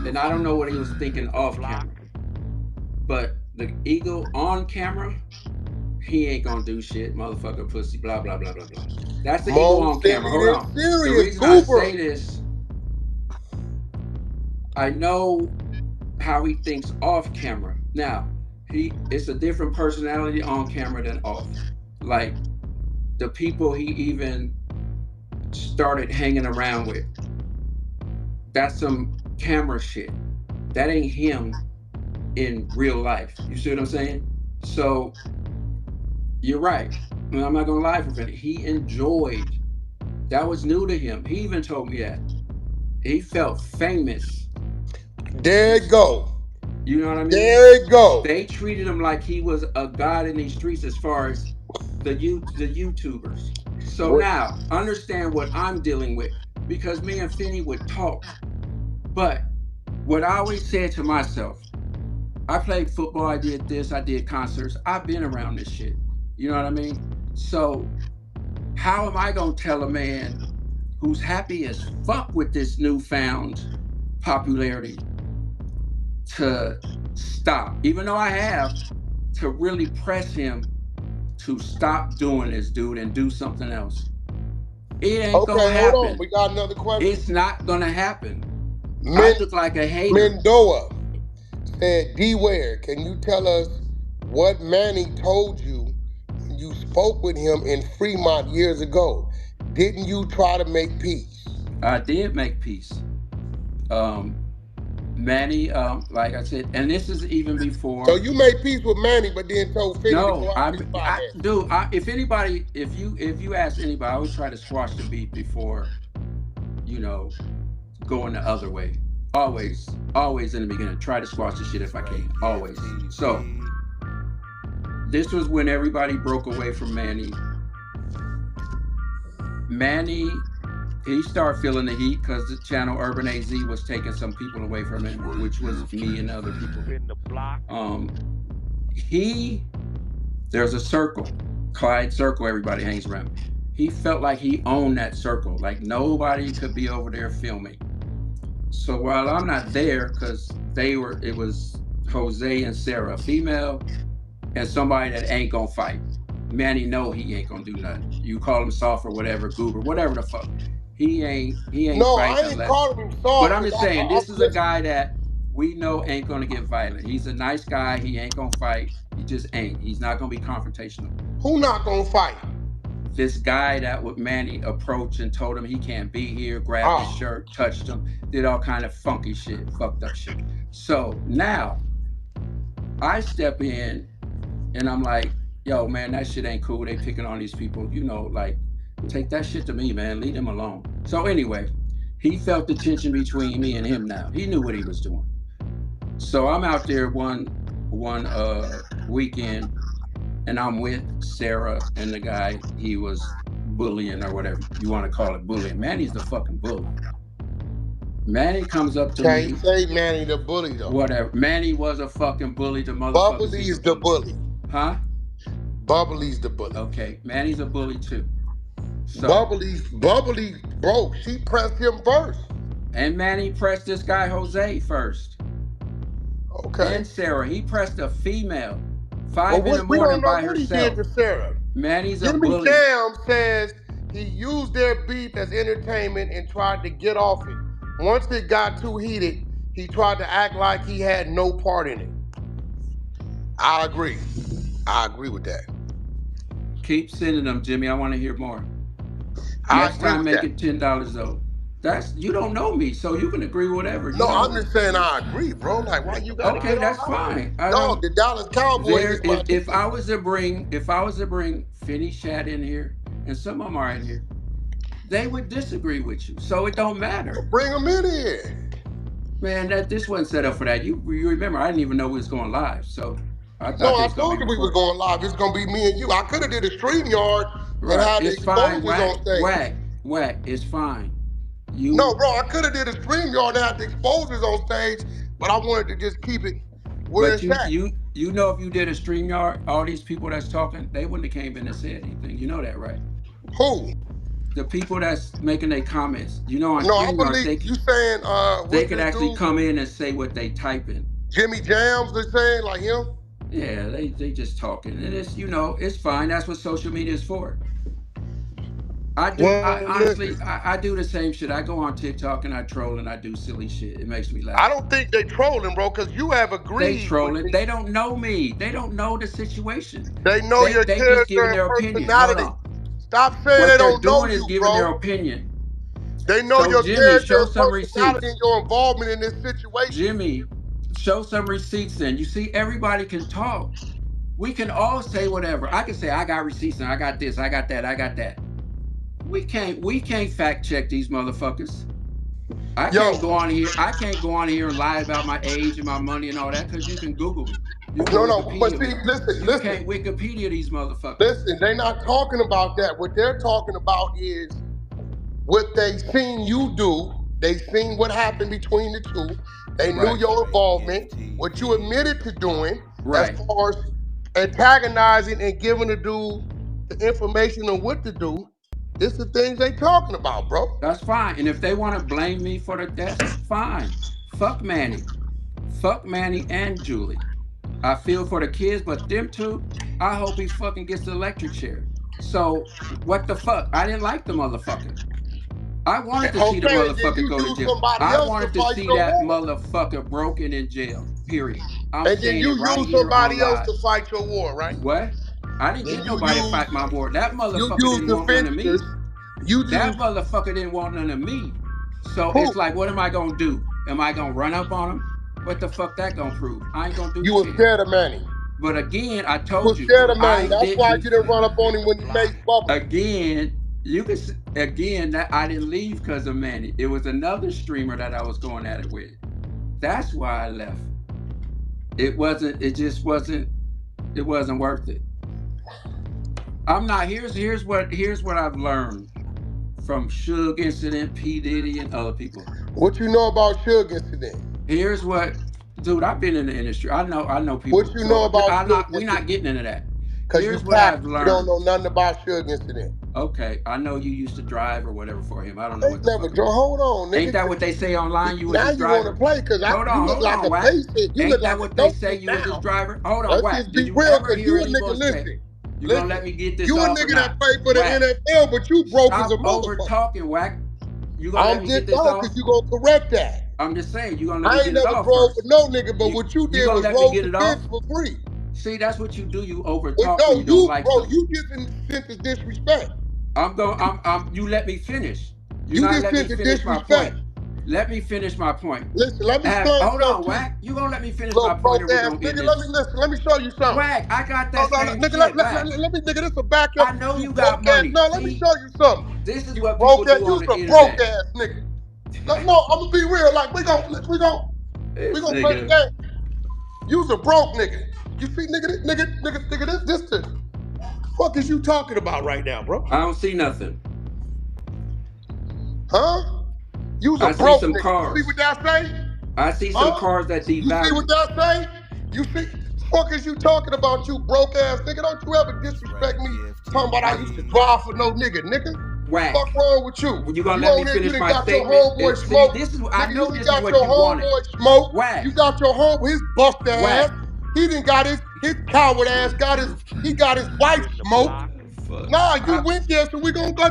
And I don't know what he was thinking off camera, but the ego on camera, he ain't gonna do shit, motherfucker, pussy, blah blah blah blah blah. That's the ego on camera. Hold on. The reason I say this, I know how he thinks off camera. Now, it's a different personality on camera than off. Like the people he even started hanging around with. That's some camera shit. That ain't him in real life. You see what I'm saying? So you're right. I'm not gonna lie for Finny. He enjoyed. That was new to him. He even told me that. He felt famous. There you go. You know what I mean? There you go. They treated him like he was a god in these streets as far as the YouTubers. So now, understand what I'm dealing with. Because me and Finny would talk. But what I always said to myself, I played football, I did this, I did concerts. I've been around this shit. You know what I mean? So how am I gonna tell a man who's happy as fuck with this newfound popularity to stop, even though I have to really press him to stop doing this, dude, and do something else? It ain't gonna happen. Hold on. We got another question. It's not gonna happen. I look like a hater. Mendoa said, Dwear, can you tell us what Manny told you when you spoke with him in Fremont years ago? Didn't you try to make peace? I did make peace. Manny, like I said, and this is even before. So you made peace with Manny, but then told Finny no, to go out his dude. If anybody, if you ask anybody, I would try to squash the beef before, going the other way. Always in the beginning, try to squash the shit if I can. Always. So this was when everybody broke away from Manny. Manny, he started feeling the heat because the channel Urban AZ was taking some people away from him, which was me and other people. There's a circle, Clyde Circle, everybody hangs around. He felt like he owned that circle, like nobody could be over there filming. So while I'm not there, because it was Jose and Sarah, female, and somebody that ain't gonna fight. Manny know he ain't gonna do nothing. You call him soft or whatever, goober, whatever the fuck. He ain't No, fighting I ain't unless. calling him soft. But I'm just saying, this is a guy that we know ain't gonna get violent. He's a nice guy. He ain't gonna fight. He just ain't. He's not gonna be confrontational. Who not gonna fight? This guy that would Manny approach and told him he can't be here, grabbed his shirt, touched him, did all kind of funky shit, fucked up shit. So now I step in and I'm like, yo, man, that shit ain't cool. They picking on these people, you know, like, take that shit to me, man. Leave him alone. So anyway, he felt the tension between me and him now. He knew what he was doing. So I'm out there one weekend, and I'm with Sarah and the guy he was bullying or whatever you want to call it, bullying. Manny's the fucking bully. Manny comes up to me. Can't say Manny the bully though. Whatever. Manny was a fucking bully to motherfuckers. Bubbly's the bully. Huh? Bubbly's the bully. Okay, Manny's a bully too. So, Bubbly, bro, she pressed him first. And Manny pressed this guy Jose first. Okay. And Sarah, he pressed a female 5 in the morning by herself. He did to Sarah. Manny's a bully. Jimmy Jam says he used their beef as entertainment and tried to get off it. Once it got too heated, he tried to act like he had no part in it. I agree. I agree with that. Keep sending them, Jimmy. I want to hear more. I Next agree time, with make that. it $10 though. You don't know me, so you can agree with whatever. No, I'm just saying I agree, bro. Like, why you gotta Okay, that's fine. Dog, the Dallas Cowboys. If I was to bring Finny Shad in here, and some of them are in here, they would disagree with you. So it don't matter. Bring them in here. Man, this wasn't set up for that. You remember, I didn't even know we was going live. So I told you we was going live. It's gonna be me and you. I could have did a StreamYard and had the exposures on stage. Wack, it's fine. No, bro, I could have did a StreamYard and had the exposures on stage, but I wanted to just keep it where it's at. You know, if you did a StreamYard, all these people that's talking, they wouldn't have came in and said anything. You know that, right? Who? The people that's making their comments. You know, on I StreamYard, believe you saying they could actually come in and say what they typing. Jimmy Jams, they're saying, like him? Yeah, they just talking, and it's, you know, it's fine. That's what social media is for. Honestly, I do the same shit. I go on TikTok and I troll and I do silly shit. It makes me laugh. I don't think they trolling, bro, because you have agreed. They trolling. They don't know me. They don't know the situation. They know your they character just giving and their opinion. personality. Stop saying they don't know you, bro. What they're doing is giving their opinion. They know your Jimmy, character show and some personality receipts. and your involvement in this situation. Jimmy, show some receipts then. You see, everybody can talk. We can all say whatever. I can say, I got receipts and I got this, I got that, I got that. We can't fact check these motherfuckers. I can't go on here and lie about my age and my money and all that, because you can Google me. But see, listen. You can't Wikipedia these motherfuckers. Listen, they're not talking about that. What they're talking about is what they seen you do. They seen what happened between the two. They knew your involvement, what you admitted to doing, as far as antagonizing and giving the dude the information on what to do. This the things they talking about, bro. That's fine. And if they want to blame me for the death, fine. Fuck Manny. Fuck Manny and Julie. I feel for the kids, but them two, I hope he fucking gets the electric chair. So, what the fuck? I didn't like the motherfucker. I wanted to see the motherfucker go to jail. I wanted to see that motherfucker broken in jail, period. And then you use somebody else to fight your war, right? What? I didn't get nobody to fight my war. That motherfucker didn't want none of me. That motherfucker didn't want none of me. So it's like, what am I gonna do? Am I gonna run up on him? What the fuck that gonna prove? I ain't gonna do shit. You were scared of Manny. But again, I told you. You were scared of Manny. That's why you didn't run up on him when you made bubble. Again, that I didn't leave because of Manny. It was another streamer that I was going at it with. That's why I left. It just wasn't It wasn't worth it. I'm not. Here's what I've learned from Suge incident, P Diddy, and other people. What you know about Suge incident? Here's what, dude. I've been in the industry. I know people. What you know about We're not getting into that. Because Here's you what I've you learned. don't know nothing about Suge incident. Okay, I know you used to drive or whatever for him. I don't know what the Never fuck. drove. Hold on, nigga. Ain't that what they say online? You was now his driver. Now you want to play because you look like a Wack. basic. You Ain't look that like what a they say? You was his driver. Hold on, Wack. Let's just Did be you real, ever because hear you a any nigga. voice Listen. tape? You gonna let me get this You a off or nigga not? that played for Wack. the NFL, but you broke as a motherfucker. Over talking, Wack. You gonna let me get this off? Because you gonna correct that. I'm just saying, you gonna let me get it off I ain't never drove first. for no nigga, but what you did was roll the bitch for free. See, that's what you do. You over talk no, when you don't like bro, something. you just sent the disrespect. You let me finish. You just sent the disrespect. Let me finish my point. Listen, let me explain. Hold on, Wack. You gonna let me finish my point or we gonna end this? Let me show you something. Wack, I got that same nigga, shit, let me, nigga, this will back up. I know you got money. No, let me show you something. This is what people do on the internet. Broke ass nigga. No, I'm gonna be real. Like we gonna play the game. You's a broke nigga. You see, nigga, this the fuck is you talking about right now, bro? I don't see nothing. Huh? You's a broke nigga. Cars. You see what that say? I see some cars that devalue. You see what that say? You see? Fuck is you talking about, you broke ass nigga? Don't you ever disrespect me talking about I used to drive for no nigga. Wack. Fuck wrong with you? You gonna let me finish my statement? Your homeboy Smoke. This is nigga, I know this is what you wanted. Smoke. Wack. You got your homeboy, his busted ass. He didn't got his coward ass got his wife Smoke. Nah, you went there, so we gonna go.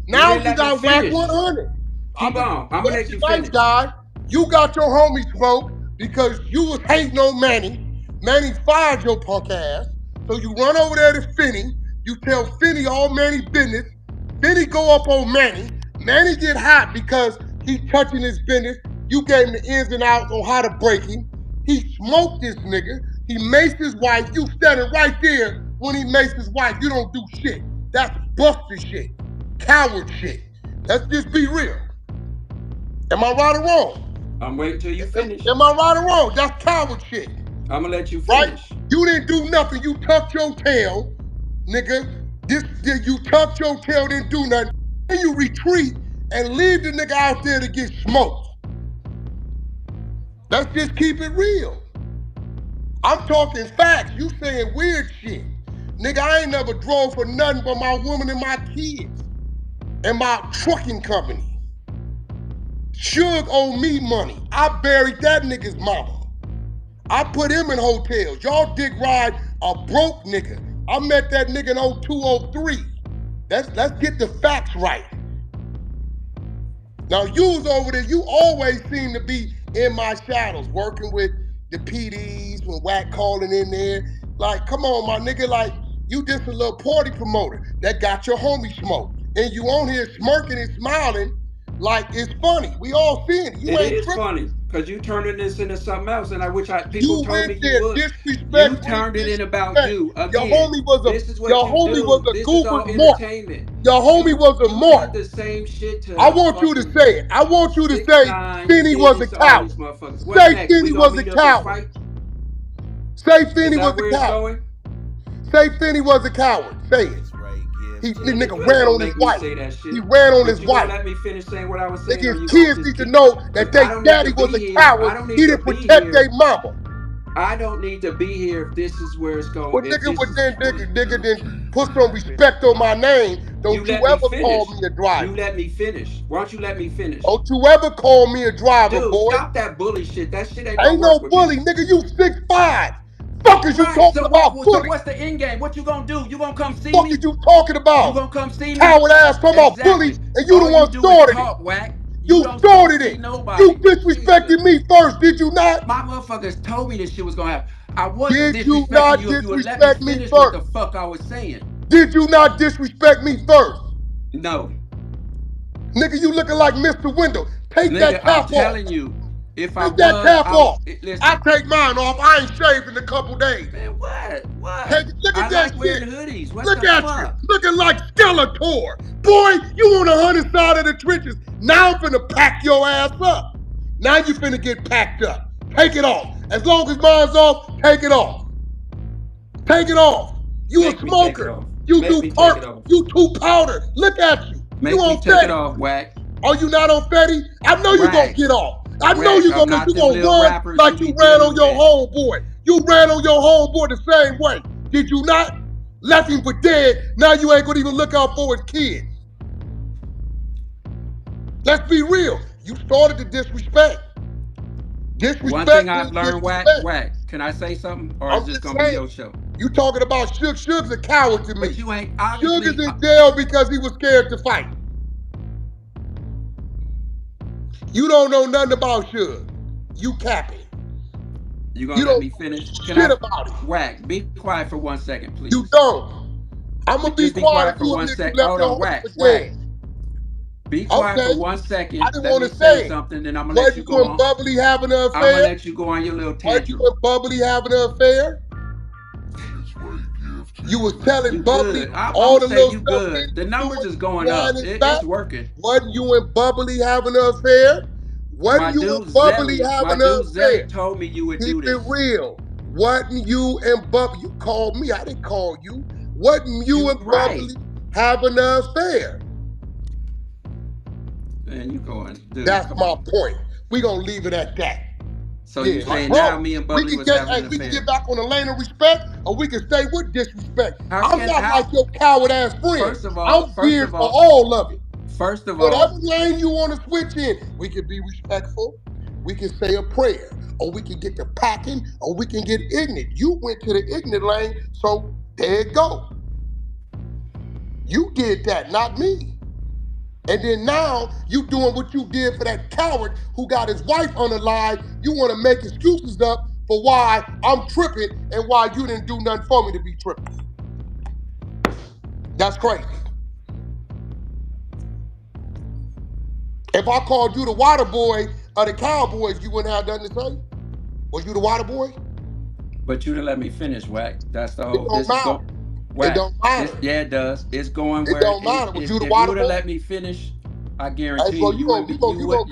Now you got WACK100. Keep on. I'm gonna let you finish. Guy, you got your homie Smoke because you was hating on Manny. Manny fired your punk ass. So you run over there to Finny. You tell Finny all Manny business. Finny go up on Manny. Manny get hot because he touching his business. You gave him the ins and outs on how to break him. He smoked this nigga. He maced his wife. You standing right there when he maced his wife. You don't do shit. That's busted shit. Coward shit. Let's just be real. Am I right or wrong? I'm waiting till you finish. Am I right or wrong? That's coward shit. I'm gonna let you finish. Right? You didn't do nothing. You tucked your tail, nigga. You tucked your tail, didn't do nothing. Then you retreat and leave the nigga out there to get smoked. Let's just keep it real. I'm talking facts. You saying weird shit. Nigga, I ain't never drove for nothing but my woman and my kids and my trucking company. Suge owed me money. I buried that nigga's mama. I put him in hotels. Y'all dick ride a broke nigga. I met that nigga in 02, 03. Let's get the facts right. Now you was over there, you always seem to be in my shadows, working with the PDs, when Wack calling in there. Like, come on, my nigga, like, you just a little party promoter that got your homie smoked. And you on here smirking and smiling like it's funny. We all seeing it. It is funny, because you turning this into something else, and people told me you would. You turned it in about you. Again, your homie was a goofy mark. Your homie was a mark. The same shit to I want you to say it. I want you to say Finny was a coward. Say Finny was a coward. Say Finny was a coward. Say Finny was a coward. Say it. This nigga ran on his wife. He ran on his wife. Let me finish saying what I was saying. His kids need to know that their daddy was a coward. He didn't protect their mama. I don't need to be here if this is where it's going. Well, nigga, then put some respect on my name. Don't you ever call me a driver. You let me finish. Why don't you let me finish? Don't you ever call me a driver, dude, boy. Stop that bully shit. That shit ain't no bully, nigga. You 6'5". Fuck is you talking about? So what's the end game? What you gonna do? You gonna come see me? Fuck is you talking about? You gonna come see me? Coward ass talking about bullies, and you the one started it. Wack. You started it. You disrespected me first, did you not? My motherfuckers told me this shit was gonna happen. I wasn't disrespecting you if you would let me finish what the fuck I was saying. Did you not disrespect me first? No. Nigga, you looking like Mr. Window. Take that cap off. I'm telling you. If I take that cap off. I take mine off. I ain't shaved in a couple days. Man, what? Look at that like wearing hoodies. What look the at fuck? you. Looking like Skeletor. Boy, you on the 100 side of the trenches. Now I'm finna pack your ass up. Now you finna get packed up. Take it off. As long as mine's off, take it off. Take it off. You Make a me take it smoker. off. You Make do me take perk. it off. You too powder. Look at you. Make You me on take it Fetty. off, Wack. Are you not on Fetty? I know you gonna Wack. get off. I know Wack. you I'm gonna not them little run rappers like you you be ran on dealing your with. homeboy. You ran on your homeboy the same way. Did you not? Left him for dead. Now you ain't gonna even look out for his kids. Let's be real. You started the disrespect. One thing Disrespect I've is learned, disrespect. Wack. Can I say something, or is I'm this just gonna be saying. your show? You talking about Suge. Suge's a coward to me. But you ain't Suge obviously. is in jail because he was scared to fight. You don't know nothing about Suge. You capping. You gonna You let don't me know finish? Can shit I? about it. Wack. Be quiet for 1 second, please. You don't. I'm gonna be Just be quiet quiet if for you 1 admit you sec. left Hold your on, homie Wack. for Wack. dead. Be quiet Okay. for 1 I second. didn't Let want me to say say it. something, then I'm gonna let Wasn't you you go and on. Bubbly having an I'm gonna affair? let you go on your little Wasn't you tantrum. and Bubbly having an affair? That's right, GFTV. You was telling You Bubbly good. I'm all gonna the say little you stuff good. Finny The was numbers doing is going behind up. his back. It's working. Wasn't you and Bubbly having an affair? My Wasn't you dude and Bubbly Zelly, my having an dude affair? Zelly told me you would Keep do it this. real. Wasn't you and Bubbly? You called me. I didn't call you. Wasn't you You and right. Bubbly having an affair? Man, you going, dude? That's Come my on. point. We gonna leave it at that. So you Yeah, like saying now bro, me and we Bubbly can was get having an we can affair? get back on the lane of respect, or we can stay with disrespect. I'm not How? like your coward ass friend. First of I'm all, geared for all of it. first of Whatever all, lane you want to switch in, we can be respectful. We can say a prayer, or we can get to packing, or we can get ignorant. You went to the ignorant lane, so there it go. You did that, not me. And then now you doing what you did for that coward who got his wife unalive. You want to make excuses up for why I'm tripping and why you didn't do nothing for me to be tripping. That's crazy. If I called you the water boy of the Cowboys, you wouldn't have nothing to say? Was you the water boy? but you didn't let me finish, Wack. That's the It whole. don't This is matter. going. It Wack. don't matter. Yeah, it does. It's going It where don't matter. Was you the if you water would have boy? let me finish, I Hey, guarantee bro, you wouldn't be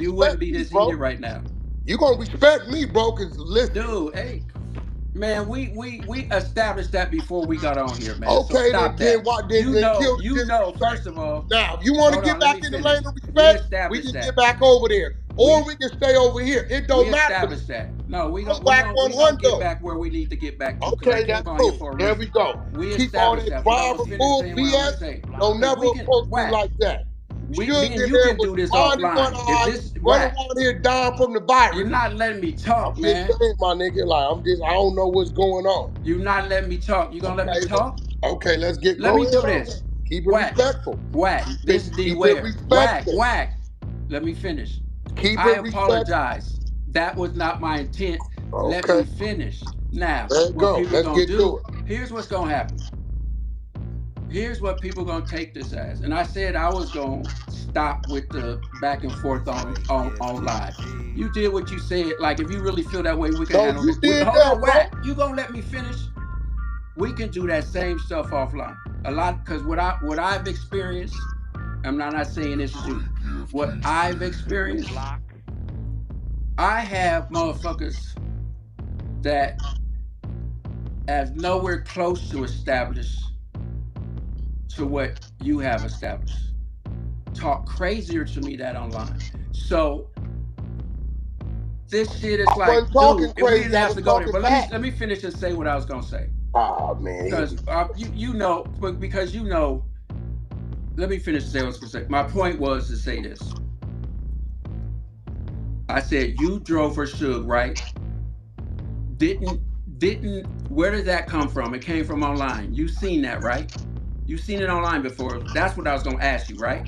you respect wouldn't be me, this bro. heated right now. You gonna respect me, bro, because listen. Dude, hey, man, we established that before we got on here, man. So Okay, stop then that. what? Then kill the You know. disrespect. First of all, Now, if you want to hold get on. Let back me in the finish. lane of We respect, we established can get that. back over there, or We we can stay over here. It we don't matter to me. established that. No, I'm we WACK gonna we gonna 100 get though. back where we need to get back to because I Okay, came that's on here cool. for a There reason. we go. We Keep all established that that, but I'm gonna driver finish bull saying what I'm gonna BS. say Don't because never we can approach me Wack. like that. Me Suge and in you there can was do this blinded one offline. If eye, this running Wack, around here dying from the you're virus. not letting me I'm talk, just man. saying, my nigga, I don't know what's going on. You're not letting me talk. You gonna let me Okay, talk? okay, let's Let go me ahead do on. this. Keep it Wack, respectful. Wack. This is Keep it Dwear. respectful. Wack. Let me finish. Keep I it respectful. apologize. That was not my intent. Let Okay, me finish. Now, there you what go. people Let's gonna get to do? it. Here's what's gonna happen. Here's what people gonna take this as. And I said I was gonna stop with the back and forth on live. You did what you said. Like if you really feel that way, we can No, handle you it. did Hold that, on, bro. Wack. You gonna let me finish? We can do that same stuff offline. A lot because what I've experienced, I'm not saying this is you. What I've experienced, I have motherfuckers that as nowhere close to establish to what you have established. Talk crazier to me that online. So this shit is I like, wasn't talking dude, we crazy. didn't I have was to go there. talking But back. let me finish and say what I was gonna say. Oh man, Because you know, because you know, let me finish to say what I was gonna say. My point was to say this. I said you drove for Suge, right? Didn't where did that come from? It came from online. You seen that, right? You seen it online before. That's what I was gonna ask you, right?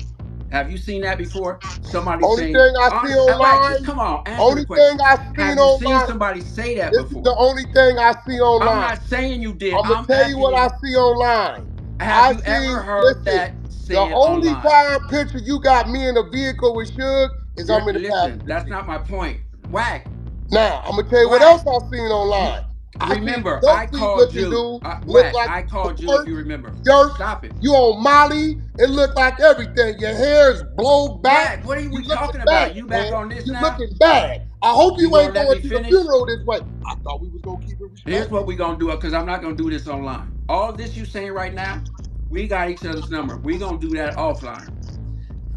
Have you seen that before? Somebody only saying, thing I see Wack, just online, come on, answer the only question. thing I seen Have you seen online, somebody say that this is the before? only thing I see I'm online. not saying you did. I'm gonna I'm tell you asking what I you, see online. have I you see, ever heard listen, that the said only online? time picture you got me in a vehicle with Suge is I'm in the Listen, passenger that's seat. not my point. Wack, Now, I'm gonna tell you what Wack. else I seen online. I seen Remember, I dopey called looking you. dude, look Wack, like I called you if shorts, you remember. shirts, Stop it. you on Molly, it look like everything. Your hair is blown back. Wack, what are You we looking talking bad, about? You back man. on this You now? looking bad. I hope You you gonna ain't let going me to the finish? funeral this way. I thought we was gonna keep it respectful. Here's what we gonna do, because I'm not gonna do this online. All this you saying right now, we got each other's number. We gonna do that offline.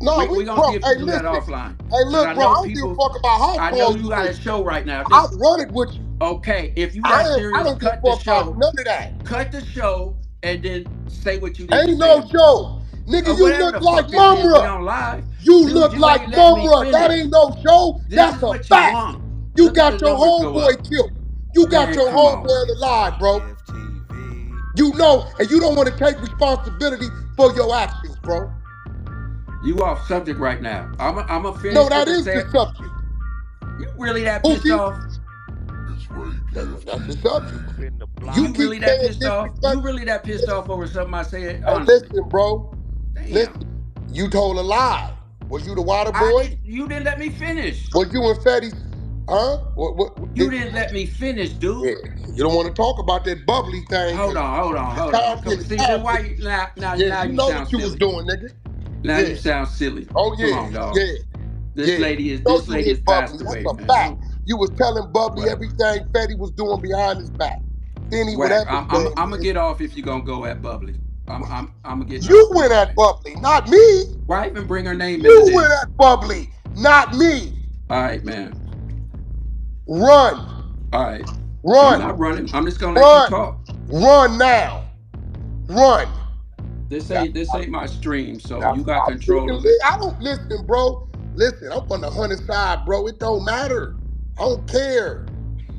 No, We gonna bro. see if you Hey, do that listen. offline. Hey, Because I look, bro. know I don't give a people, fuck about how I know tall you you got a is. show right now. I This run it with you. okay. If you got I serious, don't give a cut the fuck about show. none of that. Cut the show and then say what you need to Ain't say to no me. show. Nigga, Or you whatever look the like fuck this is, we Mumra. on live. You Dude, look you like ain't letting me Mumra. That finish. ain't no show. This That's is a what you fact. want. You Look at got the your numbers go up. homeboy killed. You got Man, your come on. homeboy alive, bro. You know, and you don't want to take responsibility for your actions, bro. You off subject right now. I'm a No, finish with that the is the set. subject. You really that pissed Pookie, off? It's right gift that's the TV. subject. You You keep really that saying pissed off? You disrespect. really that pissed off over something I said? Hey, Honestly. listen, bro. Damn. Listen, you told a lie. Was you the water boy? You didn't let me finish. Was you and Fetty? Huh? You didn't let me finish, dude. Yeah, you don't want to talk about that bubbly thing. Hold on. Come see then why you now Yeah, you you know sound what you was silly. doing, nigga. Now Yeah. you sound silly. Oh Come yeah, on, dog. yeah, This yeah. lady is You know you passed hit bubbly. away, That's a man. fact. You was telling Bubbly What? everything Fetty was doing behind his back. Finny, Wack, whatever his I'm name gonna is. get off if you gonna go at Bubbly. I'm gonna get You off if went you at Bubbly, not me. Why even bring her name into You went this? at Bubbly, not me. All right, man. Run. All right. Run. I'm not running. I'm just gonna let you talk. Run now. Run. This ain't my stream, so That's you why got I'm control speaking. of it. I don't listen, bro. Listen, I'm on the 100 side, bro. It don't matter. I don't care.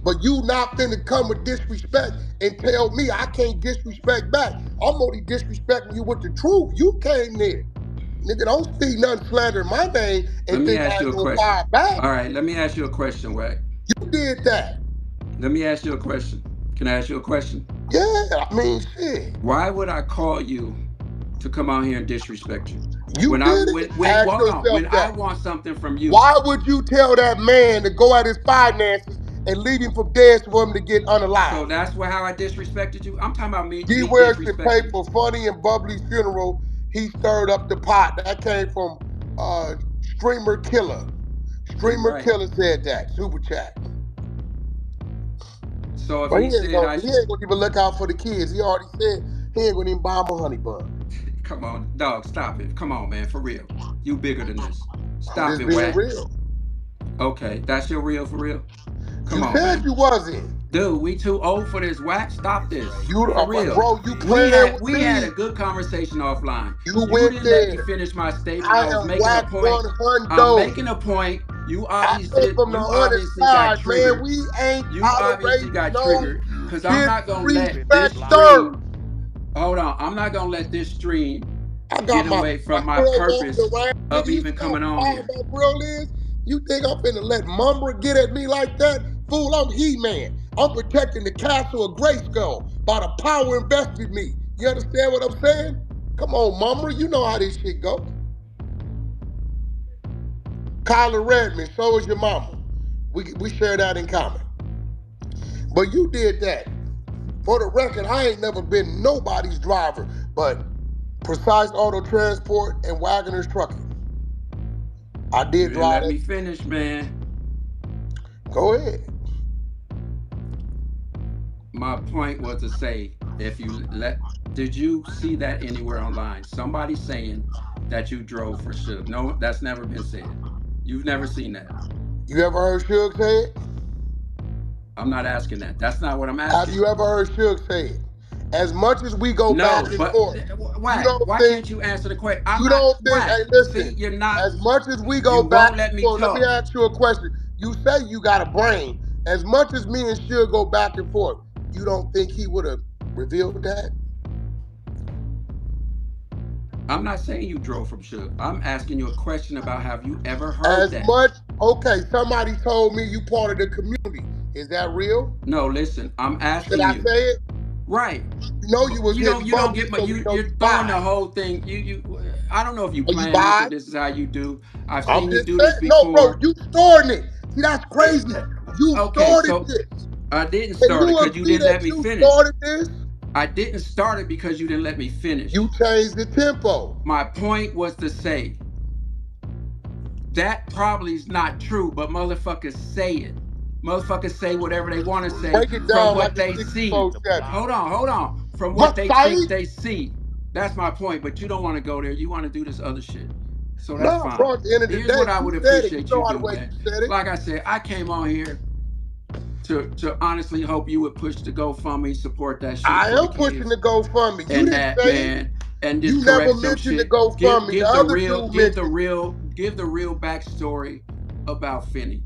But you not finna come with disrespect and tell me I can't disrespect back. I'm only disrespecting you with the truth. You came there. Nigga, don't speak nothing slander my name and Let me think ask I you ain't a gonna question. fire back. All right, let me ask you a question, Wack. You did that. Let me ask you a question. Can I ask you a question? Yeah, I mean, shit. Why would I call you to come out here and disrespect you? You When did it. Ask yourself when I that. want something from you. Why would you tell that man to go at his finances and leave him for dead for him to get unalive? So that's how I disrespected you. I'm talking about me Dwear should pay disrespecting you. for Funny and Bubbly's funeral. He stirred up the pot. That came from Streamer Killer. Streamer Right. Killer said that. Super chat. So if But he said he ain't gonna even look out for the kids. He already said he ain't gonna even buy him a honey bun. Come on, dog, stop it. Come on, man, for real. You bigger than this. Stop I'm just it, being Wack. real. Okay, that's your real for real? Come You on, said man. you wasn't. Dude, we too old for this, Wack. Stop this. You, For real. bro, you playing with We me. had a good conversation offline. You You went didn't let me there. finish my statement. I I was am making a point. I'm WACK100. making a point. You I came obviously from the other got side, man. triggered. We ain't You obviously tolerating got no triggered. Because I'm not gonna let this disrespecter. stream. Hold on. I'm not gonna let this stream I got get my away from my grill walking purpose around. of Nigga, you even see how coming on far here. my grill is? You think I'm finna let Mumra get at me like that? Fool, I'm He-Man. I'm protecting the castle of Grayskull by the power invested in me. You understand what I'm saying? Come on, Mumra. You know how this shit go. Kyler Redman, so is your mama. We share that in common. But you did that. For the record, I ain't never been nobody's driver but Precise Auto Transport and Wagoner's Trucking. I You did didn't drive let that. me finish, man. Go ahead. My point was to say, did you see that anywhere online? Somebody saying that you drove for Suge. No, that's never been said. You've never seen that. You ever heard Suge say it? I'm not asking that. That's not what I'm Have asking. you ever heard Suge say it? As much as we go back and forth, why can't you answer the question? I'm you not. don't think, Why? hey, listen, See, you're not. as much as we go You back won't and let me forth, let me talk. ask you a question. You say you got a brain. As much as me and Suge go back and forth, you don't think he would have revealed that? I'm not saying you drove from Suge. I'm asking you a question about have you ever heard that? Okay, somebody told me you part of the community. Is that real? No, listen, I'm asking Should I you. say it? Right. You know you was hitting You don't Bubbly, get my so we know you're you throwing the buy. whole thing. I don't know if you Are you plan this or buy? this is how you do. I've I'm seen you just do saying. this No, bro, before. you starting it. See, that's crazy. You Okay, started so this. I didn't Can start it you because you agree didn't that let me you finish. started this? I didn't start it because you didn't let me finish. You changed the tempo. My point was to say that probably is not true, but motherfuckers say it. Motherfuckers say whatever they want to say Break it from down what like they a see. 64-7. Hold on. From What, what they Saeed? think they see. That's my point, but you don't want to go there. You want to do this other shit. So that's No, fine. bro, at the end of the Here's day, what I you would said it. appreciate You you know how the do, way man. you said it. Like I said, I came on here to honestly hope you would push the GoFundMe, support that shit I for the am pushing kids. the GoFundMe. You And didn't that, say man, it. and just You never correct some mentioned the shit. GoFundMe. Give The the other real, dude give the mentioned. real backstory about Finny.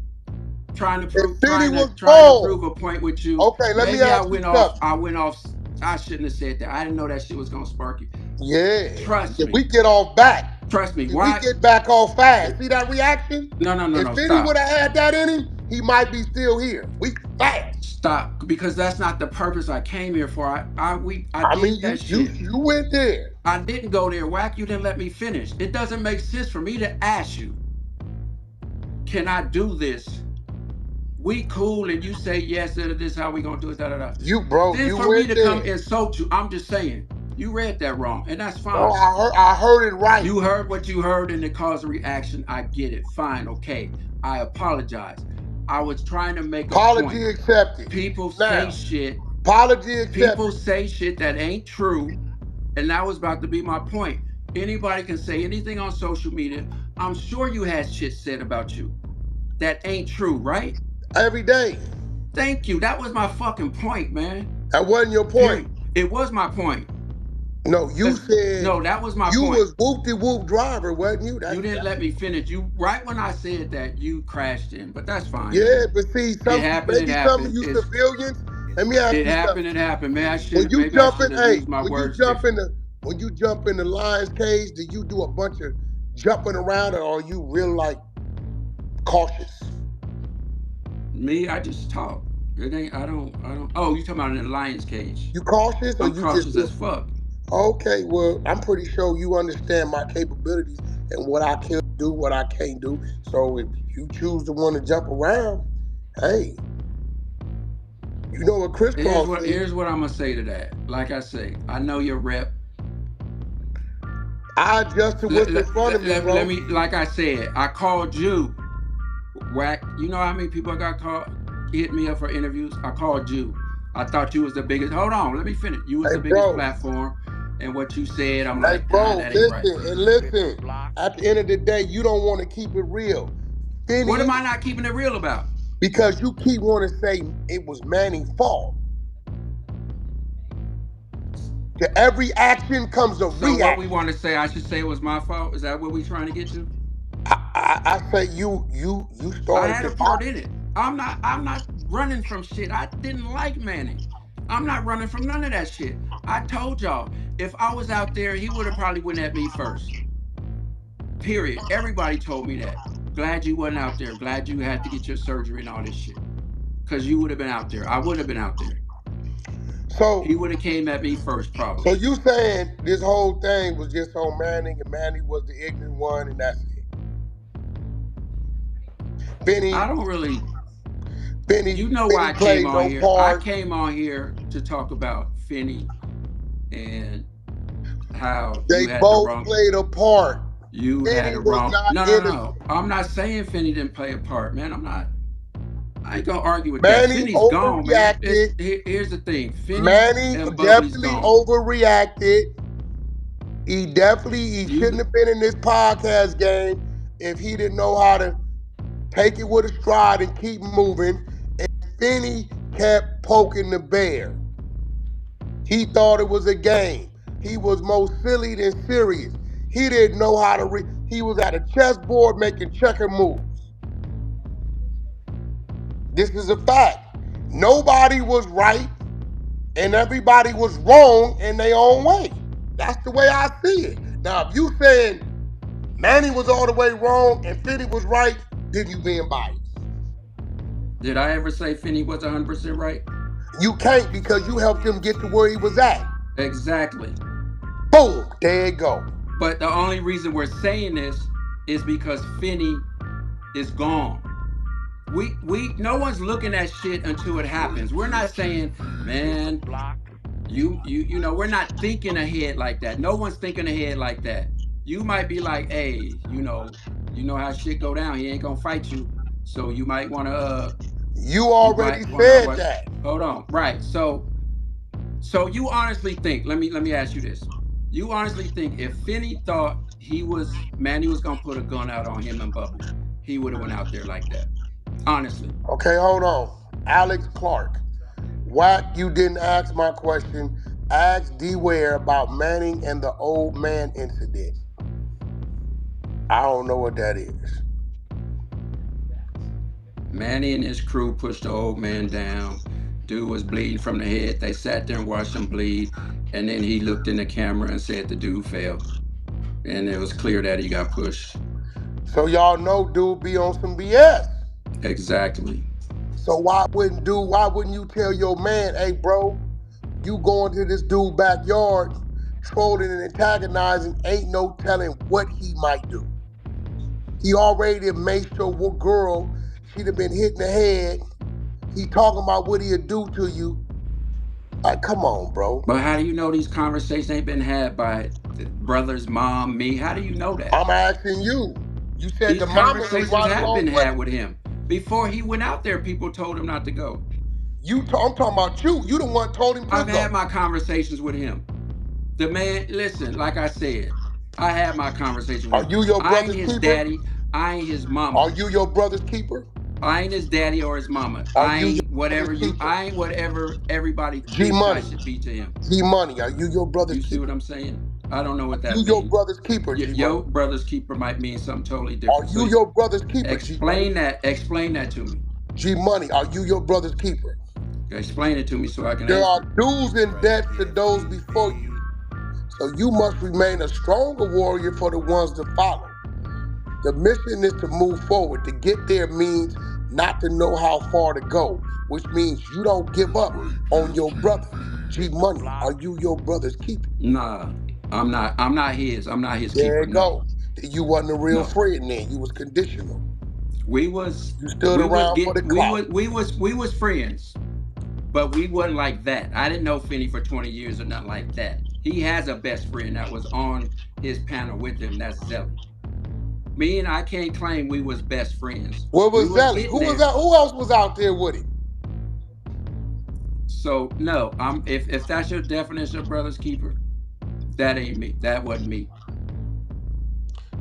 Trying to And prove, Finny was trying to wrong. prove a point with you. Okay, let me Maybe I ask you went off. something. I shouldn't have said that. I didn't know that shit was gonna spark you. Yeah. Trust If me. we get off back. Trust me. If Why? we get back off fast. See that reaction? No. If Finny Stop. would have had that in him, he might be still here. We fast. Stop. Because that's not the purpose I came here for. I mean, did that shit. you went there. I didn't go there, Wack. You didn't let me finish. It doesn't make sense for me to ask you, can I do this? We cool and you say yes, this is how we gonna do it, You, bro, Then you for went me to there. come insult you, I'm just saying, you read that wrong, and that's fine. Bro, I heard it right. You heard what you heard and it caused a reaction. I get it. Fine, okay. I apologize. I was trying to make apology a point. accepted. People Now, say shit. Apology accepted. People say shit that ain't true, and that was about to be my point. Anybody can say anything on social media. I'm sure you had shit said about you that ain't true, right? Every day. Thank you. That was my fucking point, man. That wasn't your point. It was my point. No, you said. No, that was my you point. You was whoop-de-whoop driver, wasn't you? You didn't let me finish. You right when I said that, you crashed in, but that's fine. Yeah, man. but see, some of you civilians. Let me ask you something. It happened, man. I should When you maybe jump I in, should have used my when words you jump different. when you jump in the lion's cage, do you do a bunch of jumping around, or are you real like cautious? Me, I just talk. It ain't. I don't. Oh, you talking about in the lion's cage? You cautious, or I'm you cautious just as fuck. Okay, well, I'm pretty sure you understand my capabilities and what I can do, what I can't do. So if you choose to want to jump around, hey, you know what Chris Cross said. Here's what I'm gonna say to that. Like I say, I know your rep. I adjusted what's in front of me, bro. Let me, like I said, I called you, Wack. You know how many people I got called, hit me up for interviews? I called you. I thought you was the biggest. Hold on, let me finish. You was the biggest platform, and what you said, I'm like, bro, that ain't right. And listen. At the end of the day, you don't want to keep it real. Finny, what am I not keeping it real about? Because you keep wanting to say it was Manny's fault. To every action comes a reaction. So what we want to say, I should say it was my fault? Is that what we trying to get to? I say you started. I had a part in it. I'm not running from shit. I didn't like Manny. I'm not running from none of that shit. I told y'all, if I was out there, he would have probably went at me first. Period. Everybody told me that. Glad you wasn't out there. Glad you had to get your surgery and all this shit. Because you would have been out there. I would have been out there. So he would have came at me first, probably. So you saying this whole thing was just on Manny, and Manny was the ignorant one, and that's it? Finny, I don't really. Finny, you know why I came on here? I came on here to talk about Finny and how they you had both the wrong, played a part. You Finny had a wrong. No. I'm not saying Finny didn't play a part, man. I ain't gonna argue with Manny that. Finny's gone, man. Here's the thing. Manny definitely overreacted. He shouldn't have been in this podcast game if he didn't know how to take it with a stride and keep moving. And Finny kept poking the bear. He thought it was a game. He was more silly than serious. He didn't know how to he was at a chessboard making checker moves. This is a fact. Nobody was right and everybody was wrong in their own way. That's the way I see it. Now, if you saying Manny was all the way wrong and Finny was right, then you being biased. Did I ever say Finny was 100% right? You can't, because you helped him get to where he was at. Exactly. Boom, there you go. But the only reason we're saying this is because Finny is gone. No one's looking at shit until it happens. We're not saying, man, you know, we're not thinking ahead like that. No one's thinking ahead like that. You might be like, hey, you know, You know how shit go down. He ain't gonna fight you, so you might want to. You already said that. Hold on, right? So you honestly think? Let me ask you this. You honestly think if Finny thought Manny was gonna put a gun out on him in public, he would have went out there like that? Honestly. Okay, hold on. Alex Clark. Wack, you didn't ask my question. Ask Dwear about Manning and the old man incident. I don't know what that is. Manny and his crew pushed the old man down. Dude was bleeding from the head. They sat there and watched him bleed. And then he looked in the camera and said the dude fell. And it was clear that he got pushed. So y'all know dude be on some BS. Exactly. So why wouldn't you tell your man, hey bro, you going to this dude backyard, trolling and antagonizing, ain't no telling what he might do. He already made sure what girl she'd have been hit in the head. He talking about what he'd do to you. Like, come on, bro. But how do you know these conversations ain't been had by brothers, mom, me? How do you know that? I'm asking you. You said these the mama conversations right have been had with him. Before he went out there, people told him not to go. I'm talking about you. You the one told him to go. I've had my conversations with him. The man, listen, like I said, I had my conversation with him. Are you your brother's keeper? I ain't his daddy. I ain't his mama. Are you your brother's keeper? I ain't his daddy or his mama. I ain't whatever everybody thinks I should be to him. G-Money, are you your brother's keeper? You see what I'm saying? I don't know what that means. You your brother's keeper, Your brother's keeper might mean something totally different. Are you your brother's keeper, Explain that to me. G-Money, are you your brother's keeper? Explain it to me so I can There answer. are dues and debts to those before you. So you must remain a stronger warrior for the ones to follow. The mission is to move forward. To get there means not to know how far to go, which means you don't give up on your brother. G-Money, are you your brother's keeper? Nah, I'm not. I'm not his. I'm not his keeper. There you go. You wasn't a real friend then. You was conditional. You stood around for the clout. We was friends, but we wasn't like that. I didn't know Finny for 20 years or nothing like that. He has a best friend that was on his panel with him. That's Zelly. Me and I can't claim we was best friends. What was Zelly? Who was that? Who else was out there with him? So no, if that's your definition of brother's keeper, that ain't me. That wasn't me.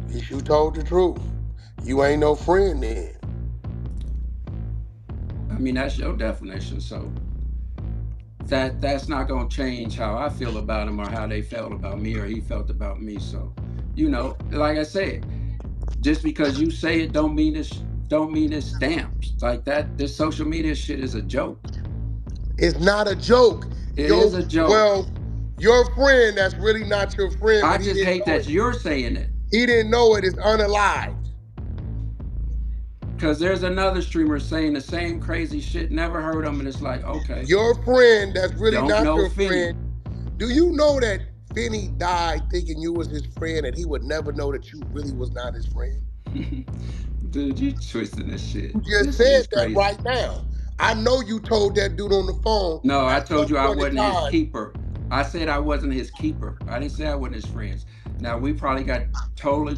You told the truth. You ain't no friend then. I mean, that's your definition, so that's not gonna change how I feel about him or how they felt about me or he felt about me. So, like I said, just because you say it don't mean it's stamps. Like that, this social media shit is a joke. It's not a joke. It is a joke. Well, your friend that's really not your friend. I just hate that you're saying it. He didn't know it is unalived. Because there's another streamer saying the same crazy shit, never heard him, and it's like, okay. Your friend that's really not your friend. Do you know that Finny died thinking you was his friend and he would never know that you really was not his friend? Dude, you twisting this shit. You just said that right now. I know you told that dude on the phone. No, I told you I wasn't his keeper. I said I wasn't his keeper. I didn't say I wasn't his friends. Now, we probably got totally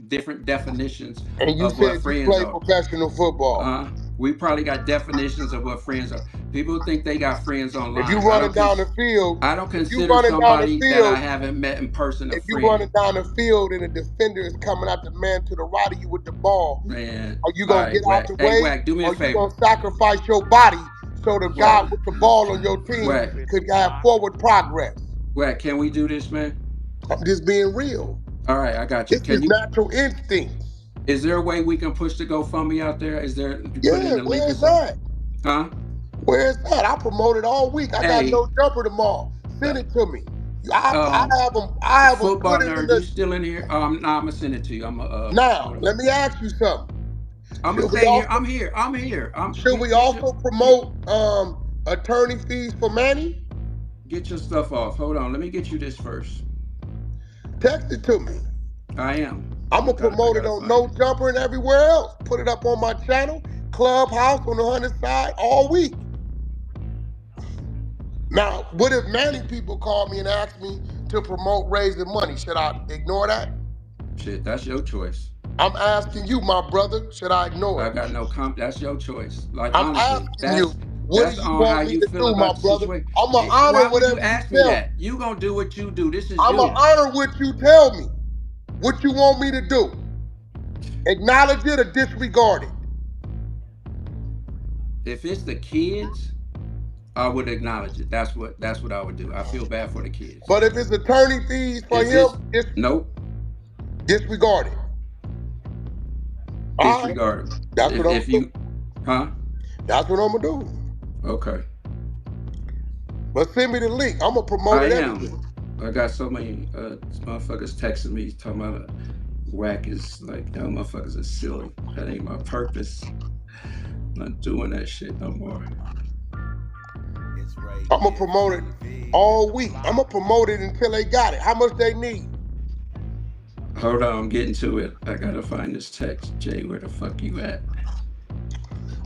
different definitions and you of said what friends play professional football. We probably got definitions of what friends are. People think they got friends online. If you running down the field, I don't consider somebody that I haven't met in person a friend. If you running down the field and a defender is coming out the man to the right of you with the ball, man, are you going to get out the way? Wack, do me a favor. Are you going to sacrifice your body so the guy with the ball on your team could have forward progress? Wack, can we do this, man? I'm just being real. All right, I got you. This is natural instincts. Is there a way we can push the GoFundMe out there? Is there? Yeah, where is that? Huh? Where is that? I promote it all week. I got no jumper tomorrow. Send it to me. I have them. I have football nerd. You still in here? Nah, I'm gonna send it to you. Now, let me ask you something. I'm gonna stay here. I'm here. Should we also promote attorney fees for Manny? Get your stuff off. Hold on. Let me get you this first. Text it to me. I am. I'm going to promote it on No Jumper and everywhere else. Put it up on my channel, Clubhouse on the 100 side all week. Now, what if Manny people call me and ask me to promote raising money? Should I ignore that? Shit, that's your choice. I'm asking you, my brother. Should I ignore I it? got no that's your choice. Like I'm honestly, asking you, what do that's you on how want me you to feel do, my about the brother? situation. I'm going to honor Why would you whatever you ask me tell me. that? You gonna do what you do. This is I'm going you. to honor what you tell me. What you want me to do. Acknowledge it or disregard it. If it's the kids, I would acknowledge it. That's what I would do. I feel bad for the kids. But if it's attorney fees for If him, it's nope, disregard it. disregard All right. them. That's what I'm If going to you, do. huh? That's what I'm going to do. Okay. But send me the link. I'm going to promote I it am. everywhere. I got so many motherfuckers texting me talking about Wack is like, y'all motherfuckers are silly. That ain't my purpose. I'm not doing that shit no more. I'm going to promote it all week. I'm going to promote it until they got it. How much they need? Hold on, I'm getting to it. I gotta find this text. Jay, where the fuck you at?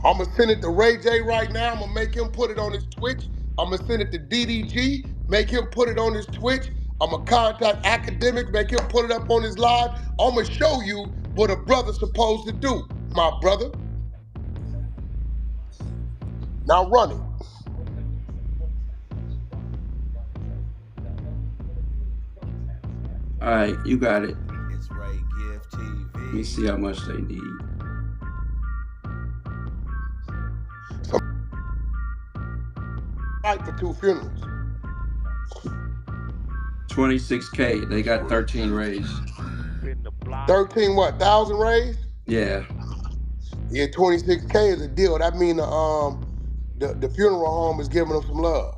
I'm going to send it to Ray J right now. I'm going to make him put it on his Twitch. I'm going to send it to DDG, make him put it on his Twitch. I'm going to contact Academic, make him put it up on his live. I'm going to show you what a brother's supposed to do, my brother. Now run it. All right, you got it. Let me see how much they need. Fight for 2 funerals. 26K. They got 13 raised. 13 what? 1,000 raised? Yeah. Yeah, 26K is a deal. That means the funeral home is giving them some love.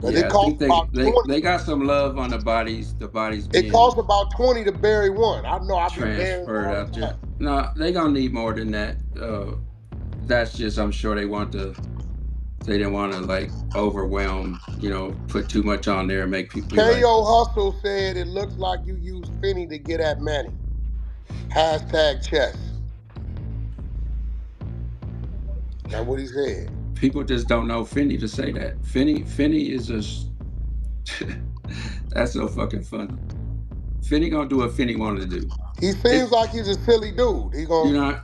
Yeah, I think they got some love on the bodies. The bodies being it costs about 20 to bury one. I know I've been transferred burying out there. No, they gonna need more than that. That's just I'm sure they didn't want to like overwhelm, put too much on there and make people KO Hustle said it looks like you used Finny to get at Manny. #chess. That's what he said. People just don't know Finny to say that. Finny is just that's so fucking funny. Finny gonna do what Finny wanted to do. He seems like he's a silly dude. He gonna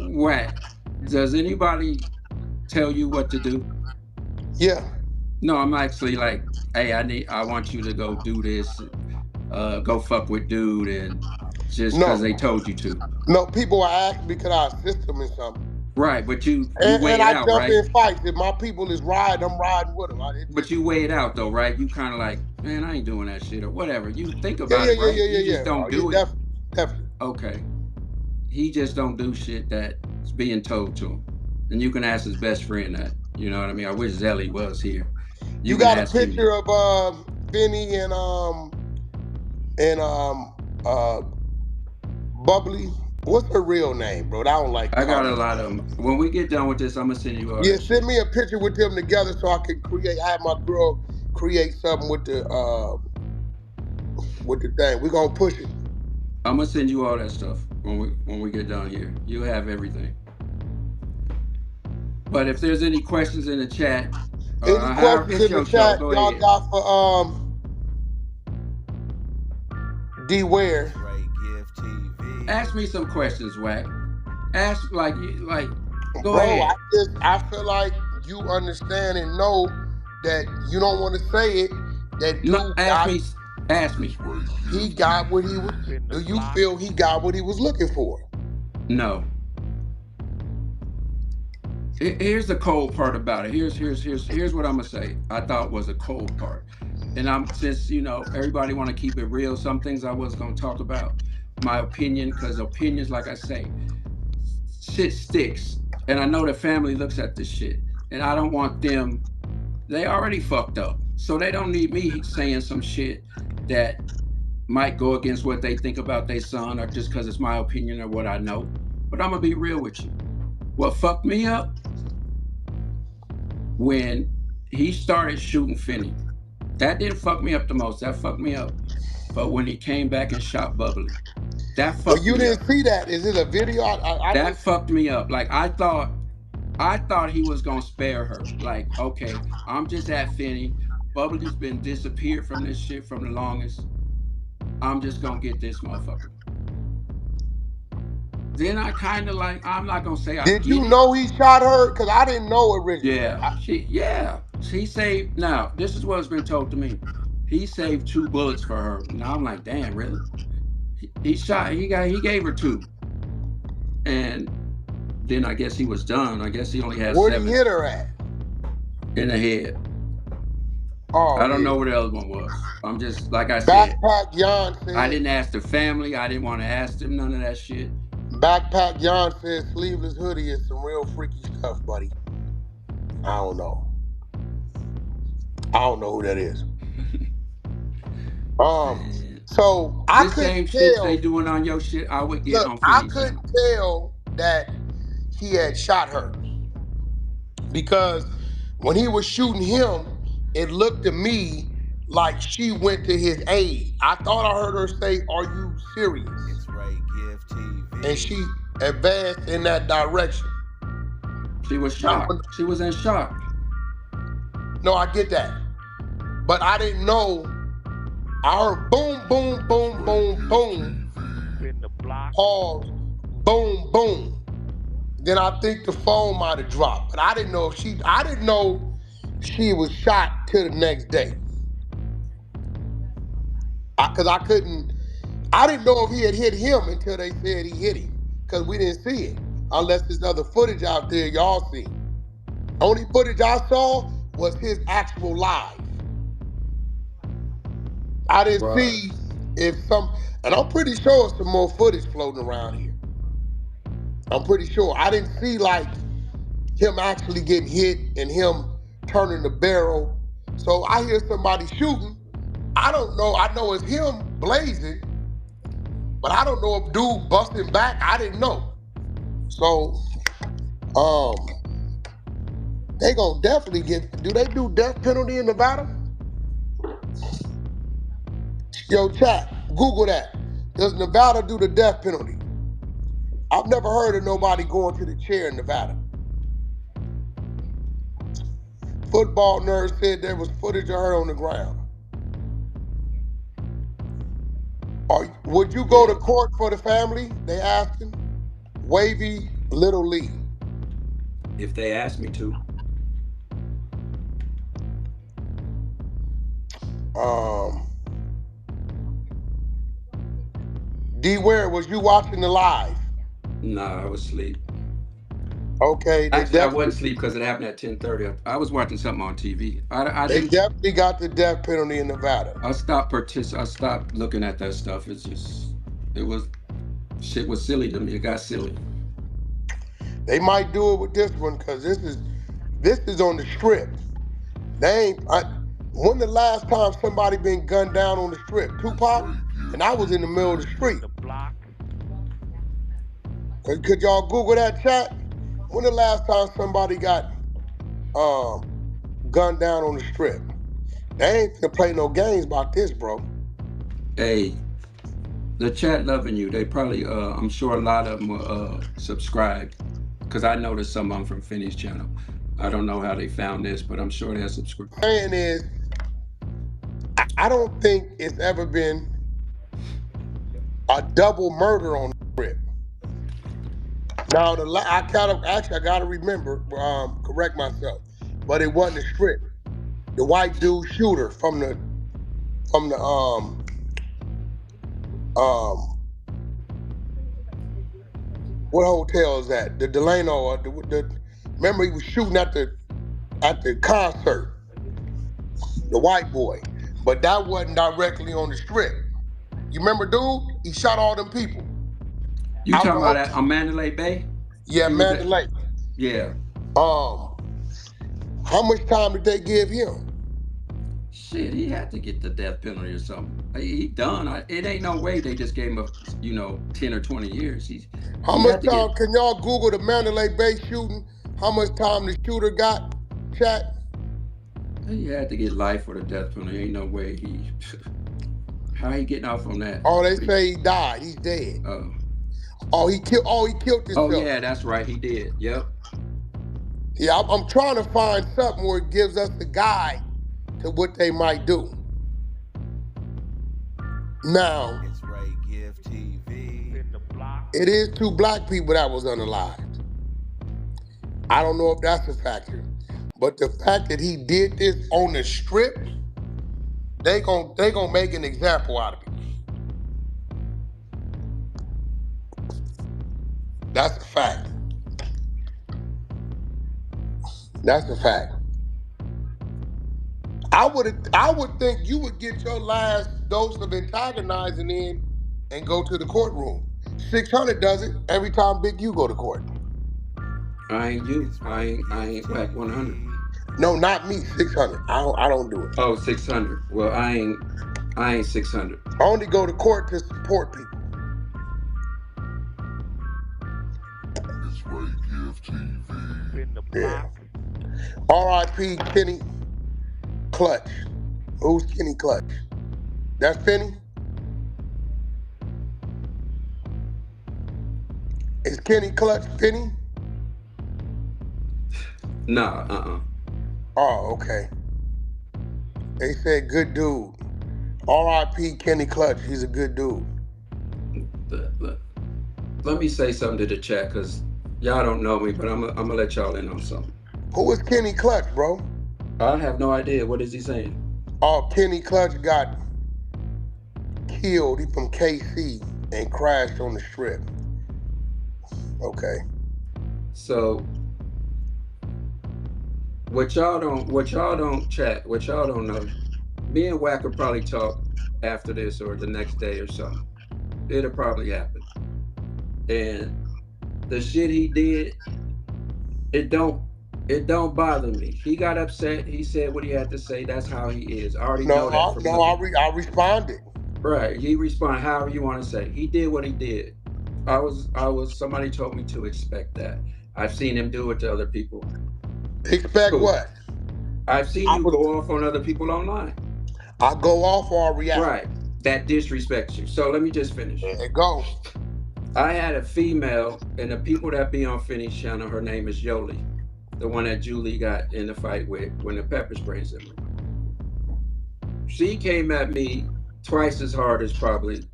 Wack. Does anybody tell you what to do? Yeah. No, I'm actually like, hey, I want you to go do this, go fuck with dude, and just because they told you to. No, people are asking me could I assist them in something. Right, but you weigh it out, right? And I jump in fights. If my people is riding, I'm riding with them. But you weigh it out though, right? You kind of like, man, I ain't doing that shit or whatever. You think about it, right? You just don't do it. Definitely. Okay. He just don't do shit that's being told to him. And you can ask his best friend that. You know what I mean? I wish Zelly was here. You got a picture of Finny and Bubbly. What's her real name, bro? I don't like. I got a lot of them. When we get done with this, I'm gonna send you all. Yeah, send me a picture with them together so I can have my girl create something with the thing. We're gonna push it. I'm gonna send you all that stuff when we get done here. You have everything. But if there's any questions in the chat, y'all got for Dwear. Ask me some questions, Wack. Ask like go bro, ahead. I feel like you understand and know that you don't want to say it. That dude ask me. He got what he was. Do you feel he got what he was looking for? No. Here's the cold part about it. Here's what I'm gonna say. I thought was a cold part, and since everybody want to keep it real. Some things I was gonna talk about my opinion because opinions, like I say, shit sticks, and I know the family looks at this shit, and I don't want them. They already fucked up, so they don't need me saying some shit that might go against what they think about their son, or just because it's my opinion or what I know. But I'm gonna be real with you. What fucked me up? When he started shooting Finny. That didn't fuck me up the most. That fucked me up. But when he came back and shot Bubbly, that fucked me up. But you didn't see that. Is it a video? That fucked me up. Like I thought he was gonna spare her. Like, okay, I'm just at Finny. Bubbly's been disappeared from this shit from the longest. I'm just gonna get this motherfucker. then I kind of like, I'm not gonna say I Did get you it. know he shot her? Because I didn't know originally. She saved. Now this is what's been told to me. He saved 2 bullets for her. Now I'm like, damn, really? He shot. He gave her 2, and then I guess he was done. I guess he only had Where'd he 7 hit her at? in the head. Oh, I don't yeah. know what the other one was. I'm just like I said. Backpack Yon I said. didn't ask the family. I didn't want to ask them none of that shit. Backpack Yon said sleeveless hoodie is some real freaky stuff, buddy. I don't know. I don't know who that is. Man. So I This couldn't same shit tell. they doing on your shit, I would get Look, on I Finny's couldn't channel. tell that he had shot her because when he was shooting him, it looked to me like she went to his aid. I thought I heard her say, "Are you serious?" And she advanced in that direction. She was shocked. She was in shock. No, I get that. But I didn't know. I heard boom, boom, boom, boom, boom. Pause. Boom, boom. Then I think the phone might have dropped. But I didn't know she was shot till the next day. Because I didn't know if he had hit him until they said he hit him. Because we didn't see it. Unless there's other footage out there y'all see. Only footage I saw was his actual live. I didn't see and I'm pretty sure some more footage floating around here. I'm pretty sure. I didn't see like him actually getting hit and him turning the barrel. So I hear somebody shooting. I don't know. I know it's him blazing, but I don't know if dude busting back. I didn't know. So, they gonna definitely do they do death penalty in Nevada? Yo, chat, Google that. Does Nevada do the death penalty? I've never heard of nobody going to the chair in Nevada. Football nerd said there was footage of her on the ground. Would you go to court for the family? They asking. Wavy Little Lee. If they asked me to. Dwear, was you watching the live? Nah, I was asleep. Okay, Actually, I wasn't asleep because it happened at 10:30. I was watching something on TV. They definitely got the death penalty in Nevada. I stopped looking at that stuff. Shit was silly to me. It got silly. They might do it with this one because this is on the strip. When the last time somebody been gunned down on the strip? Tupac? And I was in the middle of the street. Could y'all Google that, chat? When the last time somebody got gunned down on the strip? They ain't gonna play no games about this, bro. Hey, the chat loving you. They probably, I'm sure a lot of them will subscribe because I noticed some of them from Finny's channel. I don't know how they found this, but I'm sure they'll subscribe. What I'm saying is, I don't think it's ever been a double murder on the strip. Now, I gotta remember, correct myself, but it wasn't a strip. The white dude shooter from the what hotel is that? The Delano, or remember he was shooting at the concert, the white boy, but that wasn't directly on the strip. You remember, dude? He shot all them people. You talking about that on Mandalay Bay? Yeah, Mandalay. Yeah. How much time did they give him? Shit, he had to get the death penalty or something. He done. It ain't no way they just gave him 10 or 20 years. How much time? Can y'all Google the Mandalay Bay shooting? How much time the shooter got? Chat. He had to get life for the death penalty. Ain't no way how he getting off on that? Oh, they say he died. He's dead. He killed himself. Oh yeah, that's right. He did. Yep. Yeah, I'm trying to find something where it gives us the guide to what they might do. Now, It is 2 black people that was unalived. I don't know if that's a factor. But the fact that he did this on the strip, they gon' make an example out of him. That's a fact. That's a fact. I would think you would get your last dose of antagonizing in and go to the courtroom. 600 does it every time Big U go to court. I ain't you. I ain't WACK100. No, not me. 600. I don't do it. Oh, 600. Well, I ain't 600. I only go to court to support people. It's Ray Gift TV. Yeah. R.I.P. Kenny Clutch. Who's Kenny Clutch? That's Finny? Is Kenny Clutch Finny? Nah, Oh, okay. They said good dude. R.I.P. Kenny Clutch. He's a good dude. Let me say something to the chat, because y'all don't know me, but I'm gonna let y'all in on something. Who is Kenny Clutch, bro? I have no idea. What is he saying? Oh, Kenny Clutch got killed. He from KC and crashed on the strip. Okay. So what y'all don't chat, what y'all don't know, me and Wack will probably talk after this or the next day or something. It'll probably happen. And the shit he did, it don't bother me. He got upset. He said what he had to say. That's how he is. I already know that from I responded. Right. He responded however you want to say. He did what he did. Somebody told me to expect that. I've seen him do it to other people. Expect what? I've seen you go off on other people online. I go off or I react. Right. That disrespects you. So let me just finish. There it go. I had a female, and the people that be on Finny's channel, her name is Yoli, the one that Julie got in the fight with when the pepper sprays in her. She came at me twice as hard as probably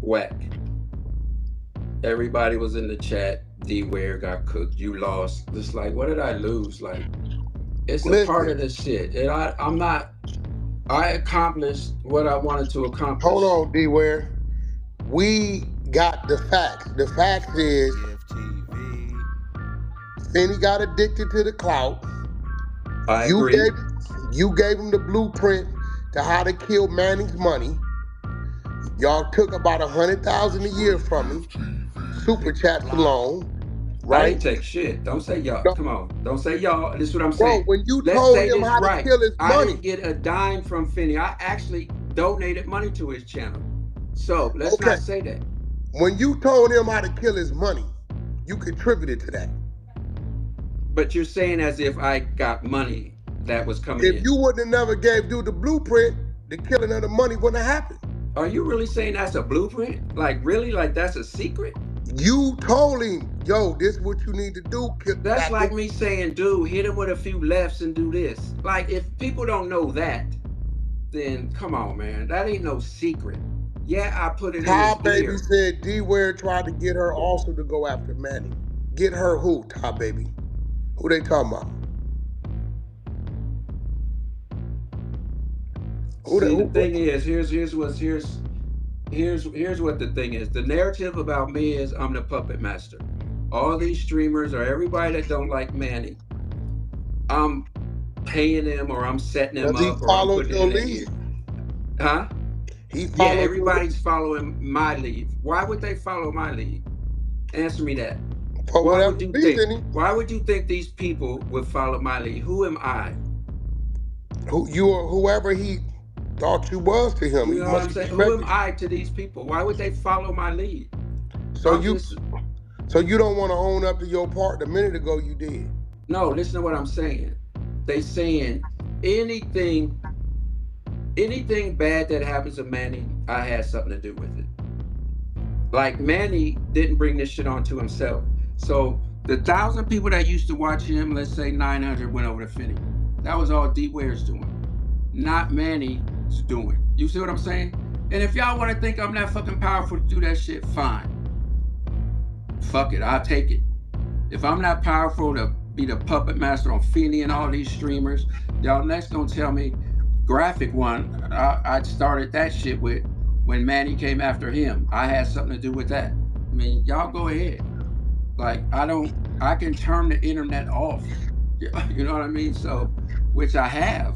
Wack. Everybody was in the chat. Dwear got cooked. You lost. It's like, what did I lose? Like, it's a part of the shit. And I accomplished what I wanted to accomplish. Hold on, Dwear. We got the facts. The fact is, Finny got addicted to the clout. I agree. You gave him the blueprint to how to kill Manny's money. Y'all took about 100,000 a year from him. Super chats alone. Right? I didn't take shit. Don't say y'all. No. Come on. Don't say y'all. This is what I'm saying. Bro, when you told him how to kill his money. I didn't get a dime from Finny. I actually donated money to his channel. So let's not say that. When you told him how to kill his money, you contributed to that. But you're saying as if I got money that was coming in. If you wouldn't have never gave dude the blueprint, the killing of the money wouldn't have happened. Are you really saying that's a blueprint? Like, really? Like, that's a secret? You told him, yo, this is what you need to do. That's like me saying, dude, hit him with a few lefts and do this. Like, if people don't know that, then come on, man. That ain't no secret. Yeah, I put it in his ear. Baby said Dwear tried to get her also to go after Manny. Get her who, Top Baby? Who they talking about? The thing is, here's what the thing is. The narrative about me is I'm the puppet master. All these streamers or everybody that don't like Manny, I'm paying them or I'm setting them up or I'm putting it in their ear. Huh? Yeah, everybody's following my lead. Why would they follow my lead? Answer me that. Why would you think these people would follow my lead? Who am I? Whoever he thought you was to him. You know what I'm saying? Who am I to these people? Why would they follow my lead? So you don't want to own up to your part? A minute ago you did. No, listen to what I'm saying. They saying anything bad that happens to Manny, I had something to do with it. Like, Manny didn't bring this shit onto himself. So the 1,000 people that used to watch him, let's say 900 went over to Finny. That was all Dwear's doing, not Manny's doing. You see what I'm saying? And if y'all want to think I'm that fucking powerful to do that shit, fine. Fuck it, I'll take it. If I'm not powerful to be the puppet master on Finny and all these streamers, y'all next gonna tell me Graphic One, I started that shit with when Manny came after him. I had something to do with that. I mean, y'all go ahead. Like, I can turn the internet off. You know what I mean? So, which I have.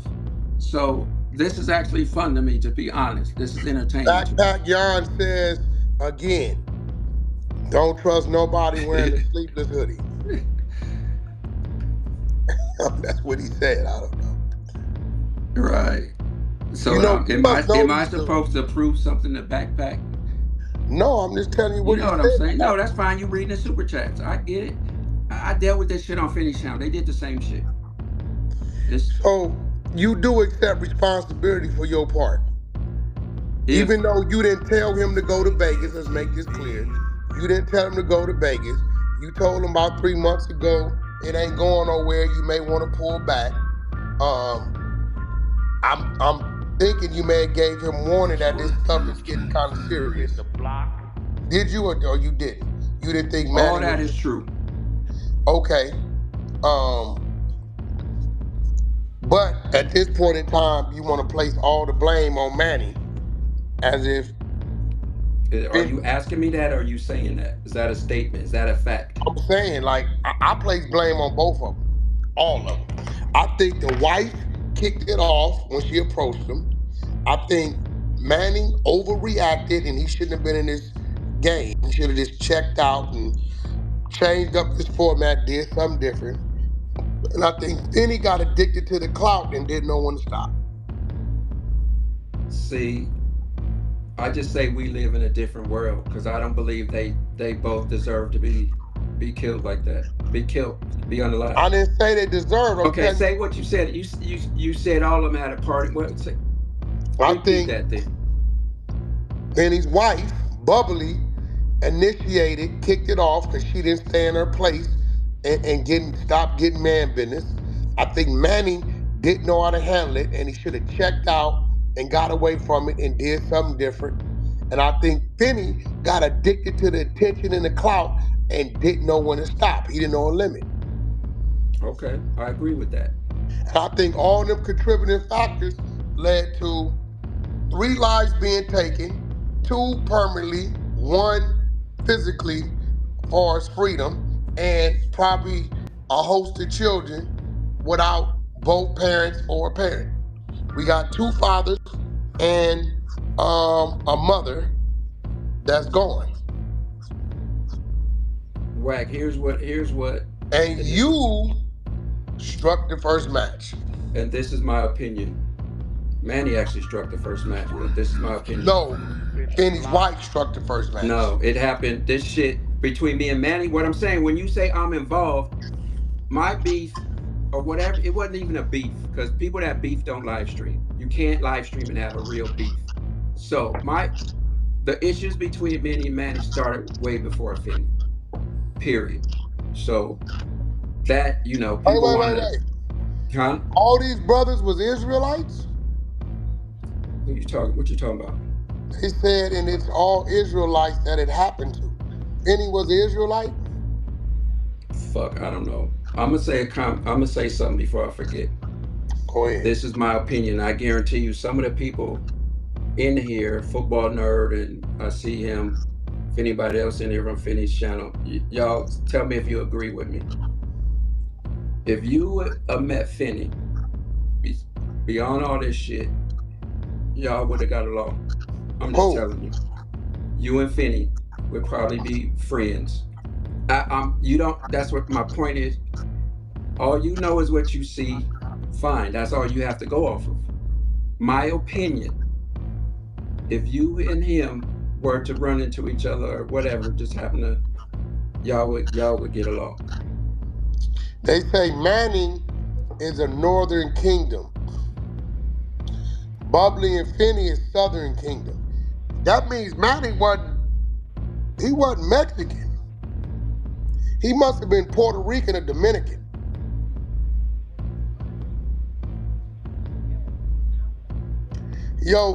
So this is actually fun to me, to be honest. This is entertaining to me. Backpack Yarn says, again, don't trust nobody wearing a sleeveless hoodie. That's what he said. I don't know. Right. So You know, you must know am I these dudes. supposed to prove something to Backpack? No, I'm just telling you what You he know what said. I'm saying? No, that's fine. You reading the super chats. I get it. I dealt with this shit on Finny's channel. They did the same shit. So you do accept responsibility for your part. Even though you didn't tell him to go to Vegas, let's make this clear. You didn't tell him to go to Vegas. You told him about 3 months ago, it ain't going nowhere. You may want to pull back. I'm thinking you may have gave him warning that this stuff is getting kind of serious. Did you or you didn't? You didn't think Manny all that was is true. okay. But at this point in time, you want to place all the blame on Manny, as if. Are you asking me that, or are you saying that? Is that a statement? Is that a fact? I'm saying, like, I place blame on both of them, all of them. I think the wife kicked it off when she approached him. I think Manning overreacted and he shouldn't have been in this game. He should have just checked out and changed up his format, did something different. And I think then he got addicted to the clout and didn't know when to stop. See, I just say we live in a different world, because I don't believe they both deserve to be killed like that. Be killed, be unalive. I didn't say they deserve. Okay, say what you said. You said all of them had a party. What? Say, I repeat think that then. Benny's wife, Bubbly, initiated, kicked it off because she didn't stay in her place and stop getting man business. I think Manny didn't know how to handle it and he should have checked out and got away from it and did something different. And I think Finny got addicted to the attention and the clout and didn't know when to stop. He didn't know a limit. Okay, I agree with that. And I think all them contributing factors led to 3 lives being taken, 2 permanently, 1 physically, as far as freedom, and probably a host of children without both parents or a parent. We got 2 fathers and a mother that's gone. Wack, here's what And you struck the first match. And this is my opinion. Manny actually struck the first match, but this is my opinion. No, Finny's wife struck the first match. No, it happened. This shit between me and Manny. What I'm saying, when you say I'm involved, my beef or whatever, it wasn't even a beef, because people that beef don't live stream. You can't live stream and have a real beef. So the issues between me and Manny started way before Finny. Period. So that, people want to. Huh? All these brothers was Israelites? What you talking about? They said, and it's all Israelites that it happened to. Finny was an Israelite? Fuck, I don't know. I'm gonna say something before I forget. Go ahead. This is my opinion. I guarantee you, some of the people in here, Football Nerd, and I see him, if anybody else in here on Finny's channel, y'all tell me if you agree with me. If you would have met Finny, beyond all this shit, y'all would have got along. I'm just telling you. You and Finny would probably be friends. That's what my point is. All you know is what you see. Fine, that's all you have to go off of. My opinion, if you and him were to run into each other or whatever, just happen to, y'all would get along. They say Manning is a northern kingdom. Bubbly and Finny is southern kingdom. That means Manning wasn't Mexican. He must have been Puerto Rican or Dominican. Yo,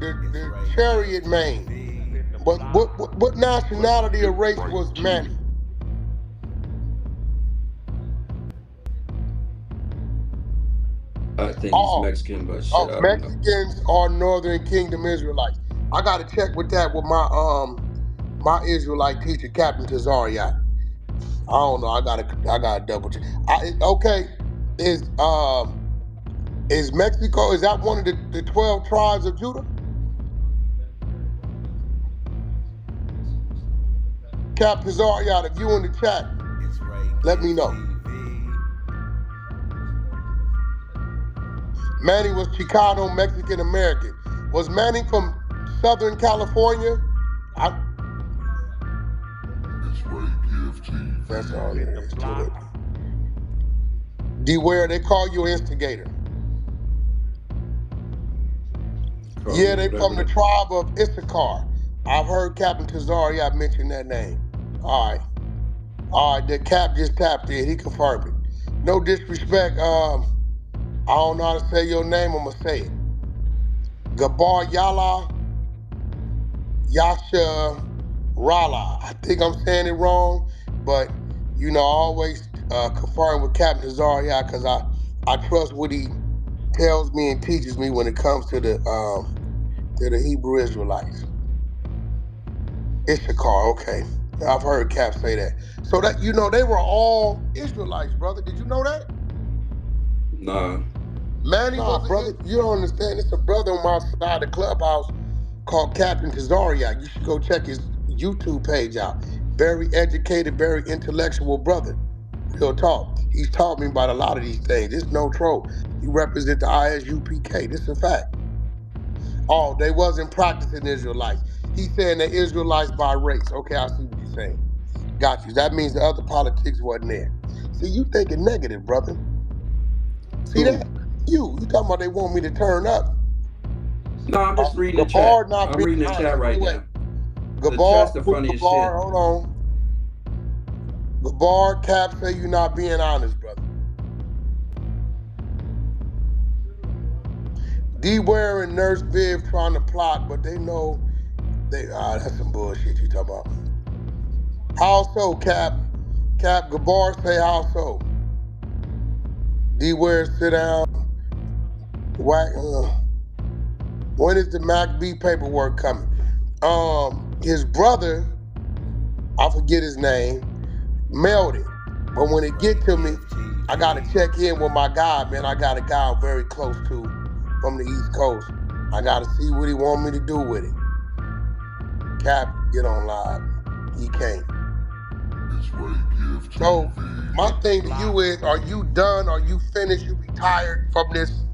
the chariot man. What nationality or race was Manny? I think he's Mexican, but shit, I don't know. Mexicans or Northern Kingdom Israelites. I gotta check with that with my Israelite teacher, Captain Tazariak. I don't know. I gotta double check. Okay, is Mexico? Is that one of the 12 tribes of Judah? Captain Tazariak, if you in the chat, let me know. Manny was Chicano Mexican American. Was Manny from Southern California? That's all it is to it. Dwear, they call you instigator. Yeah, they from the tribe of Issachar. I've heard Captain Tazariak mention that name. All right, the Cap just tapped in. He confirmed it. No disrespect. I don't know how to say your name. I'm gonna say it. Gabar Yala Yasha Rala. I think I'm saying it wrong, but I always confirm with Captain Tazariak because I trust what he tells me and teaches me when it comes to the Hebrew Israelites. Issachar, okay. I've heard Cap say that. So that they were all Israelites, brother. Did you know that? Nah. Manny was brother. You don't understand. It's a brother on my side of the clubhouse called Captain Tazariak. You should go check his YouTube page out. Very educated, very intellectual brother. Real talk. He's taught me about a lot of these things. It's no troll. He represents the ISUPK. This is a fact. Oh, they wasn't practicing Israelites. He's saying they're Israelites by race. Okay, I see what you're saying. Got you. That means the other politics wasn't there. See, you thinking negative, brother. See that? You talking about they want me to turn up. No, I'm just reading the chat. I'm reading the chat right now. Gabar, hold on. Gabar, Cap say you not being honest, brother. Dwear and Nurse Viv trying to plot, but they know that's some bullshit you talking about. How so, Cap? Cap, Gabar say how so? Dwear, sit down. Wack. When is the Mac B paperwork coming? His brother, I forget his name, mailed it. But when it get to me, I gotta check in with my guy, man. I got a guy I'm very close to from the East Coast. I gotta see what he want me to do with it. Cap, get on live. He can't. So my thing to you is, are you done? Are you finished? You retired from this?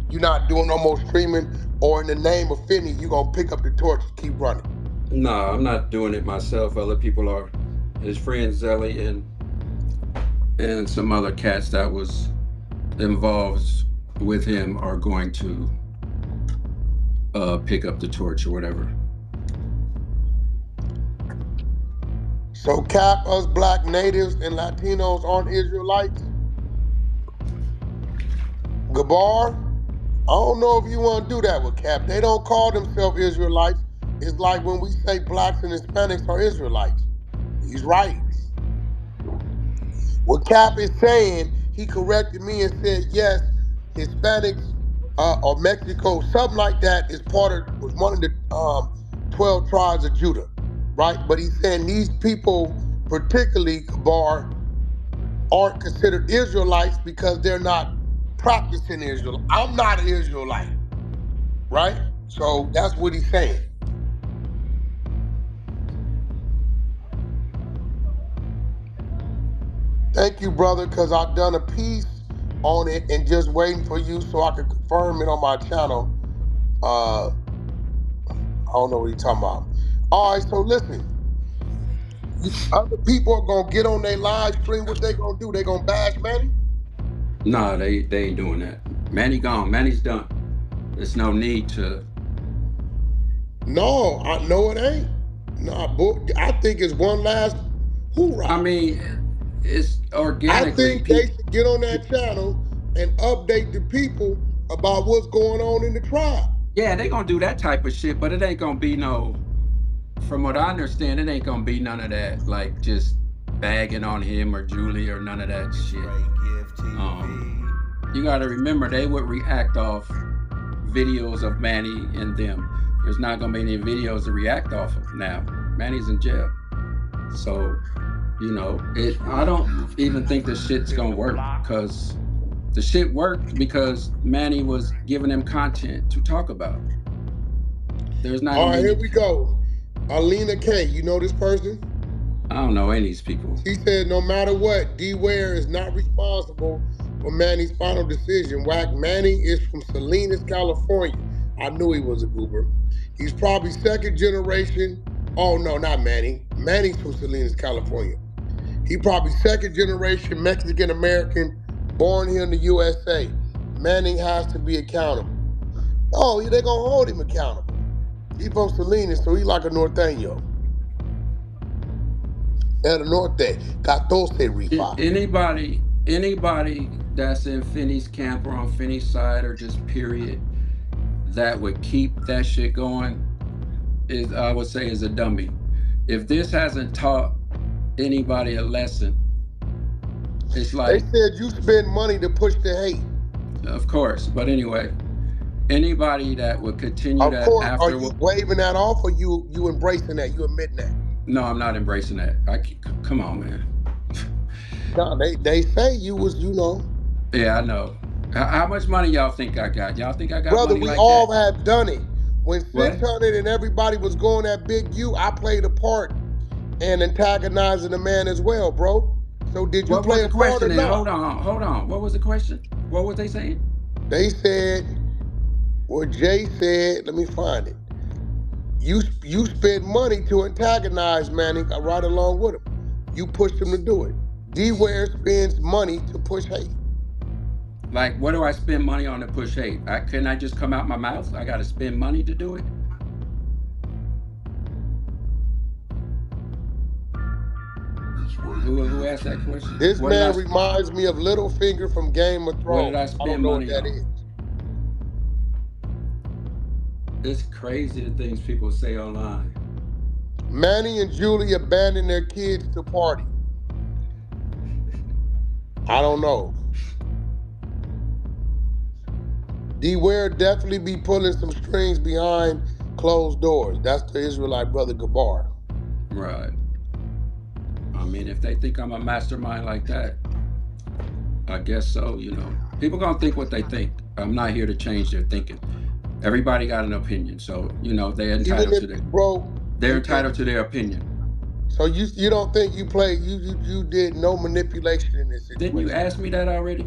You not doing no more streaming? Or in the name of Finny, you gonna pick up the torch and keep running? No, I'm not doing it myself. Other people are. His friend Zelly and some other cats that was involved with him are going to pick up the torch or whatever. So Cap, us black natives and Latinos aren't Israelites? Gabar, I don't know if you want to do that with Cap. They don't call themselves Israelites. It's like when we say blacks and Hispanics are Israelites. He's right. What Cap is saying, he corrected me and said, yes, Hispanics or Mexico, something like that was one of the 12 tribes of Judah, right? But he's saying these people, particularly Gabar, aren't considered Israelites because they're not practicing Israel. I'm not an Israelite, right? So that's what he's saying. Thank you, brother, because I've done a piece on it and just waiting for you so I can confirm it on my channel. I don't know what you're talking about. All right, so listen. Other people are going to get on their live stream. What they going to do? They going to bash Manny? Nah, they ain't doing that. Manny gone. Manny's done. There's no need to. No, I know it ain't. Nah, I think it's one last hoorah. I mean, it's organically. I think they should get on that channel and update the people about what's going on in the tribe. Yeah, they gonna do that type of shit, but it ain't gonna be no. From what I understand, it ain't gonna be none of that, like just bagging on him or Julie or none of that shit. You gotta remember they would react off videos of Manny and them. There's not gonna be any videos to react off of now. Manny's in jail, so you know it. I don't even think the shit's gonna work because the shit worked because Manny was giving them content to talk about. There's not. All right, here we go. Alina K, you know this person? I don't know any of these people. She said, no matter what, Dwear is not responsible for Manny's final decision. Wack, Manny is from Salinas, California. I knew he was a goober. He's probably second generation. Oh, no, not Manny. Manny's from Salinas, California. He probably second generation Mexican American, born here in the USA. Manning has to be accountable. Oh, they're going to hold him accountable. He from Salinas, so he like a norteño. El Norte, 14 refi. Anybody that's in Finny's camp or on Finny's side or just period that would keep that shit going is, I would say, is a dummy. If this hasn't taught anybody a lesson, it's like... They said you spend money to push the hate. Of course, but anyway, anybody that would continue that after... Are you waving that off or you embracing that, you admitting that? No, I'm not embracing that. Come on, man. No, they say you was, you know. Yeah, I know. How much money y'all think I got? Y'all think I got Brother, money like we all that? have done it. When 600 and everybody was going at Big U, I played a part and antagonizing the man as well, bro. So did you play a part or not? Hold on. What was the question? What was they saying? They said, what Jay said, let me find it. You spent money to antagonize Manny right along with him. You pushed him to do it. Dwear spends money to push hate. Like, what do I spend money on to push hate? Can I just come out my mouth? I got to spend money to do it? Who asked that question? This man reminds me of Littlefinger from Game of Thrones. What did I spend money on? Is. It's crazy the things people say online. Manny and Julie abandoned their kids to party. I don't know. Dwear definitely be pulling some strings behind closed doors. That's the Israelite brother Gabar. Right. I mean, if they think I'm a mastermind like that, I guess so, you know. People gonna think what they think. I'm not here to change their thinking. Everybody got an opinion, so you know they're entitled to their. Bro, they're entitled to their opinion. So you don't think you played? You did no manipulation in this situation? Didn't you ask me that already?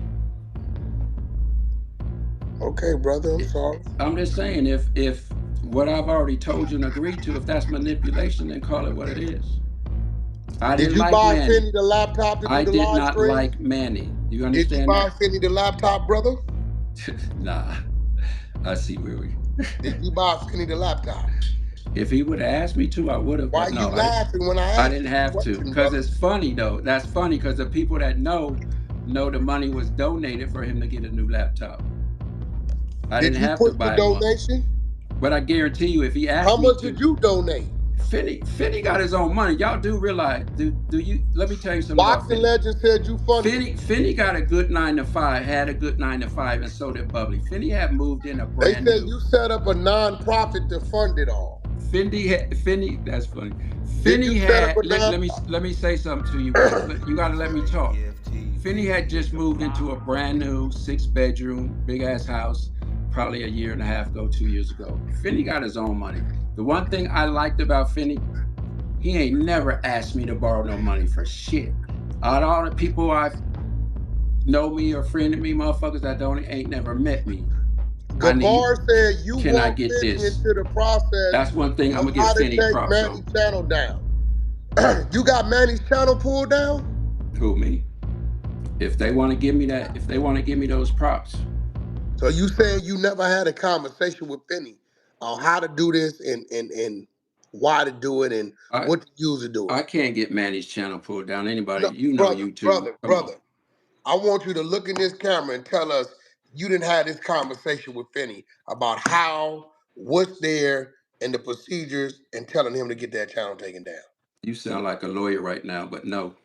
Okay, brother, I'm sorry. I'm just saying, if what I've already told you and agreed to, if that's manipulation, then call it what it is. I didn't like Manny. Did you buy Finny the laptop to do the live stream? I did not like Manny. Do you understand that? Did you buy Finny the laptop, brother? Nah. I see where we... Did you buy Finny the laptop? If he would have asked me to, I would have. Why are you laughing when I asked? I didn't have to, because it's funny though. That's funny because the people that know the money was donated for him to get a new laptop. I didn't have to buy the donation? One. But I guarantee you, if he asked me, how much did you donate? Finny got his own money. Y'all do realize? Do you? Let me tell you something. Boxing Legend said you funny. Finny got a good 9 to 5. Had a good 9 to 5, and so did Bubbly. Finny had moved in a brand. They said you set up a non-profit to fund it all. Finny. That's funny. Finny had. Let me say something to you. You got to let me talk. Finny had just moved into a brand new 6-bedroom, big ass house, probably a year and a half ago, 2 years ago. Finny got his own money. The one thing I liked about Finny, he ain't never asked me to borrow no money for shit. Out of all the people I know me or friended me, motherfuckers that ain't never met me. Gabar said you can I get Finny this into the process. That's one thing I'm gonna get Finny props Manny's channel down. You got Manny's channel pulled down? Who, me? If they want to give me that, if they want to give me those props. So you saying you never had a conversation with Finny on how to do this and why to do it and what to use to do it? I can't get Manny's channel pulled down. Anybody, YouTube. Brother, I want you to look in this camera and tell us you didn't have this conversation with Finny about how what's there and the procedures and telling him to get that channel taken down. You sound like a lawyer right now, but no.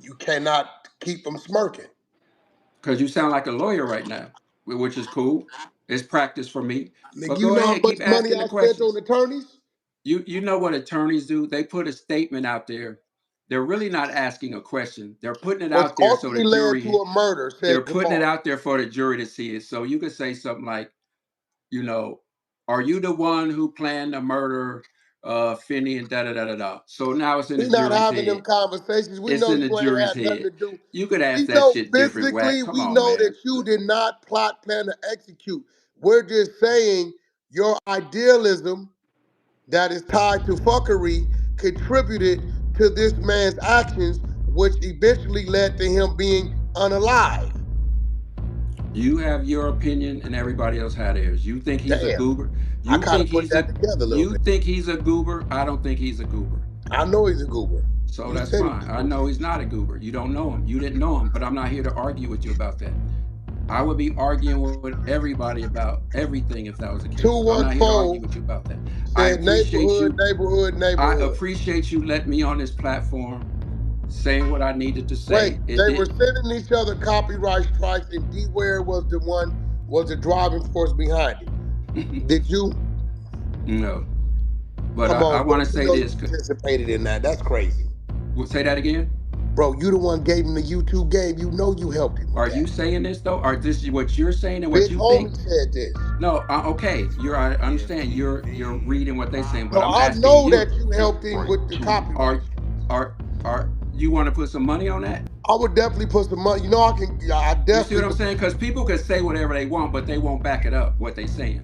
You cannot keep them smirking. Because you sound like a lawyer right now, which is cool. It's practice for me. But You go know how ahead, much keep money asking I the spent on questions. attorneys? You know what attorneys do? They put a statement out there. They're really not asking a question. They're putting it Was out there so the ultimately led to jury, a murder, they're said putting it Gabar. out there for the jury to see it. So you could say something like, you know, are you the one who planned to murder Finny and da da da da da? So now it's in the We not jury's having them head. conversations. We It's know in the you ain't jury's had nothing head. to do. You could ask We that know shit different, Wack. physically, Come we on, know that man. you did not plot, plan, or execute. We're just saying your idealism that is tied to fuckery contributed to this man's actions, which eventually led to him being unalive. You have your opinion, and everybody else had theirs. You think he's a Damn. goober? I You kind of think put he's a that together a little you bit. think he's a goober? I don't think he's a goober. I know he's a goober. So You that's said he fine. was a I goober. know he's not a goober. You don't know him. You didn't know him, but I'm not here to argue with you about that. I would be arguing with everybody about everything if that was the case. I'm not here to argue 214 with you about that. I said appreciate neighborhood, you. neighborhood, I neighborhood. appreciate you letting me on this platform saying what I needed to Wait, say. It they were didn't. sending each other copyright strikes, and Dwear was the driving force behind it. Did you? No. But Come I on, bro. want to You say know you this. participated in that. That's crazy. Say that again. Bro, you the one gave him the YouTube game. You know you helped him with Are that. you saying this though? Are this what you're saying and what Big you think? homie said this. No, okay. I understand. You're reading what they're saying, but So I'm I asking know you. that you helped him with the Are copyright. are are you want to put some money on that? I would definitely put some money. You know, I You see definitely what I'm would. saying? Because people can say whatever they want, but they won't back it up what they saying.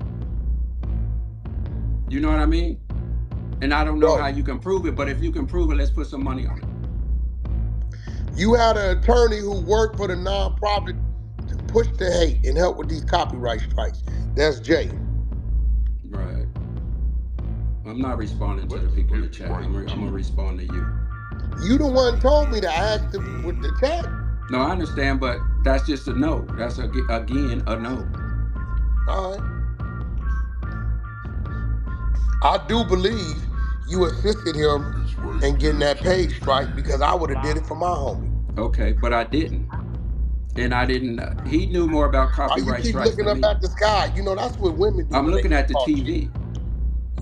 You know what I mean? And I don't know Bro, how you can prove it, but if you can prove it, let's put some money on it. you had an attorney who worked for the nonprofit to push the hate and help with these copyright strikes. That's Jay. Right. I'm not responding to the people in the chat. I'm gonna respond to you. You the one told me to ask them with the chat. No, I understand, but that's just a no. That's again a no. All right. I do believe you assisted him in getting that page strike because I would have did it for my homie. Okay, but I didn't. And I didn't. He knew more about Why you copyright keep strikes looking than up me. at the sky? You know, that's what women do I'm when they looking get at the caught TV. cheating.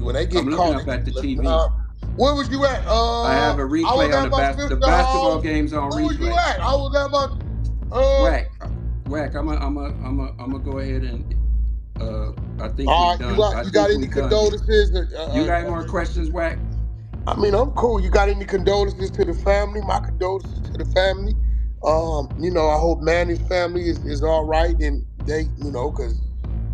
When they get I'm looking caught, up they at the keep looking TV. up. Where was you at? I have a I was replay on at my the sister's basketball house. games on Where was you replay. at? I was at my Wack. I'm gonna go ahead and I think All we're right, done. I you think got any we're done here. condolences? You got any more questions, Wack? I mean, I'm cool. You got any condolences to the family? My condolences to the family. You know, I hope Manny's family is all right, and they, because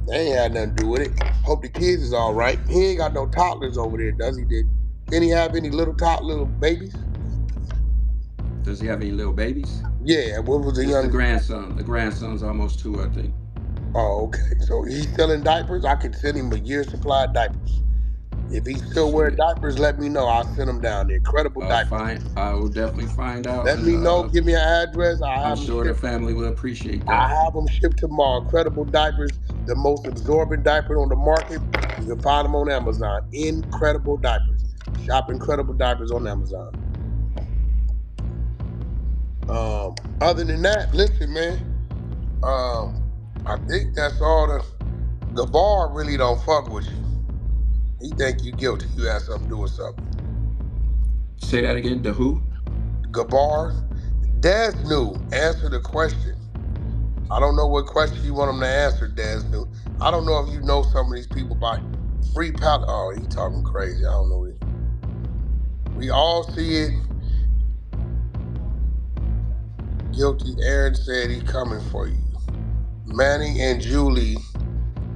they ain't had nothing to do with it. Hope the kids is all right. He ain't got no toddlers over there, does he? Did he have any little babies? Does he have any little babies? Yeah. What was the It's the young? grandson. The grandson's almost 2, I think. Oh, okay. So he's selling diapers. I could send him a year's supply of diapers. If he still wearing Shit. diapers, let me know. I'll send him down there. Credible diapers. I will definitely find out, Let and me know. Give me an address. I'll I'm have them sure the shipped. family will appreciate I that. have them shipped tomorrow. Incredible diapers, the most absorbent diaper on the market. You can find them on Amazon. Incredible diapers. Shop Incredible Diapers on Amazon. Other than that, listen, man. I think that's all. The bar really don't fuck with you. He think you guilty. You had something to do with something. Say that again. The who? Gabar, Des knew. Answer the question. I don't know what question you want him to answer, Des knew. I don't know if you know some of these people by free palette. Oh, he talking crazy. I don't know. We all see it. Guilty. Aaron said he coming for you. Manny and Julie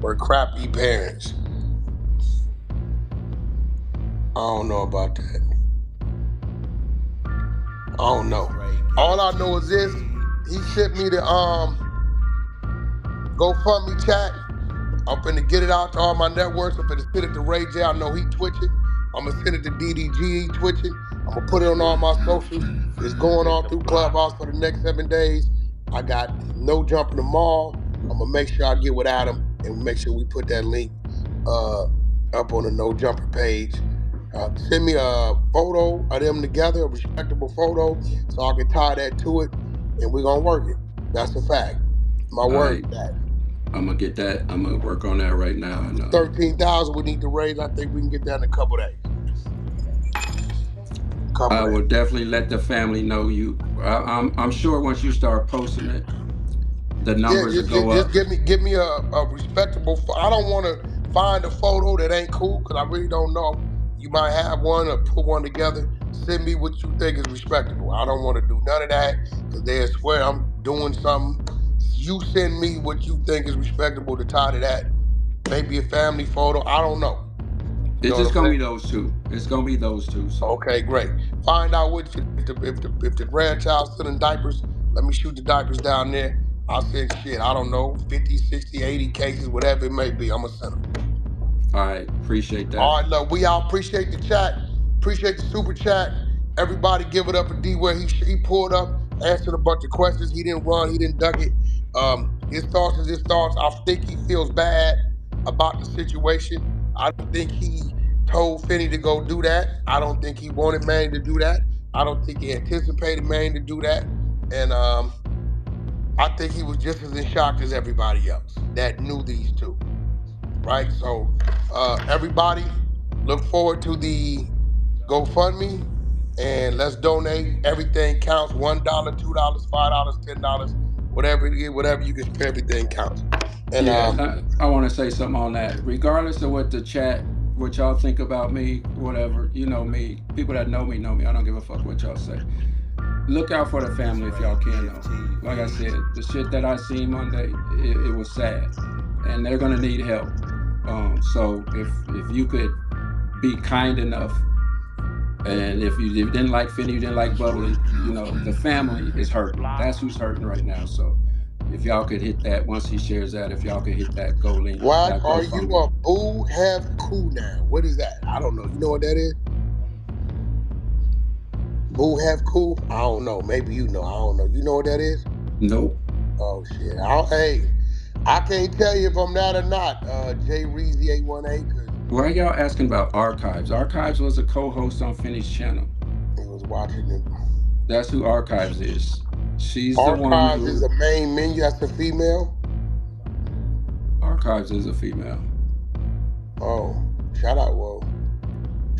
were crappy parents. I don't know about that. I don't know. All I know is this. He sent me the GoFundMe chat. I'm finna get it out to all my networks. I'm finna send it to Ray J. I know he twitching. I'm gonna send it to DDG. He twitching. I'm gonna put it on all my socials. It's going on through Clubhouse for the next 7 days. I got no jumping the mall. I'm gonna make sure I get with Adam and make sure we put that link up on the No Jumper page. Send me a photo of them together, a respectable photo, so I can tie that to it, and we're gonna work it. That's a fact. My word to that. I'm gonna get that. I'm gonna work on that right now. And, 13,000 we need to raise. I think we can get that in a couple days. I will definitely let the family know you. I'm sure once you start posting it, the numbers will go up. Just give me a respectable. I don't want to find a photo that ain't cool because I really don't know. You might have one or put one together. Send me what you think is respectable. I don't want to do none of that because they swear I'm doing something. You send me what you think is respectable to tie to that. Maybe a family photo. I don't know. It's just gonna be those two. It's gonna be those two. So. Okay, great. Find out if the grandchild's still in diapers. Let me shoot the diapers down there. I'll send shit. I don't know, 50, 60, 80 cases, whatever it may be. I'm gonna send them. All right, appreciate that. All right, look, we all appreciate the chat. Appreciate the super chat. Everybody give it up for Dwear. He pulled up, answered a bunch of questions. He didn't run. He didn't duck it. His thoughts is his thoughts. I think he feels bad about the situation. I don't think he told Finny to go do that. I don't think he wanted Manny to do that. I don't think he anticipated Manny to do that. And I think he was just as in shock as everybody else that knew these two. Right? So everybody look forward to the GoFundMe and let's donate. Everything counts. $1, $2, $5, $10, whatever it is, whatever you can spare, everything counts. And yeah, I want to say something on that. Regardless of what the chat, what y'all think about me, whatever, you know me. People that know me know me. I don't give a fuck what y'all say. Look out for the family if y'all can though. Like I said, the shit that I seen Monday, it was sad. And they're gonna need help. So if you could be kind enough, and if you didn't like Finny, you didn't like Bubbly, you know, the family is hurting. That's who's hurting right now. So if y'all could hit that, once he shares that, if y'all could hit that go link. Wack, are you a boo have cool now? What is that? I don't know. You know what that is? Boo have cool? I don't know. Maybe you know. I don't know. You know what that is? Nope. Oh shit. Hey, I can't tell you if I'm that or not. J Reezy 818. Why are y'all asking about Archives? Archives was a co-host on Finny's channel. He was watching it. That's who Archives is. She's Archives the one who is the main menu. That's a female. Archives is a female. Oh, shout out, whoa.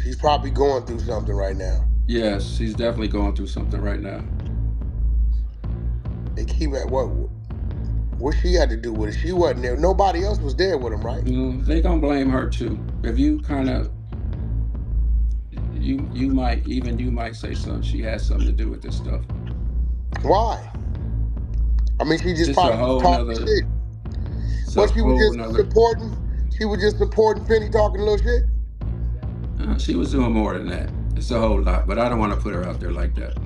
She's probably going through something right now. Yes, she's definitely going through something right now. They keep at what she had to do with it. She wasn't there. Nobody else was there with him, right? They gonna blame her too. If you kind of, you might say something. She has something to do with this stuff. Why? I mean, she just probably talking shit. But she was just supporting. She was just supporting Finny talking a little shit. She was doing more than that. It's a whole lot, but I don't want to put her out there like that.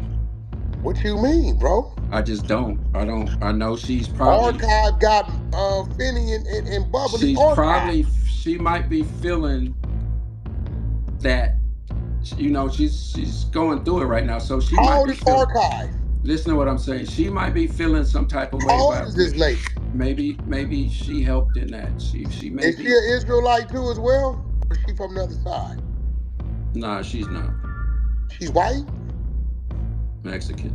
What you mean, bro? I just don't. I know she's probably. Archive got Finny and Bubbly. She's probably. She might be feeling that. You know, she's going through it right now, so she. How old is Archive? Listen to what I'm saying. She might be feeling some type of way. How old is this lady? Maybe she helped in that. She may. Is she an Israelite too as well? Or is she from the other side? Nah, she's not. She's white? Mexican.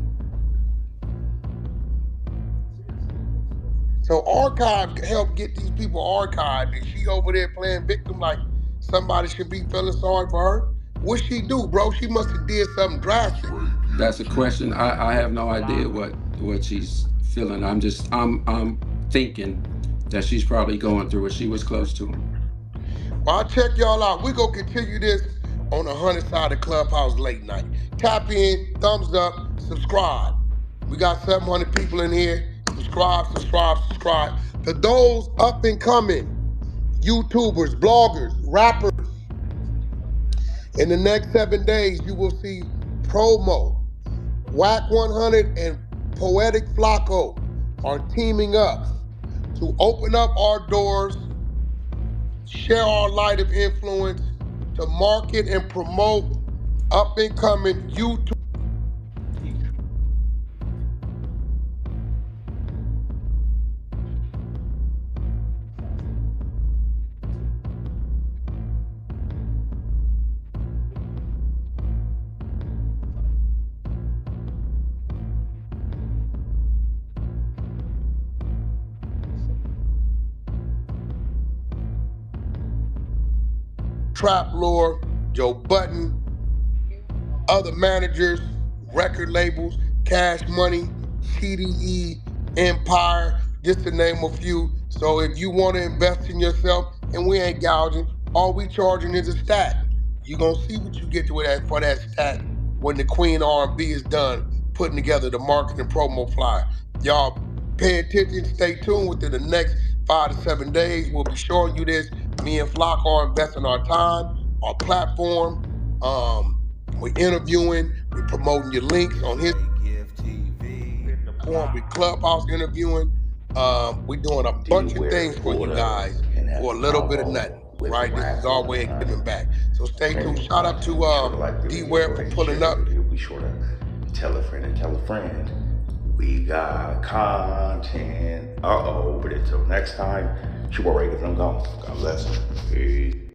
So Archive helped get these people archived, and she over there playing victim like somebody should be feeling sorry for her? What she do, bro? She must have did something drastic. That's a question. I have no idea what she's feeling. I'm thinking that she's probably going through it. She was close to him. Well, I'll check y'all out. We're going to continue this on the 100 side of Clubhouse late night. Tap in, thumbs up, subscribe. We got 700 people in here. Subscribe. To those up and coming YouTubers, bloggers, rappers, in the next 7 days, you will see promo. WACK100 and Poetic Flacco are teaming up to open up our doors, share our light of influence, to market and promote up and coming YouTube. Trap Lore, Joe Button, other managers, record labels, Cash Money, TDE, Empire, just to name a few. So if you want to invest in yourself, and we ain't gouging, all we charging is a stat. You're going to see what you get to that for that stat when the Queen R&B is done putting together the marketing promo flyer. Y'all pay attention, stay tuned. Within the next 5 to 7 days, we'll be showing you this. Me and Flock are investing our time, our platform. We're interviewing, we're promoting your links on his platform, we're Clubhouse interviewing. We're doing a bunch of things for you guys for a little bit of nothing, right? This is our way of giving back. So stay tuned. Shout out to Dwear for pulling up. Be sure to tell a friend and tell a friend. We got content. But until next time, it's your boy Ray, I'm gone. God bless. Peace.